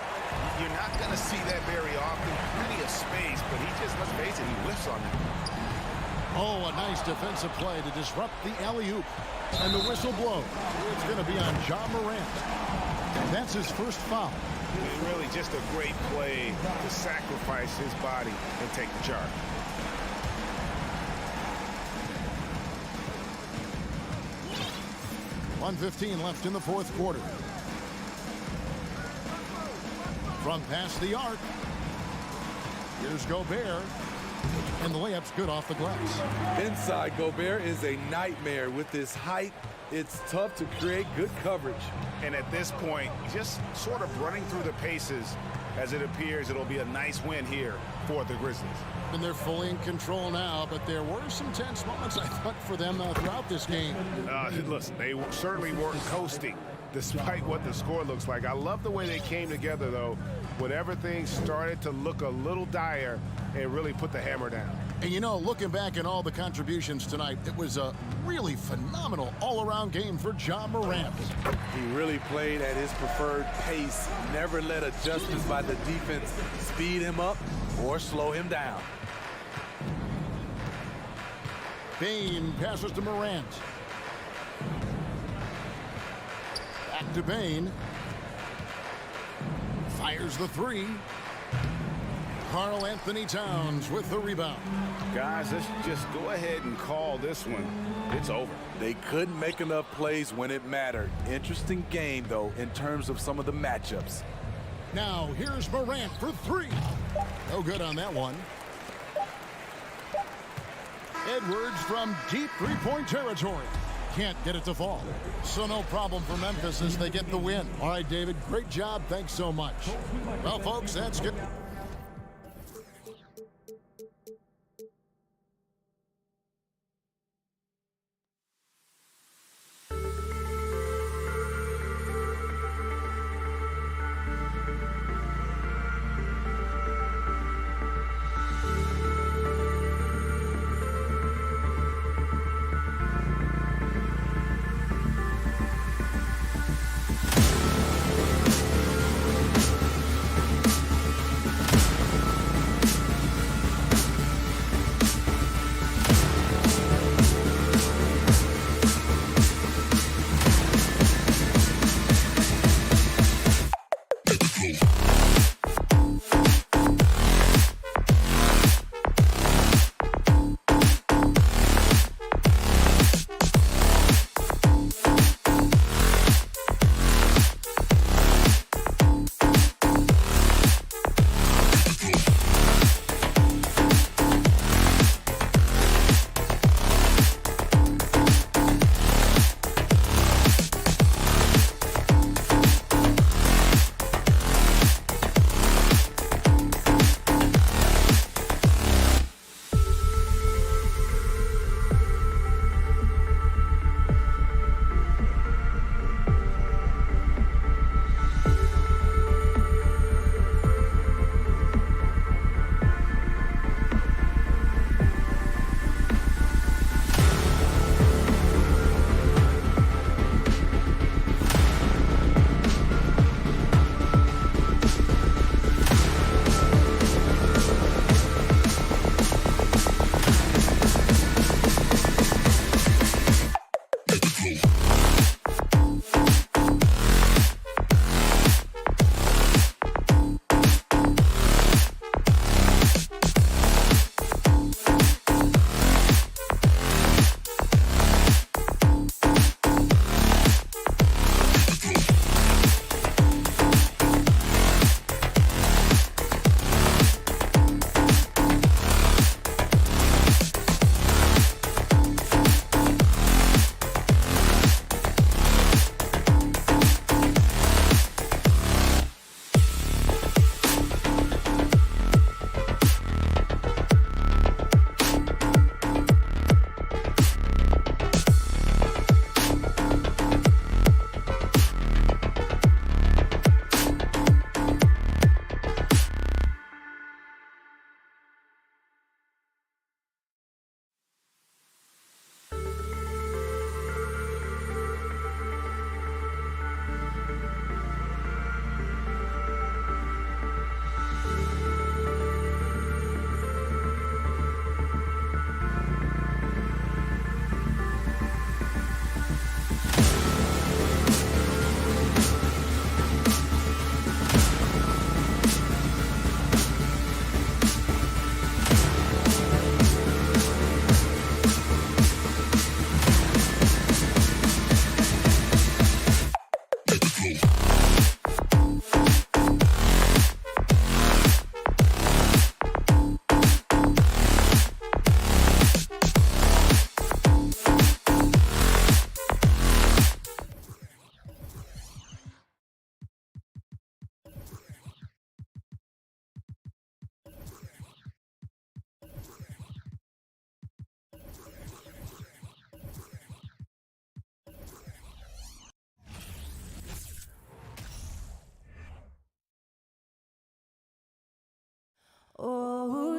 You're not going to see that very often. Plenty of space, but he just, let's face it, he whiffs on it. Oh, a nice defensive play to disrupt the alley-oop. And the whistle blows. It's going to be on Ja Morant. That's his first foul. Really just a great play to sacrifice his body and take the charge. .1:15 left in the fourth quarter. From past the arc. Here's Gobert. And the layup's good off the glass. Inside Gobert is a nightmare. With his height, it's tough to create good coverage. And at this point, just sort of running through the paces as it appears it'll be a nice win here for the Grizzlies. And they're fully in control now, but there were some tense moments, I thought, for them throughout this game. Listen, they certainly weren't coasting despite what the score looks like. I love the way they came together, though, when everything started to look a little dire and really put the hammer down. And, you know, looking back at all the contributions tonight, it was a really phenomenal all-around game for Ja Morant. He really played at his preferred pace, never let adjustments by the defense speed him up or slow him down. Bane passes to Morant. Back to Bane. Fires the three. Karl Anthony Towns with the rebound. Guys, let's just go ahead and call this one. It's over. They couldn't make enough plays when it mattered. Interesting game, though, in terms of some of the matchups. Now, here's Morant for three. No good on that one. Edwards from deep three-point territory. Can't get it to fall. So no problem for Memphis as they get the win. All right, David, great job. Thanks so much. Well, folks, that's good.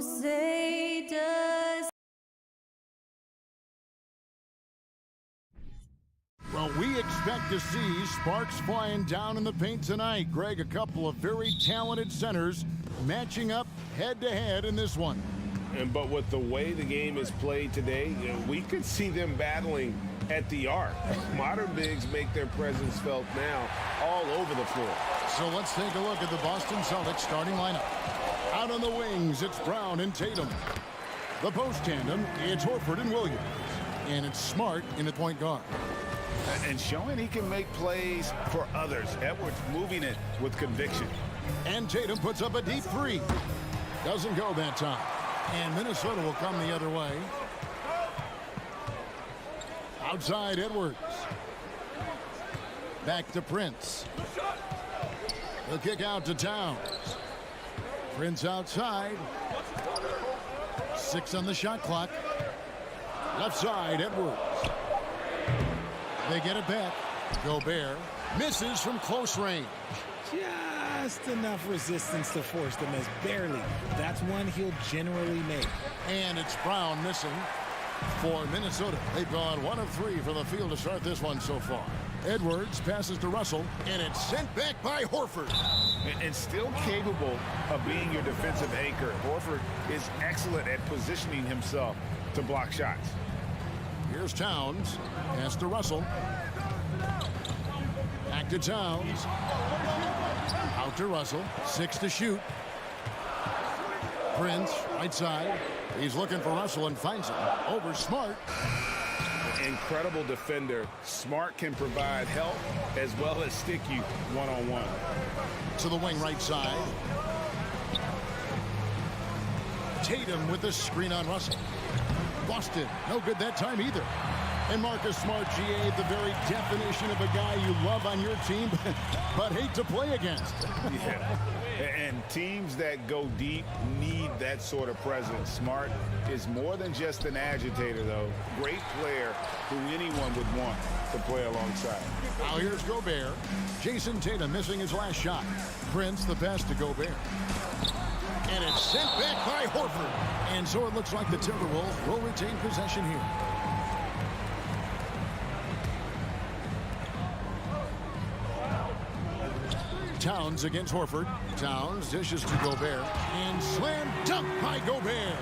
say does. Well, we expect to see sparks flying down in the paint tonight. Greg, a couple of very talented centers matching up head-to-head in this one. But with the way the game is played today, we could see them battling at the arc. Modern bigs make their presence felt now all over the floor. So let's take a look at the Boston Celtics starting lineup. Out on the wings, it's Brown and Tatum. The post tandem, it's Horford and Williams. And it's Smart in the point guard. And showing he can make plays for others. Edwards moving it with conviction. And Tatum puts up a deep three. Doesn't go that time. And Minnesota will come the other way. Outside Edwards. Back to Prince. The kick out to Towns. Prince outside. 6 on the shot clock. Left side, Edwards. They get it back. Gobert misses from close range. Just enough resistance to force the miss. Barely. That's one he'll generally make. And it's Brown missing for Minnesota. They've gone 1 of 3 from the field to start this one so far. Edwards passes to Russell, and it's sent back by Horford. And still capable of being your defensive anchor. Horford is excellent at positioning himself to block shots. Here's Towns. Pass to Russell. Back to Towns. Out to Russell. 6 to shoot. Prince, right side. He's looking for Russell and finds him. Over Smart. Incredible defender. Smart can provide help as well as stick you one-on-one. To the wing right side. Tatum with the screen on Russell. Busted. No good that time either. And Marcus Smart, GA, the very definition of a guy you love on your team, but hate to play against. Yeah. And teams that go deep need that sort of presence. Smart is more than just an agitator, though. Great player who anyone would want to play alongside. Now here's Gobert. Jason Tatum missing his last shot. Prince the pass to Gobert. And it's sent back by Horford. And so it looks like the Timberwolves will retain possession here. Towns against Horford. Towns dishes to Gobert. And slam dunk by Gobert.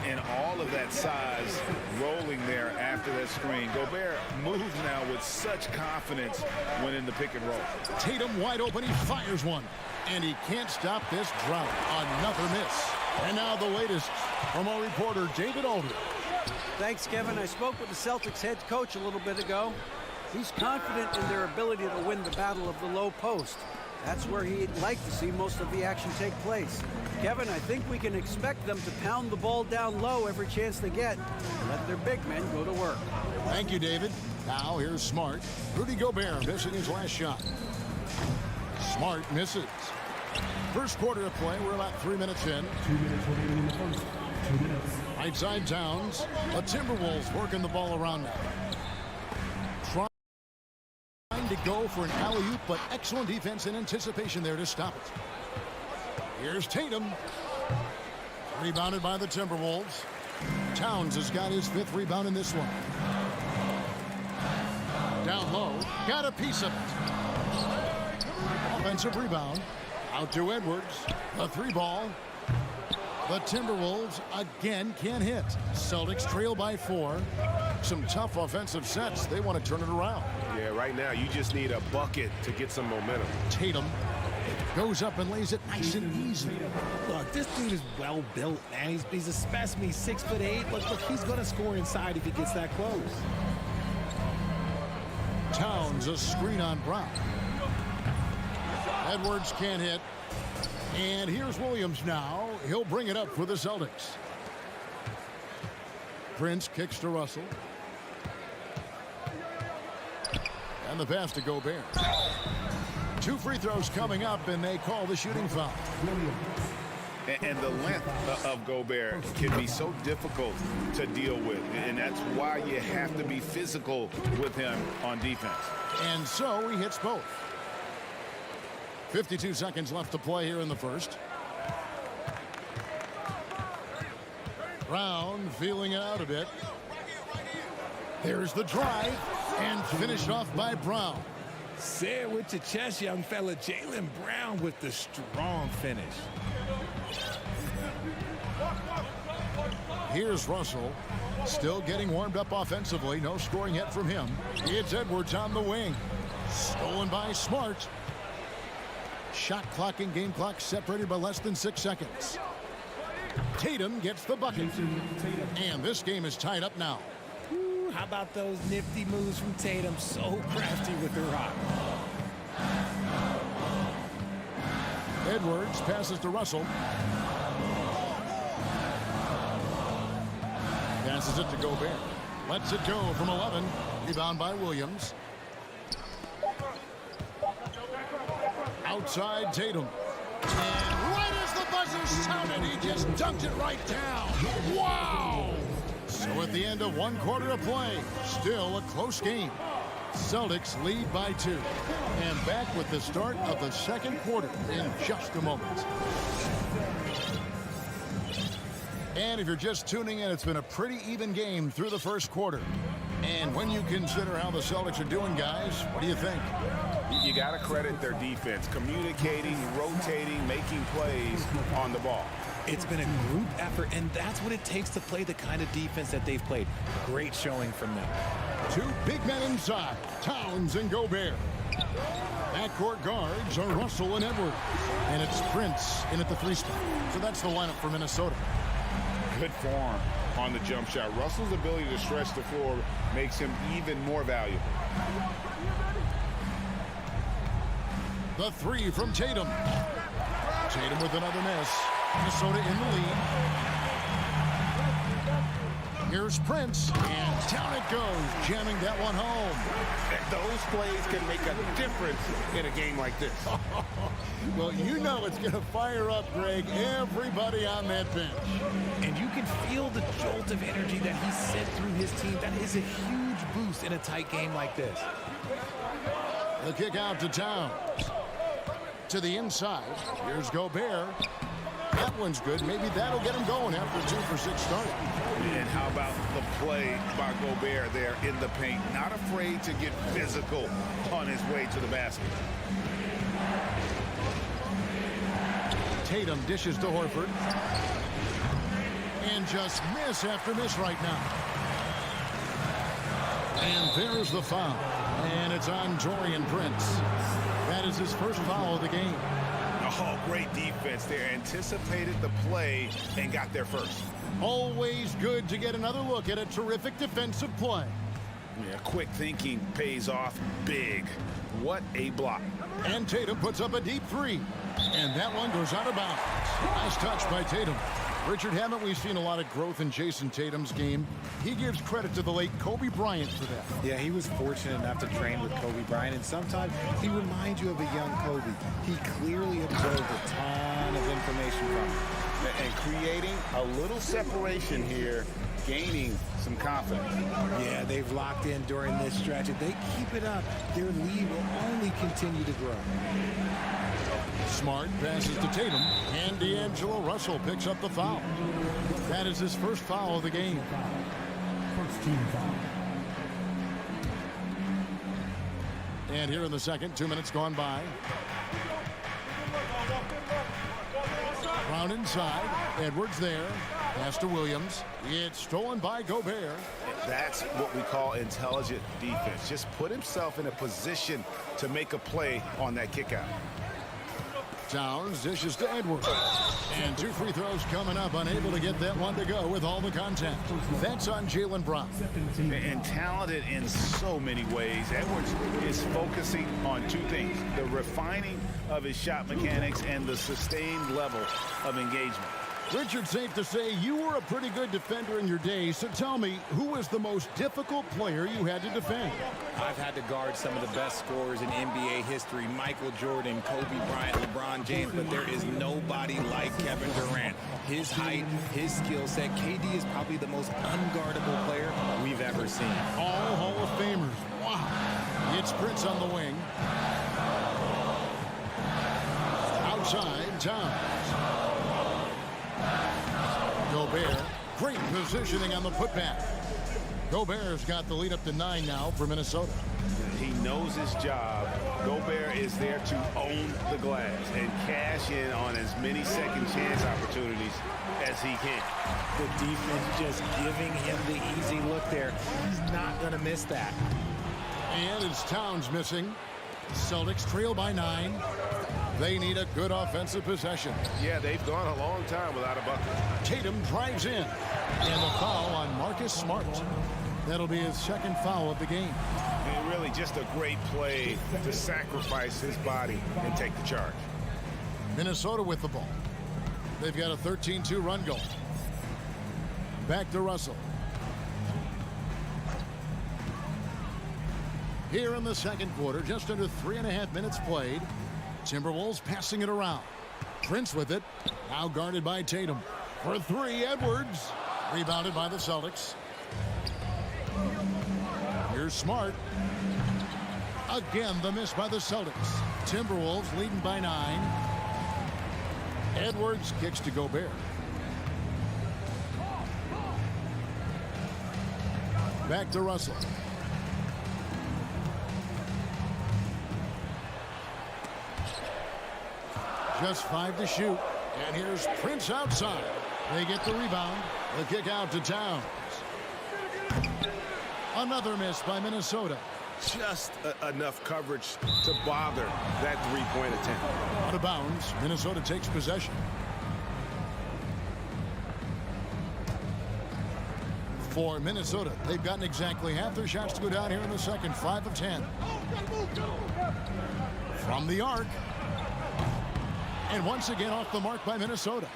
And all of that size rolling there after that screen. Gobert moves now with such confidence when in the pick and roll. Tatum wide open. He fires one. And he can't stop this drought. Another miss. And now the latest from our reporter, David Aldridge. Thanks, Kevin. I spoke with the Celtics head coach a little bit ago. He's confident in their ability to win the battle of the low post. That's where he'd like to see most of the action take place. Kevin, I think we can expect them to pound the ball down low every chance they get and let their big men go to work. Thank you, David. Now here's Smart. Rudy Gobert missing his last shot. Smart misses. First quarter of play, we're about 3 minutes in. 2 minutes remaining in the first. 2 minutes. Right side Towns. The Timberwolves working the ball around now. To go for an alley-oop, but excellent defense and anticipation there to stop it. Here's Tatum. Rebounded by the Timberwolves. Towns has got his 5th rebound in this one. Down low. Got a piece of it. Offensive rebound. Out to Edwards. The 3 ball. The Timberwolves again can't hit. Celtics trail by 4. Some tough offensive sets. They want to turn it around. Yeah, right now you just need a bucket to get some momentum. Tatum goes up and lays it nice and easy. Look, this dude is well built, man. He's a specimen. He's 6'8". Look, he's going to score inside if he gets that close. Towns a screen on Brown. Edwards can't hit. And here's Williams now. He'll bring it up for the Celtics. Prince kicks to Russell. And the pass to Gobert. 2 free throws coming up, and they call the shooting foul. And the length of Gobert can be so difficult to deal with. And that's why you have to be physical with him on defense. And so he hits both. 52 seconds left to play here in the first. Brown feeling out a bit. There's the drive, and finished off by Brown. Say it with your chest, young fella. Jaylen Brown with the strong finish. Here's Russell, still getting warmed up offensively. No scoring yet from him. It's Edwards on the wing. Stolen by Smart. Shot clock and game clock separated by less than 6 seconds. Tatum gets the bucket. And this game is tied up now. Ooh, how about those nifty moves from Tatum? So crafty with the rock. Edwards passes to Russell. Passes it to Gobert. Lets it go from 11. Rebound by Williams. Outside Tatum. And right as the buzzer sounded, he just dunked it right down. Wow! So at the end of 1 quarter of play, still a close game. Celtics lead by 2. And back with the start of the second quarter in just a moment. And if you're just tuning in, it's been a pretty even game through the first quarter. And when you consider how the Celtics are doing, guys, what do you think? You got to credit their defense, communicating, rotating, making plays on the ball. It's been a group effort, and that's what it takes to play the kind of defense that they've played. Great showing from them. 2 big men inside, Towns and Gobert. Backcourt guards are Russell and Edwards. And it's Prince in at the 3 spot. So that's the lineup for Minnesota. Good form on the jump shot. Russell's ability to stretch the floor makes him even more valuable. The 3 from Tatum. Tatum with another miss. Minnesota in the lead. Here's Prince, and down it goes, jamming that one home. Those plays can make a difference in a game like this. Well, you know it's going to fire up, Greg, everybody on that bench. And you can feel the jolt of energy that he sent through his team. That is a huge boost in a tight game like this. The kick out to Towns. To the inside. Here's Gobert. That one's good. Maybe that'll get him going after a 2 for 6 start. And how about the play by Gobert there in the paint? Not afraid to get physical on his way to the basket. Tatum dishes to Horford. And just miss after miss right now. And there's the foul. And it's on Taurean Prince. That is his first foul of the game. Oh, great defense there. Anticipated the play and got there first. Always good to get another look at a terrific defensive play. Yeah, quick thinking pays off big. What a block. And Tatum puts up a deep 3. And that one goes out of bounds. Nice touch by Tatum. Richard, haven't we seen a lot of growth in Jason Tatum's game? He gives credit to the late Kobe Bryant for that. Yeah, he was fortunate enough to train with Kobe Bryant, and sometimes he reminds you of a young Kobe. He clearly absorbed a ton of information from him. And creating a little separation here, gaining some confidence. Yeah, they've locked in during this stretch. If they keep it up, their lead will only continue to grow. Smart passes to Tatum, and D'Angelo Russell picks up the foul. That is his first foul of the game. First team foul. And here in the second, 2 minutes gone by. Brown inside, Edwards there, pass to Williams. It's stolen by Gobert. That's what we call intelligent defense. Just put himself in a position to make a play on that kick out. Towns dishes to Edwards. And 2 free throws coming up, unable to get that one to go with all the contact. That's on Jaylen Brown. And talented in so many ways. Edwards is focusing on 2 things: the refining of his shot mechanics and the sustained level of engagement. Richard, safe to say you were a pretty good defender in your day, so tell me, who was the most difficult player you had to defend? I've had to guard some of the best scorers in NBA history: Michael Jordan, Kobe Bryant, LeBron James, but there is nobody like Kevin Durant. His height, his skill set. KD is probably the most unguardable player we've ever seen. All Hall of Famers. Wow. It's Prince on the wing. Outside, Towns. Gobert Great positioning on the putback. Gobert's got the lead up to 9 now for Minnesota. He knows his job. Gobert is there to own the glass and cash in on as many second chance opportunities as he can. The defense just giving him the easy look there. He's not going to miss that. And it's Towns missing. Celtics trail by 9. They need a good offensive possession. Yeah, they've gone a long time without a bucket. Tatum drives in. And a foul on Marcus Smart. That'll be his second foul of the game. And really just a great play to sacrifice his body and take the charge. Minnesota with the ball. They've got a 13-2 run going. Back to Russell. Here in the second quarter, just under 3.5 minutes played. Timberwolves passing it around. Prince with it. Now guarded by Tatum. For 3, Edwards. Rebounded by the Celtics. Here's Smart. Again, the miss by the Celtics. Timberwolves leading by 9. Edwards kicks to Gobert. Back to Russell. Just 5 to shoot. And here's Prince outside. They get the rebound. The kick out to Towns. Another miss by Minnesota. Just enough coverage to bother that three-point attempt. Out of bounds. Minnesota takes possession. For Minnesota, they've gotten exactly half their shots to go down here in the second. 5 of 10. From the arc. And once again off the mark by Minnesota.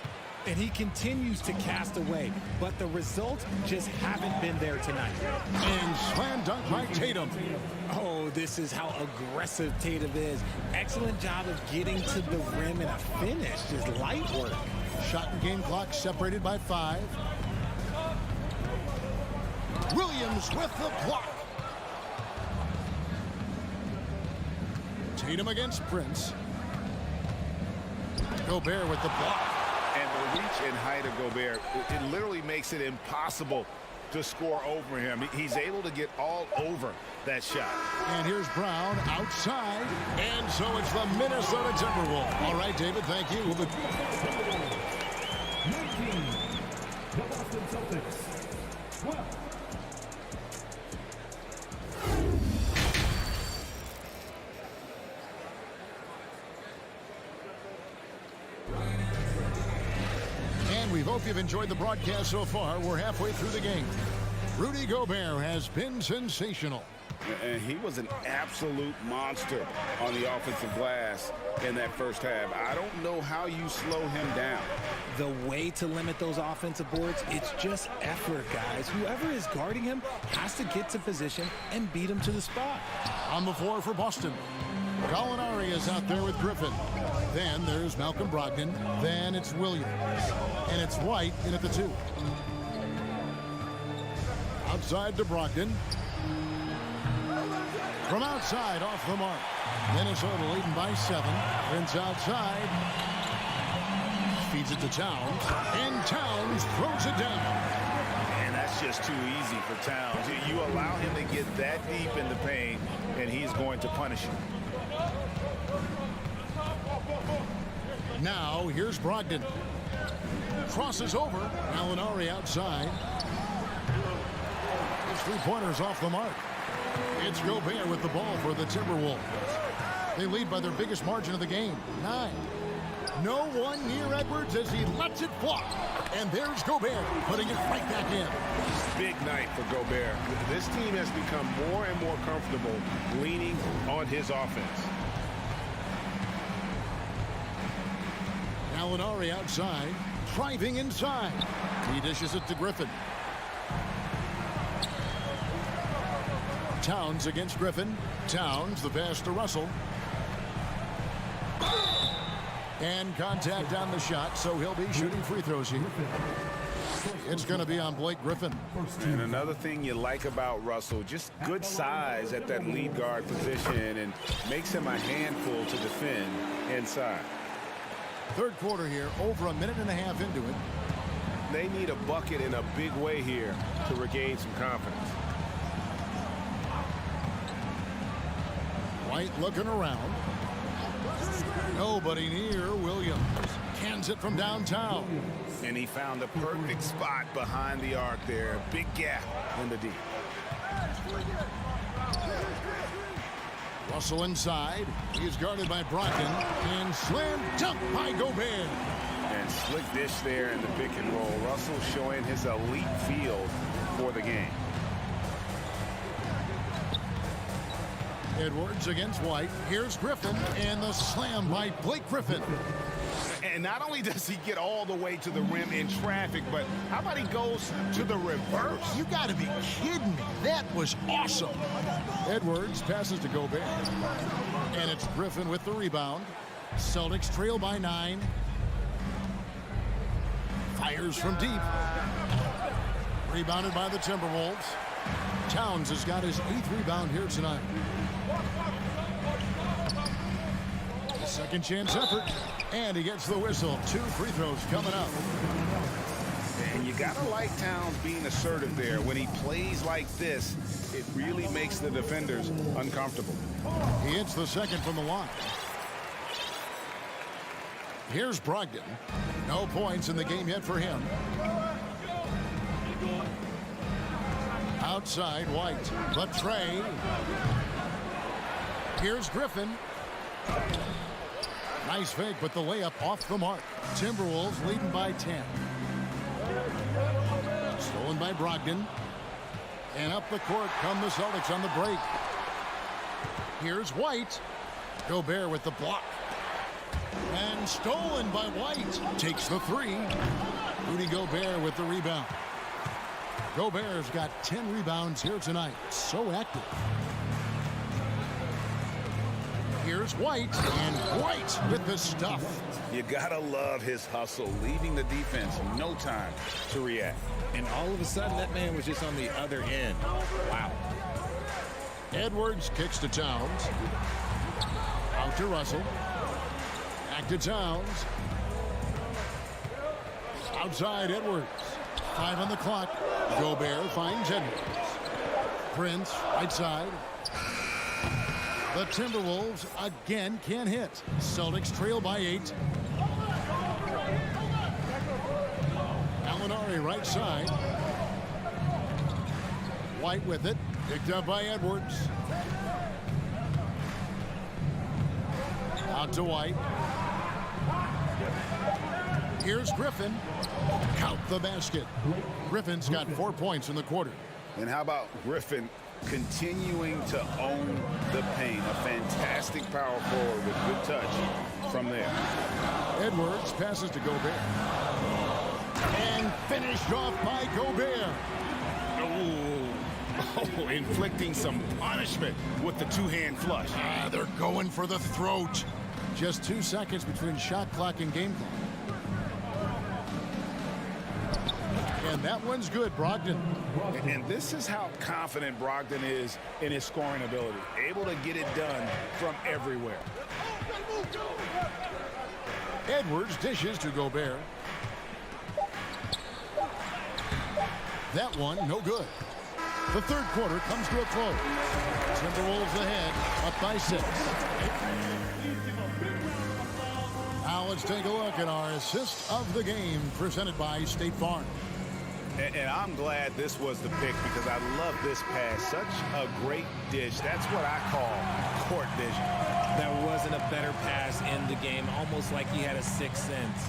And he continues to cast away, but the results just haven't been there tonight. And slam dunk by Tatum. Oh, this is how aggressive Tatum is. Excellent job of getting to the rim and a finish. Just light work. Shot and game clock separated by 5. Williams with the block. Tatum against Prince. Gobert with the block. And the reach and height of Gobert, it literally makes it impossible to score over him. He's able to get all over that shot. And here's Brown outside. And so it's the Minnesota Timberwolves. All right, David, thank you. 19, the Boston Celtics, 12. We hope you've enjoyed the broadcast so far. We're halfway through the game. Rudy Gobert has been sensational. And he was an absolute monster on the offensive glass in that first half. I don't know how you slow him down. The way to limit those offensive boards, it's just effort, guys. Whoever is guarding him has to get to position and beat him to the spot. On the floor for Boston, Gallinari is out there with Griffin. Then there's Malcolm Brogdon. Then it's Williams. And it's White in at the 2. Outside to Brogdon. From outside, off the mark. Minnesota leading by 7. Prince outside. Feeds it to Towns. And Towns throws it down. And that's just too easy for Towns. You allow him to get that deep in the paint, and he's going to punish you. Now, here's Brogdon. Crosses over. Gallinari outside. His 3-pointers off the mark. It's Gobert with the ball for the Timberwolves. They lead by their biggest margin of the game, 9. No one near Edwards as he lets it fly. And there's Gobert putting it right back in. Big night for Gobert. This team has become more and more comfortable leaning on his offense. Gallinari outside, driving inside. He dishes it to Griffin. Towns against Griffin. Towns, the pass to Russell. And contact on the shot, so he'll be shooting free throws here. It's going to be on Blake Griffin. And another thing you like about Russell, just good size at that lead guard position and makes him a handful to defend inside. Third quarter here, over a minute and a half into it. and they need a bucket in a big way here to regain some confidence. White looking around. Nobody near Williams. Cans it from downtown. And he found the perfect spot behind the arc there. Big gap in the D. Russell inside. He's guarded by Brogdon. And slam dunk by Gobert. And slick dish there in the pick and roll. Russell showing his elite feel for the game. Edwards against White. Here's Griffin. And the slam by Blake Griffin. And not only does he get all the way to the rim in traffic, but how about he goes to the reverse? You got to be kidding me. That was awesome. Edwards passes to Gobert. And it's Griffin with the rebound. Celtics trail by 9. Fires from deep. Rebounded by the Timberwolves. Towns has got his 8th rebound here tonight. Second chance effort. And he gets the whistle. 2 free throws coming up. And you gotta like Towns being assertive there. When he plays like this, it really makes the defenders uncomfortable. He hits the second from the line. Here's Brogdon. No points in the game yet for him. Outside, White. The tray. Here's Griffin. Nice fake, but the layup off the mark. Timberwolves leading by 10. Stolen by Brogdon. And up the court come the Celtics on the break. Here's White. Gobert with the block. And stolen by White. Takes the 3. Rudy Gobert with the rebound. Gobert's got 10 rebounds here tonight. So active. Here's White, and White with the stuff. You gotta love his hustle, leaving the defense no time to react. And all of a sudden, that man was just on the other end. Wow. Edwards kicks to Towns. Out to Russell. Back to Towns. Outside Edwards. 5 on the clock. Gobert finds Edwards. Prince, right side. The Timberwolves again can't hit. Celtics trail by 8. Gallinari right side. White with it. Picked up by Edwards. Out to White. Here's Griffin. Count the basket. Griffin's got 4 points in the quarter. And how about Griffin continuing to own the paint? A fantastic power forward with good touch from there. Edwards passes to Gobert. And finished off by Gobert. Oh, inflicting some punishment with the two-hand flush. They're going for the throat. Just 2 seconds between shot clock and game clock. And that one's good, Brogdon. And this is how confident Brogdon is in his scoring ability. Able to get it done from everywhere. Edwards dishes to Gobert. That one, no good. The third quarter comes to a close. Timberwolves ahead, up by 6. Now let's take a look at our assist of the game, presented by State Farm. And I'm glad this was the pick because I love this pass. Such a great dish. That's what I call court vision. There wasn't a better pass in the game, almost like he had a sixth sense.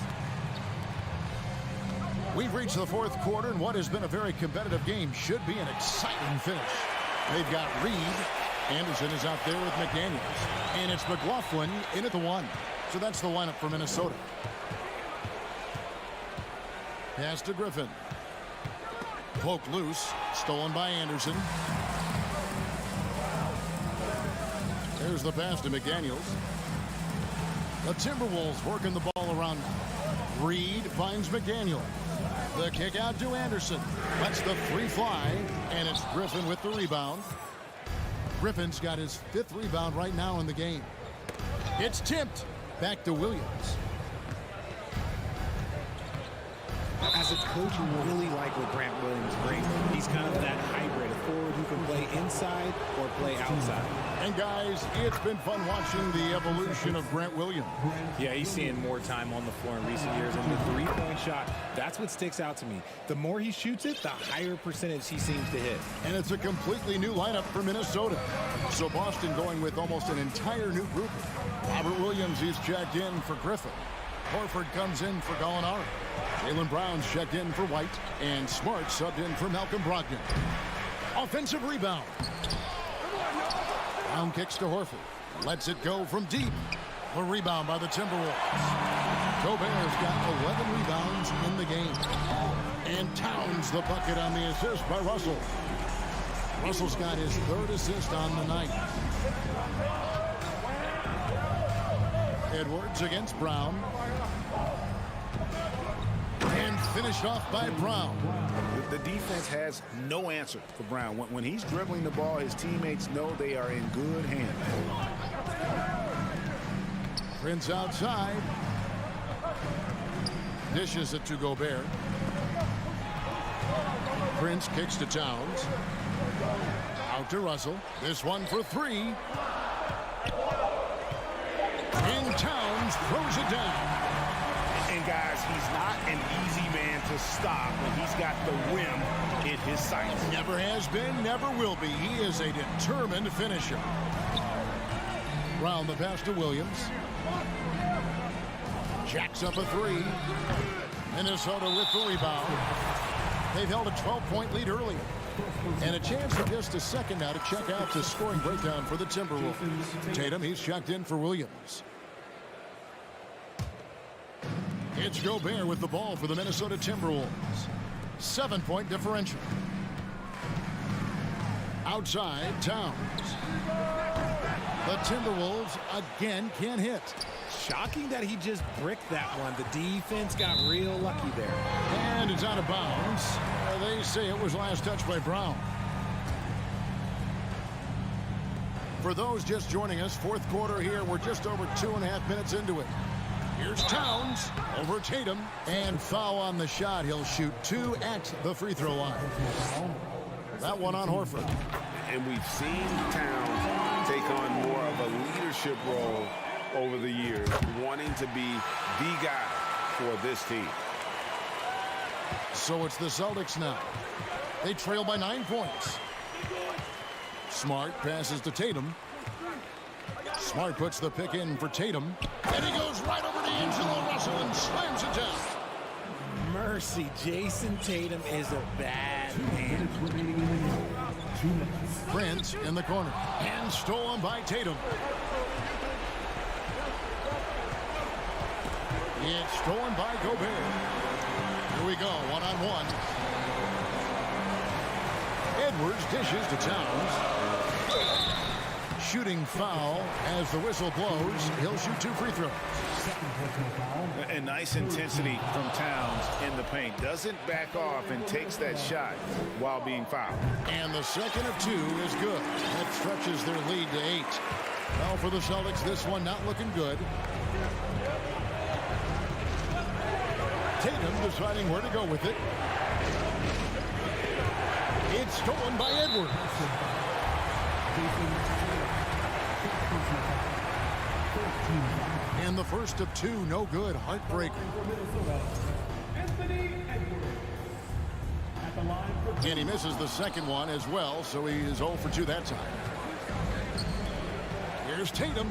We've reached the fourth quarter, and what has been a very competitive game should be an exciting finish. They've got Reed. Anderson is out there with McDaniels. And it's McLaughlin in at the 1. So that's the lineup for Minnesota. Pass to Griffin. Poked loose. Stolen by Anderson. There's the pass to McDaniels. The Timberwolves working the ball around. Reed finds McDaniels. The kick out to Anderson. Lets the 3 fly. And it's Griffin with the rebound. Griffin's got his 5th rebound right now in the game. It's tipped. Back to Williams. As a coach, you really like what Grant Williams brings. He's kind of that hybrid, a forward who can play inside or play outside. And guys, it's been fun watching the evolution of Grant Williams. Yeah, he's seeing more time on the floor in recent years, and the three-point shot, that's what sticks out to me. The more he shoots it, the higher percentage he seems to hit. And it's a completely new lineup for Minnesota. So Boston going with almost an entire new group. Robert Williams is checked in for Griffin. Horford comes in for Gallinari. Jaylen Brown's checked in for White. And Smart subbed in for Malcolm Brogdon. Offensive rebound. Brown kicks to Horford. Lets it go from deep. A rebound by the Timberwolves. Gobert's got 11 rebounds in the game. And Towns the bucket on the assist by Russell. Russell's got his third assist on the night. Edwards against Brown. And finished off by Brown. The defense has no answer for Brown. When he's dribbling the ball, his teammates know they are in good hands. Prince outside. Dishes it to Gobert. Prince kicks to Towns. Out to Russell. This one for three. And Towns throws it down. And guys, he's not an easy man to stop when he's got the rim in his sights. Never has been, never will be. He is a determined finisher. Brown the pass to Williams. Jacks up a three. Minnesota with the rebound. They've held a 12-point lead early. And a chance for just a second now to check out the scoring breakdown for the Timberwolves. Tatum, he's checked in for Williams. It's Gobert with the ball for the Minnesota Timberwolves. 7-point differential. Outside, Towns. The Timberwolves again can't hit. Shocking that he just bricked that one. The defense got real lucky there. And it's out of bounds. They say it was last touched by Brown. For those just joining us, fourth quarter here. We're just over 2.5 minutes into it. Here's Towns over Tatum. And foul on the shot. He'll shoot 2 at the free throw line. That one on Horford. And we've seen Towns take on more of a leadership role over the years, wanting to be the guy for this team. So it's the Celtics now. They trail by 9 points. Smart passes to Tatum. Smart puts the pick in for Tatum. And he goes right over to D'Angelo Russell and slams it down. Mercy, Jason Tatum is a bad man. Prince in the corner. And stolen by Tatum. It's stolen by Gobert. Here we go, one-on-one. Edwards dishes to Towns. Shooting foul as the whistle blows. He'll shoot 2 free throws. A nice intensity from Towns in the paint. Doesn't back off and takes that shot while being fouled. And the second of 2 is good. That stretches their lead to 8. Well, for the Celtics, this one not looking good. Tatum deciding where to go with it. It's stolen by Edwards. And the first of 2, no good. Heartbreaker. And he misses the second one as well, so he is 0 for 2 that time. Here's Tatum.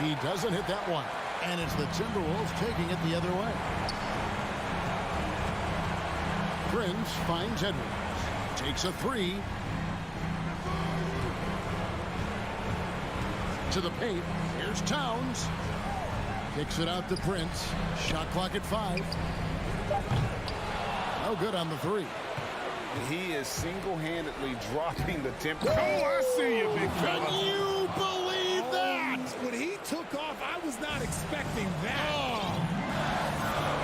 He doesn't hit that one. And it's the Timberwolves taking it the other way. Prince finds Edwards. Takes a 3. To the paint. Here's Towns. Kicks it out to Prince. Shot clock at 5. No good on the 3. He is single-handedly dropping the tempo. Oh, I see you, big fella. Can you believe that? When he took off, I was not expecting that.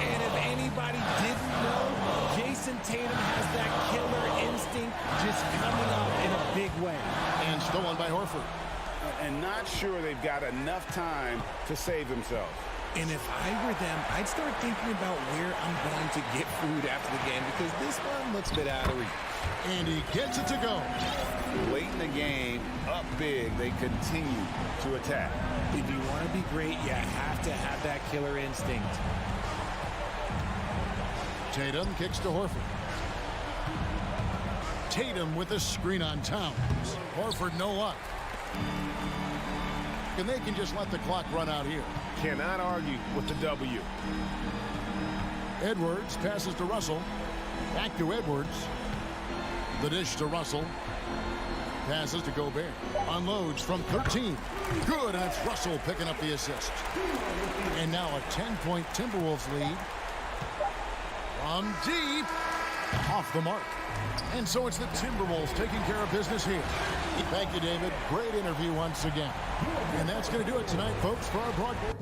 And if anybody didn't know, Jason Tatum has that killer instinct just coming up in a big way. And stolen by Horford. And not sure they've got enough time to save themselves. And if I were them, I'd start thinking about where I'm going to get food after the game because this one looks a bit out of reach. And he gets it to go. Late in the game, up big, they continue to attack. If you want to be great, you have to have that killer instinct. Tatum kicks to Horford. Tatum with a screen on Towns. Horford no luck. And they can just let the clock run out here. Cannot argue with the W. Edwards passes to Russell. Back to Edwards. The dish to Russell. Passes to Gobert. Unloads from 13. Good, and it's Russell picking up the assist. And now a 10-point Timberwolves lead. From deep. Off the mark. And so it's the Timberwolves taking care of business here. Thank you, David. Great interview once again. And that's going to do it tonight, folks, for our broadcast.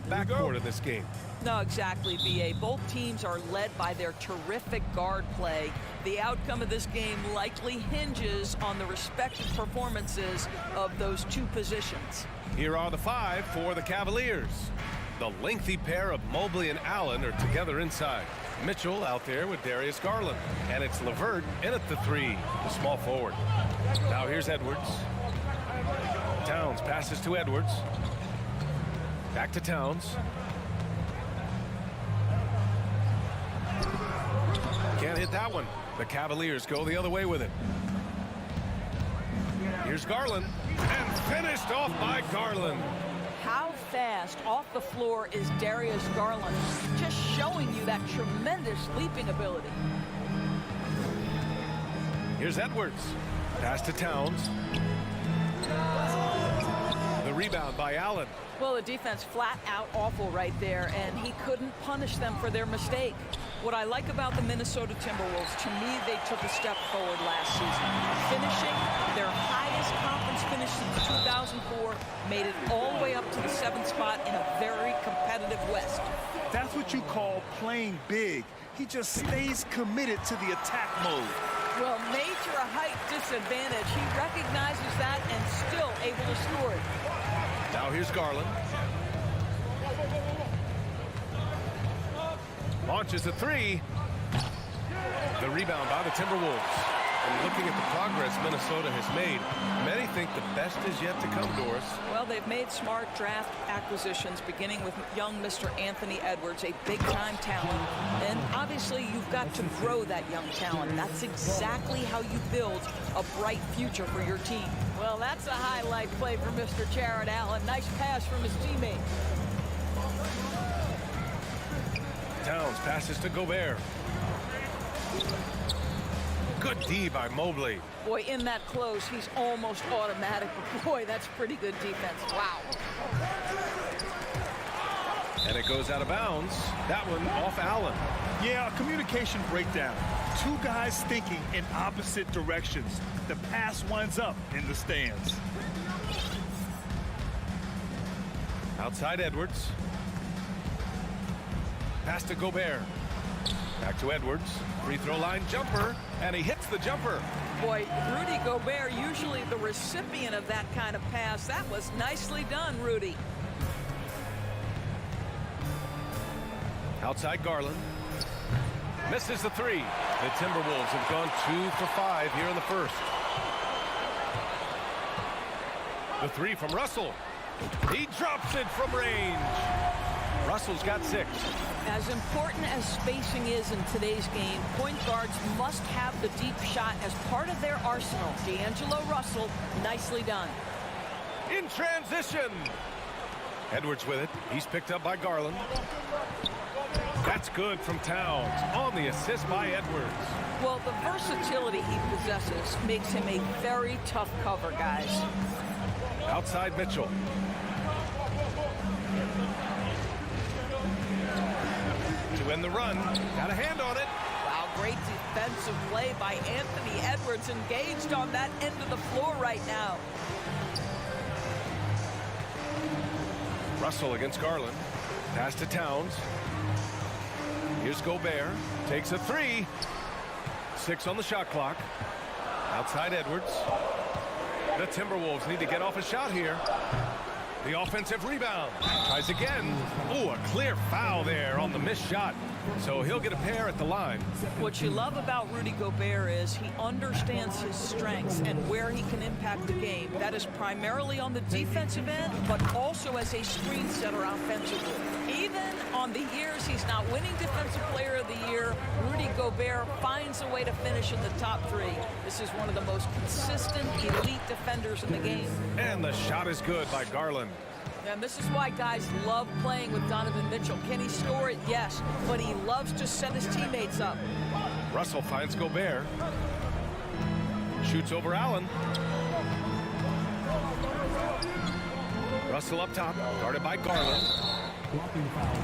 backcourt in this game. No, exactly, B.A. Both teams are led by their terrific guard play. The outcome of this game likely hinges on the respective performances of those two positions. Here are the five for the Cavaliers. The lengthy pair of Mobley and Allen are together inside. Mitchell out there with Darius Garland. And it's LeVert in at the 3, the small forward. Now here's Edwards. Towns passes to Edwards. Back to Towns. Can't hit that one. The Cavaliers go the other way with it. Here's Garland. And finished off by Garland. How fast off the floor is Darius Garland? Just showing you that tremendous leaping ability. Here's Edwards. Pass to Towns. The rebound by Allen. Well, the defense flat out awful right there, and he couldn't punish them for their mistake. What I like about the Minnesota Timberwolves, to me, they took a step forward last season. Finishing their highest conference finish since 2004, made it all the way up to the 7th spot in a very competitive West. That's what you call playing big. He just stays committed to the attack mode. Well, major height disadvantage. He recognizes that and still able to score it. Now here's Garland. Launches a 3. The rebound by the Timberwolves. And looking at the progress Minnesota has made, many think the best is yet to come, Doris. Well, they've made smart draft acquisitions, beginning with young Mr. Anthony Edwards, a big-time talent. And obviously, you've got to grow that young talent. That's exactly how you build a bright future for your team. Well, that's a highlight play for Mr. Jared Allen. Nice pass from his teammate. Towns passes to Gobert. Good D by Mobley. Boy, in that close, he's almost automatic. But boy, that's pretty good defense. Wow. And it goes out of bounds. That one off Allen. Yeah, a communication breakdown. Two guys thinking in opposite directions. The pass winds up in the stands. Outside Edwards. Pass to Gobert. Back to Edwards. Free throw line jumper. And he hits the jumper. Boy, Rudy Gobert, usually the recipient of that kind of pass. That was nicely done, Rudy. Outside Garland. Misses the 3. The Timberwolves have gone 2 for 5 here in the first. The 3 from Russell. He drops it from range. Russell's got 6. As important as spacing is in today's game, point guards must have the deep shot as part of their arsenal. D'Angelo Russell, nicely done. In transition. Edwards with it. He's picked up by Garland. That's good from Towns on the assist by Edwards. Well, the versatility he possesses makes him a very tough cover, guys. Outside Mitchell. To win the run. Got a hand on it. Wow, great defensive play by Anthony Edwards, engaged on that end of the floor right now. Russell against Garland. Pass to Towns. Here's Gobert. Takes a 3. 6 on the shot clock. Outside Edwards. The Timberwolves need to get off a shot here. The offensive rebound. Tries again. Ooh, a clear foul there on the missed shot. So he'll get a pair at the line. What you love about Rudy Gobert is he understands his strengths and where he can impact the game. That is primarily on the defensive end, but also as a screen setter offensively. Even on the years he's not winning Defensive Player of the Year, Rudy Gobert finds a way to finish in the top 3. This is one of the most consistent, elite defenders in the game. And the shot is good by Garland. And this is why guys love playing with Donovan Mitchell. Can he score it? Yes. But he loves to set his teammates up. Russell finds Gobert. Shoots over Allen. Russell up top, guarded by Garland. Blocking foul on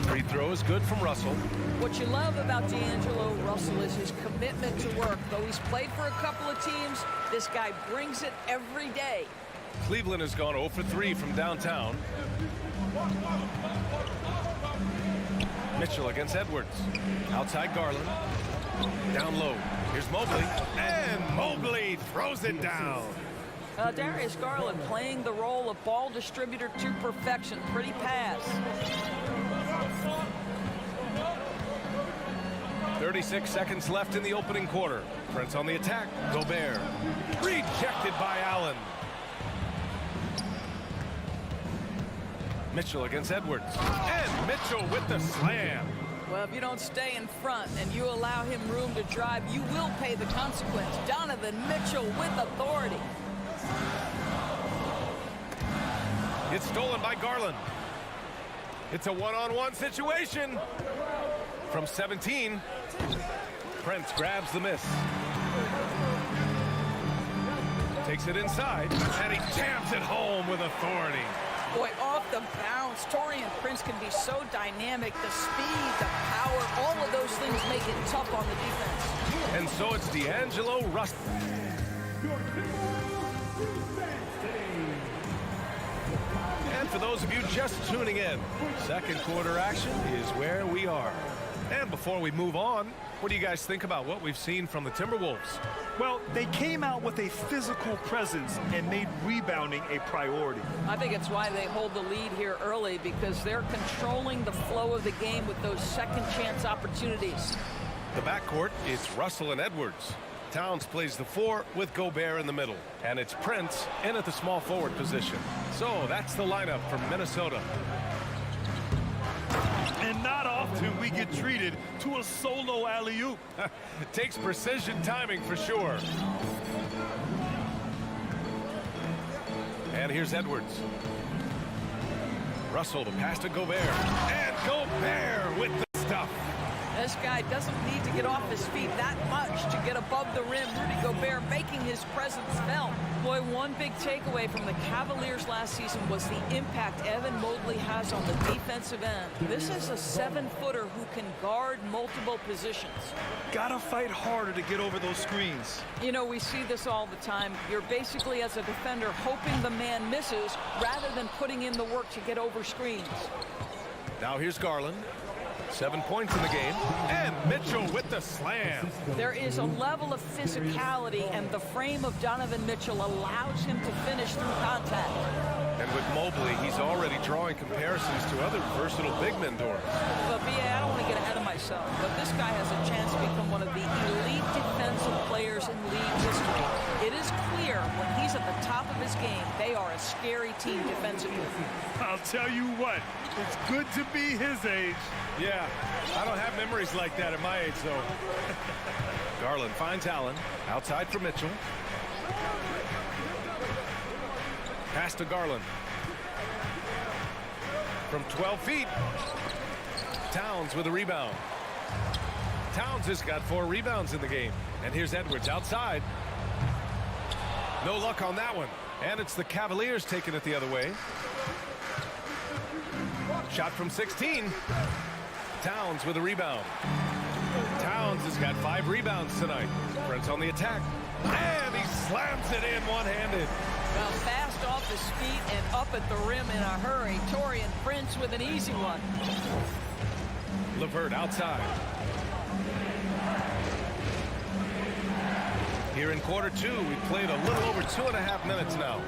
Free throw is good from Russell. What you love about D'Angelo Russell is his commitment to work. Though he's played for a couple of teams, this guy brings it every day. Cleveland has gone 0 for 3 from downtown. Mitchell against Edwards. Outside Garland. Down low. Here's Mobley. And Mobley throws it down. Darius Garland playing the role of ball distributor to perfection. Pretty pass. 36 seconds left in the opening quarter. Prince on the attack. Gobert. Rejected by Allen. Mitchell against Edwards. And Mitchell with the slam. Well, if you don't stay in front and you allow him room to drive, you will pay the consequence. Donovan Mitchell with authority. It's stolen by Garland. It's a one-on-one situation. From 17, Prince grabs the miss. Takes it inside, and he jams it home with authority. Boy, off the bounce, Taurean Prince can be so dynamic. The speed, the power, all of those things make it tough on the defense. And so it's D'Angelo Russell. And for those of you just tuning in, second quarter action is where we are. And before we move on, what do you guys think about what we've seen from the Timberwolves? Well, they came out with a physical presence and made rebounding a priority. I think it's why they hold the lead here early, because they're controlling the flow of the game with those second chance opportunities. The backcourt, it's Russell and Edwards. Towns plays the 4 with Gobert in the middle. And it's Prince in at the small forward position. So that's the lineup from Minnesota. And not often we get treated to a solo alley-oop. Takes precision timing for sure. And here's Edwards. Russell to pass to Gobert. And Gobert with the stuff. This guy doesn't need to get off his feet that much to get above the rim. Rudy Gobert making his presence felt. Boy, one big takeaway from the Cavaliers last season was the impact Evan Mobley has on the defensive end. This is a 7-footer who can guard multiple positions. Gotta fight harder to get over those screens. You know, we see this all the time. You're basically, as a defender, hoping the man misses rather than putting in the work to get over screens. Now here's Garland. 7 points in the game, and Mitchell with the slam. There is a level of physicality, and the frame of Donovan Mitchell allows him to finish through contact. And with Mobley, he's already drawing comparisons to other versatile big men, Doris. But, B.A., I don't want to get ahead of myself, but this guy has a chance to become one of the elite defensive players in league history. It is clear when he's at the top of his game, they are a scary team defensively. I'll tell you what, it's good to be his age. Yeah, I don't have memories like that at my age, though. Garland finds Allen. Outside for Mitchell. Pass to Garland. From 12 feet. Towns with a rebound. Towns has got 4 rebounds in the game. And here's Edwards outside. No luck on that one. And it's the Cavaliers taking it the other way. Shot from 16. Towns with a rebound. Towns has got 5 rebounds tonight. Prince on the attack. And he slams it in one-handed. Well, fast off his feet and up at the rim in a hurry. Taurean Prince with an easy one. LeVert outside. Here in quarter 2, we played a little over 2.5 minutes now.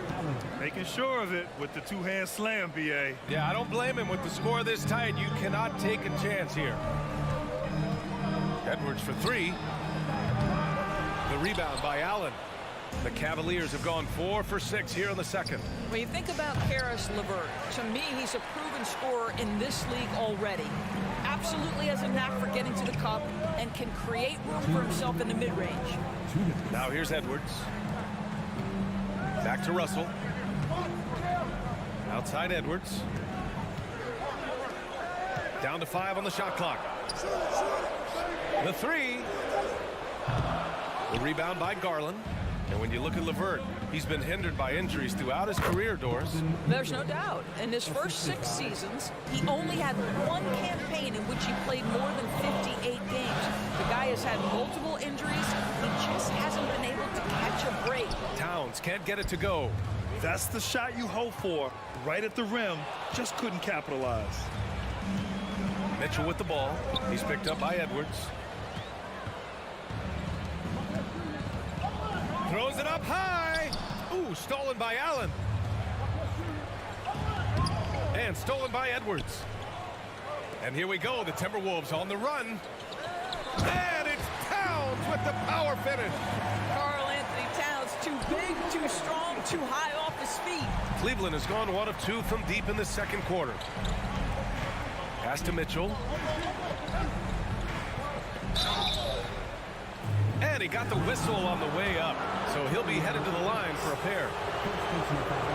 Making sure of it with the two-hand slam, B.A. Yeah, I don't blame him. With the score this tight, you cannot take a chance here. Edwards for 3. The rebound by Allen. The Cavaliers have gone 4 for 6 here in the second. When you think about Caris LeVert, to me, he's a proven scorer in this league already. Absolutely has a knack for getting to the cup and can create room for himself in the mid-range. Now here's Edwards. Back to Russell. Outside Edwards. Down to 5 on the shot clock. The 3. The rebound by Garland. And when you look at LeVert, he's been hindered by injuries throughout his career, Doris. There's no doubt. In his first 6 seasons, he only had 1 campaign in which he played more than 58 games. The guy has had multiple injuries. He just hasn't been able to catch a break. Towns can't get it to go. That's the shot you hope for. Right at the rim. Just couldn't capitalize. Mitchell with the ball. He's picked up by Edwards. Throws it up high. Ooh, Oh, stolen by Allen. And stolen by Edwards. And here we go, the Timberwolves on the run. And it's Towns with the power finish. Karl Anthony Towns, too big, too strong, too high off his feet. Cleveland has gone 1 of 2 from deep in the second quarter. Pass to Mitchell. And he got the whistle on the way up. So he'll be headed to the line for a pair.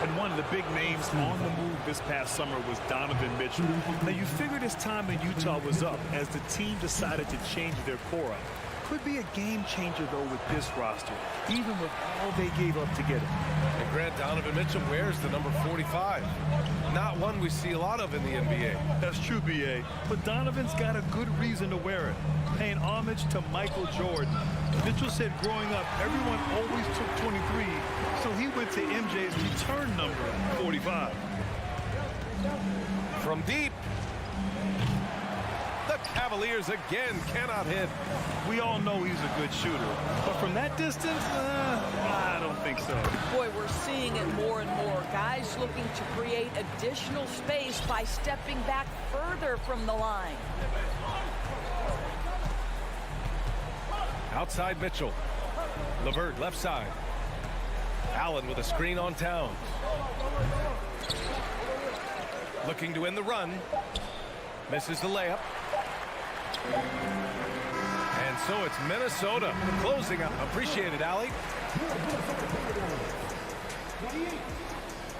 And one of the big names on the move this past summer was Donovan Mitchell. Now, you figured his time in Utah was up as the team decided to change their core up. Could be a game changer, though, with this roster, even with all they gave up to get him. And Grant, Donovan Mitchell wears the number 45. Not one we see a lot of in the NBA. That's true, B.A., but Donovan's got a good reason to wear it, paying homage to Michael Jordan. Mitchell said growing up, everyone always took 23, so he went to MJ's return number, 45. From deep, the Cavaliers again cannot hit. We all know he's a good shooter, but from that distance, I don't think so. Boy, we're seeing it more and more. Guys looking to create additional space by stepping back further from the line. Outside Mitchell. LeVert left side. Allen with a screen on Towns. Looking to win the run. Misses the layup. And so it's Minnesota closing up. Appreciate it, Allie. 28.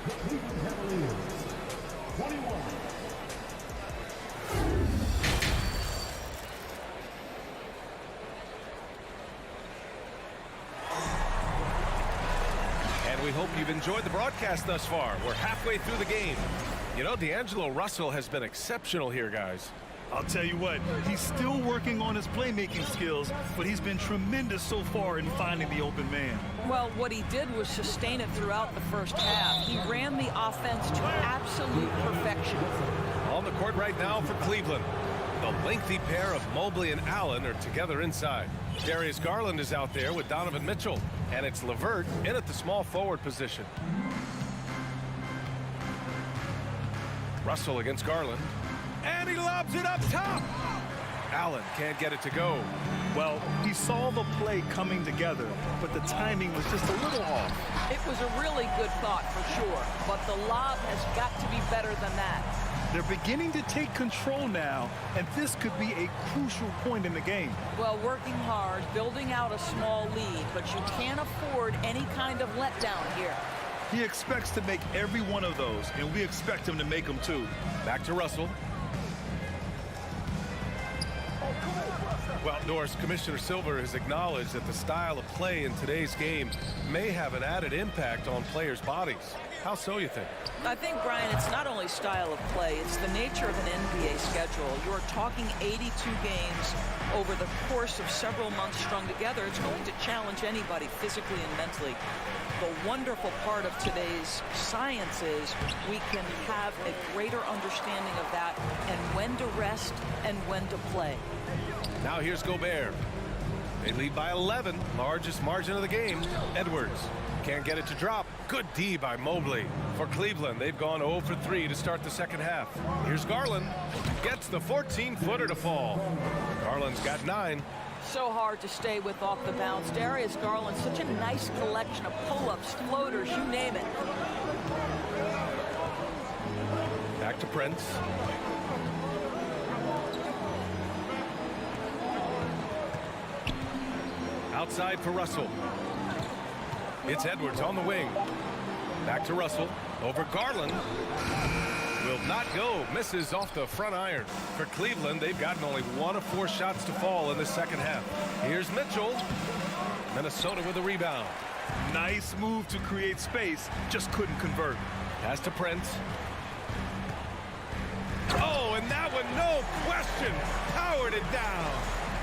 The Cleveland Cavaliers. 21. And we hope you've enjoyed the broadcast thus far. We're halfway through the game. You know, D'Angelo Russell has been exceptional here, guys. I'll tell you what, he's still working on his playmaking skills, but he's been tremendous so far in finding the open man. Well, what he did was sustain it throughout the first half. He ran the offense to absolute perfection. On the court right now for Cleveland. The lengthy pair of Mobley and Allen are together inside. Darius Garland is out there with Donovan Mitchell. And it's LeVert in at the small forward position. Russell against Garland. And he lobs it up top. Allen can't get it to go. Well, he saw the play coming together, but the timing was just a little off. It was a really good thought for sure, but the lob has got to be better than that. They're beginning to take control now, and this could be a crucial point in the game. Well, working hard, building out a small lead, but you can't afford any kind of letdown here. He expects to make every one of those, and we expect him to make them too. Back to Russell. Well, Norris, Commissioner Silver has acknowledged that the style of play in today's game may have an added impact on players' bodies. How so, you think? I think, Brian, it's not only style of play, it's the nature of an NBA schedule. You're talking 82 games over the course of several months strung together. It's going to challenge anybody physically and mentally. The wonderful part of today's science is we can have a greater understanding of that and when to rest and when to play. Now here's Gobert. They lead by 11, largest margin of the game. Edwards can't get it to drop. Good D by Mobley. For Cleveland, they've gone 0 for 3 to start the second half. Here's Garland. Gets the 14-footer to fall. Garland's got 9. So hard to stay with off the bounce. Darius Garland, such a nice collection of pull-ups, floaters, you name it. Back to Prince. Outside for Russell. It's Edwards on the wing. Back to Russell. Over Garland. Will not go. Misses off the front iron. For Cleveland, they've gotten only 1 of 4 shots to fall in the second half. Here's Mitchell. Minnesota with a rebound. Nice move to create space. Just couldn't convert. Pass to Prince. Oh, and that one, no question, powered it down.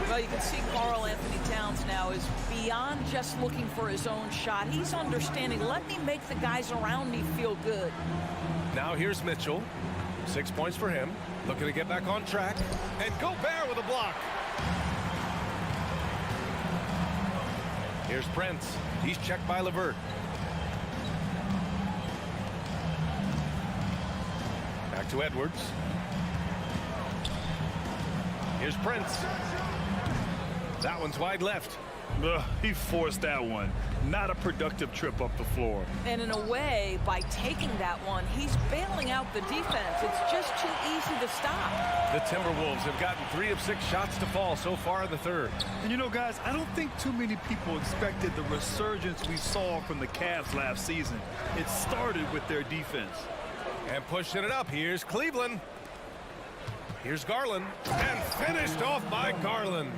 Well, you can see Karl Anthony Towns now is beyond just looking for his own shot. He's understanding, let me make the guys around me feel good. Now here's Mitchell. 6 points for him. Looking to get back on track. And Gobert with a block. Here's Prince. He's checked by LeVert. Back to Edwards. Here's Prince. That one's wide left. He forced that one. Not a productive trip up the floor. And in a way, by taking that one, he's bailing out the defense. It's just too easy to stop. The Timberwolves have gotten 3 of 6 shots to fall so far in the third. And you know, guys, I don't think too many people expected the resurgence we saw from the Cavs last season. It started with their defense. And pushing it up, here's Cleveland. Here's Garland. And finished off by Garland.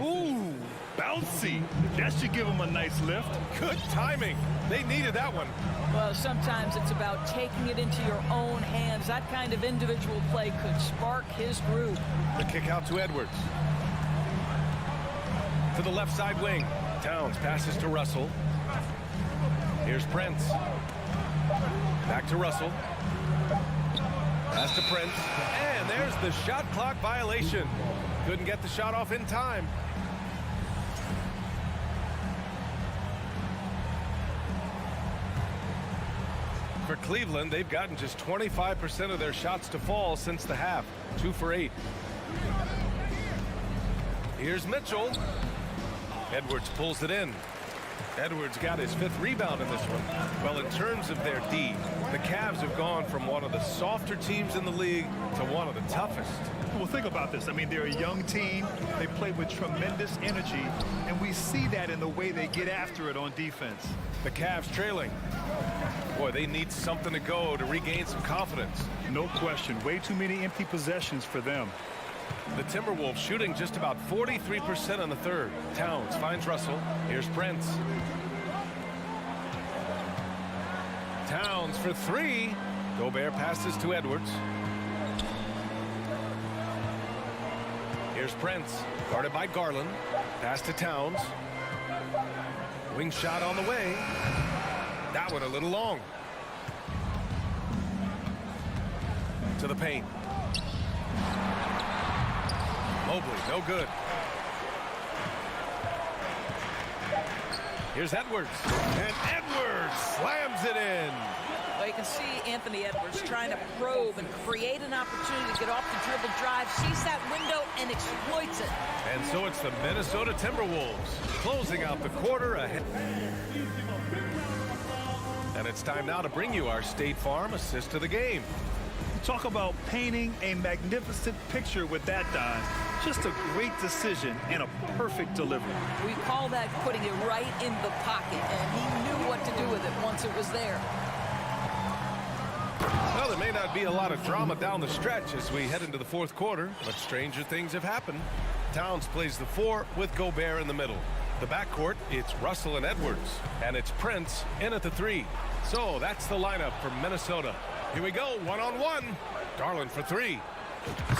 Ooh, bouncy. That should give him a nice lift. Good timing. They needed that one. Well, sometimes it's about taking it into your own hands. That kind of individual play could spark his groove. The kick out to Edwards. To the left side wing. Towns passes to Russell. Here's Prince. Back to Russell. Pass to Prince. And there's the shot clock violation. Couldn't get the shot off in time. For Cleveland, they've gotten just 25% of their shots to fall since the half. 2 for 8. Here's Mitchell. Edwards pulls it in. Edwards got his 5th rebound in this one. Well, in terms of their D, the Cavs have gone from one of the softer teams in the league to one of the toughest. Well, think about this. I mean, they're a young team. They play with tremendous energy, and we see that in the way they get after it on defense. The Cavs trailing. Boy, they need something to go to regain some confidence. No question. Way too many empty possessions for them. The Timberwolves shooting just about 43% on the third. Towns finds Russell. Here's Prince. Towns for 3. Gobert passes to Edwards. Here's Prince. Guarded by Garland. Pass to Towns. Wing shot on the way. That one a little long. To the paint. Mobley, no good. Here's Edwards. And Edwards slams it in. Well, you can see Anthony Edwards trying to probe and create an opportunity to get off the dribble drive, sees that window, and exploits it. And so it's the Minnesota Timberwolves closing out the quarter ahead. And it's time now to bring you our State Farm assist of the game. Talk about painting a magnificent picture with that, Don. Just a great decision and a perfect delivery. We call that putting it right in the pocket, and he knew what to do with it once it was there. Well, there may not be a lot of drama down the stretch as we head into the fourth quarter, but stranger things have happened. Towns plays the 4 with Gobert in the middle. The backcourt, it's Russell and Edwards, and it's Prince in at the 3. So that's the lineup for Minnesota. Here we go, one-on-one. Garland for 3.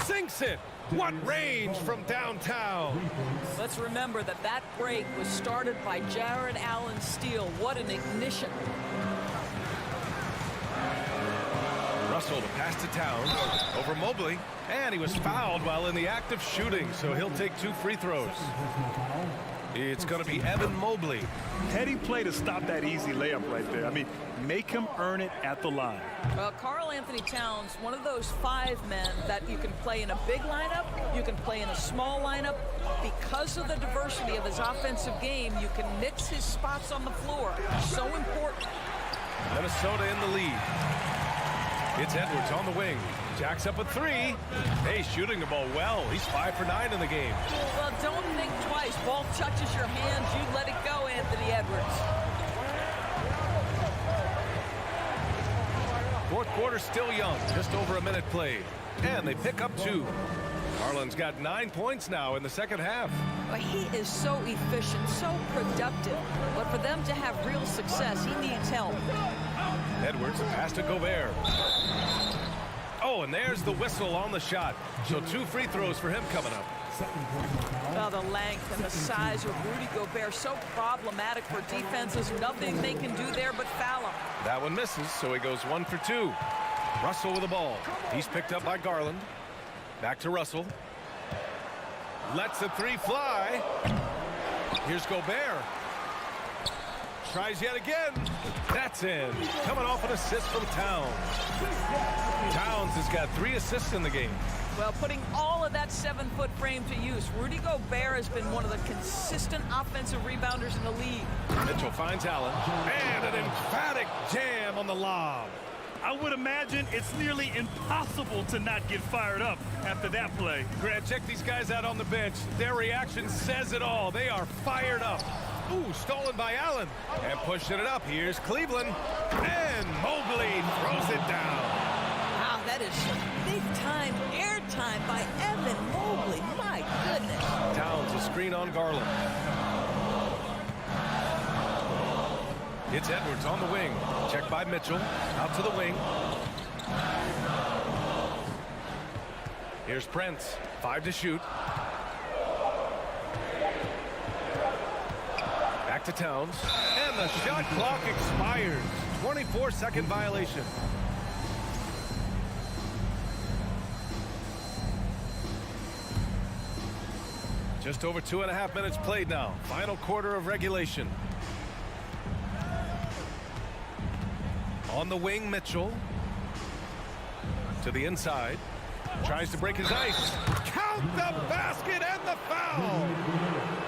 Sinks it. What range from downtown. Let's remember that that break was started by Jared Allen Steele. What an ignition. Russell to pass to Towns over Mobley, and he was fouled while in the act of shooting, so he'll take 2 free throws. It's going to be Evan Mobley. Heady play to stop that easy layup right there. I mean, make him earn it at the line. Karl Anthony Towns, one of those 5 men that you can play in a big lineup, you can play in a small lineup. Because of the diversity of his offensive game, you can mix his spots on the floor. So important. Minnesota in the lead. It's Edwards on the wing. Jacks up a 3. Hey, shooting the ball well. He's 5 for 9 in the game. Well, don't think twice. Ball touches your hands, you let it go, Anthony Edwards. Fourth quarter still young. Just over a minute played. And they pick up 2. Garland's got 9 points now in the second half. But he is so efficient, so productive. But for them to have real success, he needs help. Edwards, a pass to Gobert. Oh, and there's the whistle on the shot. So 2 free throws for him coming up. Well, the length and the size of Rudy Gobert, so problematic for defenses. Nothing they can do there but foul him. That one misses, so he goes 1 for 2. Russell with the ball. He's picked up by Garland. Back to Russell. Lets the 3 fly. Here's Gobert. tries yet again. That's in. Coming off an assist from Towns. Towns has got 3 assists in the game. Well, putting all of that 7-foot frame to use, Rudy Gobert has been one of the consistent offensive rebounders in the league. Mitchell finds Allen. And an emphatic jam on the lob. I would imagine it's nearly impossible to not get fired up after that play. Grant, check these guys out on the bench. Their reaction says it all. They are fired up. Ooh, stolen by Allen. And pushing it up. Here's Cleveland. And Mobley throws it down. Wow, that is some big-time airtime by Evan Mobley. My goodness. Towns, a screen on Garland. It's Edwards on the wing. Check by Mitchell. Out to the wing. Here's Prince. 5 to shoot. Back to Towns. And the shot clock expires. 24-second violation. Just over 2.5 minutes played now. Final quarter of regulation. On the wing, Mitchell. To the inside. Tries to break his ice. Count the basket and the foul.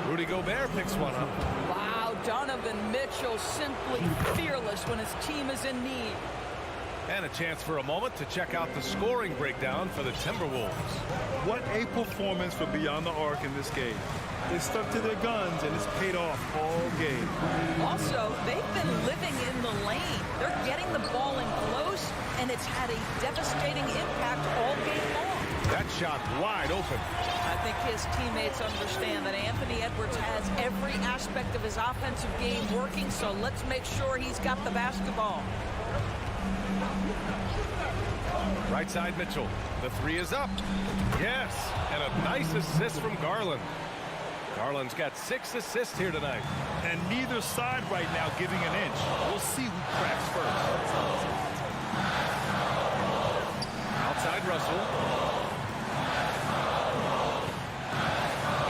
Rudy Gobert picks one up. Wow, Donovan Mitchell simply fearless when his team is in need. And a chance for a moment to check out the scoring breakdown for the Timberwolves. What a performance for Beyond the Arc in this game. They stuck to their guns, and it's paid off all game. Also, they've been living in the lane. They're getting the ball in close, and it's had a devastating impact all game long. That shot wide open. I think his teammates understand that Anthony Edwards has every aspect of his offensive game working, so let's make sure he's got the basketball. Right side, Mitchell. The 3 is up. Yes, and a nice assist from Garland. Garland's got 6 assists here tonight. And neither side right now giving an inch. We'll see who cracks first. Outside Russell.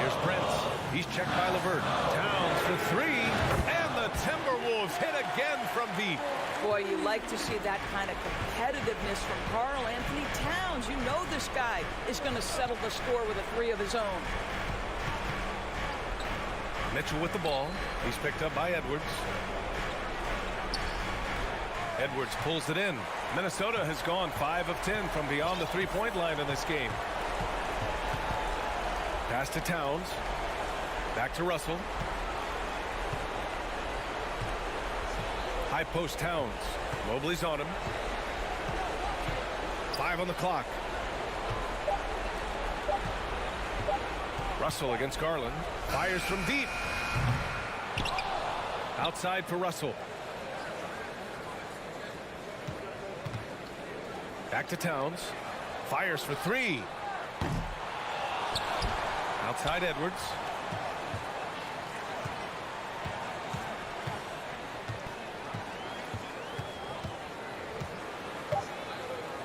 Here's Prince. He's checked by LeVert. Towns for 3. And the Timberwolves hit again from deep. Boy, you like to see that kind of competitiveness from Karl Anthony Towns. You know this guy is going to settle the score with a 3 of his own. Mitchell with the ball. He's picked up by Edwards. Edwards pulls it in. Minnesota has gone 5 of 10 from beyond the 3-point line in this game. Pass to Towns. Back to Russell. High post Towns. Mobley's on him. 5 on the clock. Russell against Garland. Fires from deep. Outside for Russell. Back to Towns. Fires for 3. Outside Edwards.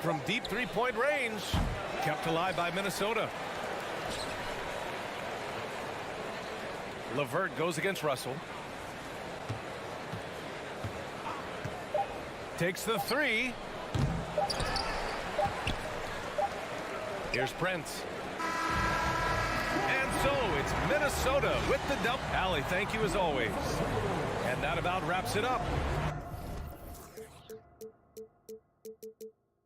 From deep 3-point range. Kept alive by Minnesota. LeVert goes against Russell. Takes the 3. Here's Prince. And so it's Minnesota with the dump. Allie, thank you as always. And that about wraps it up.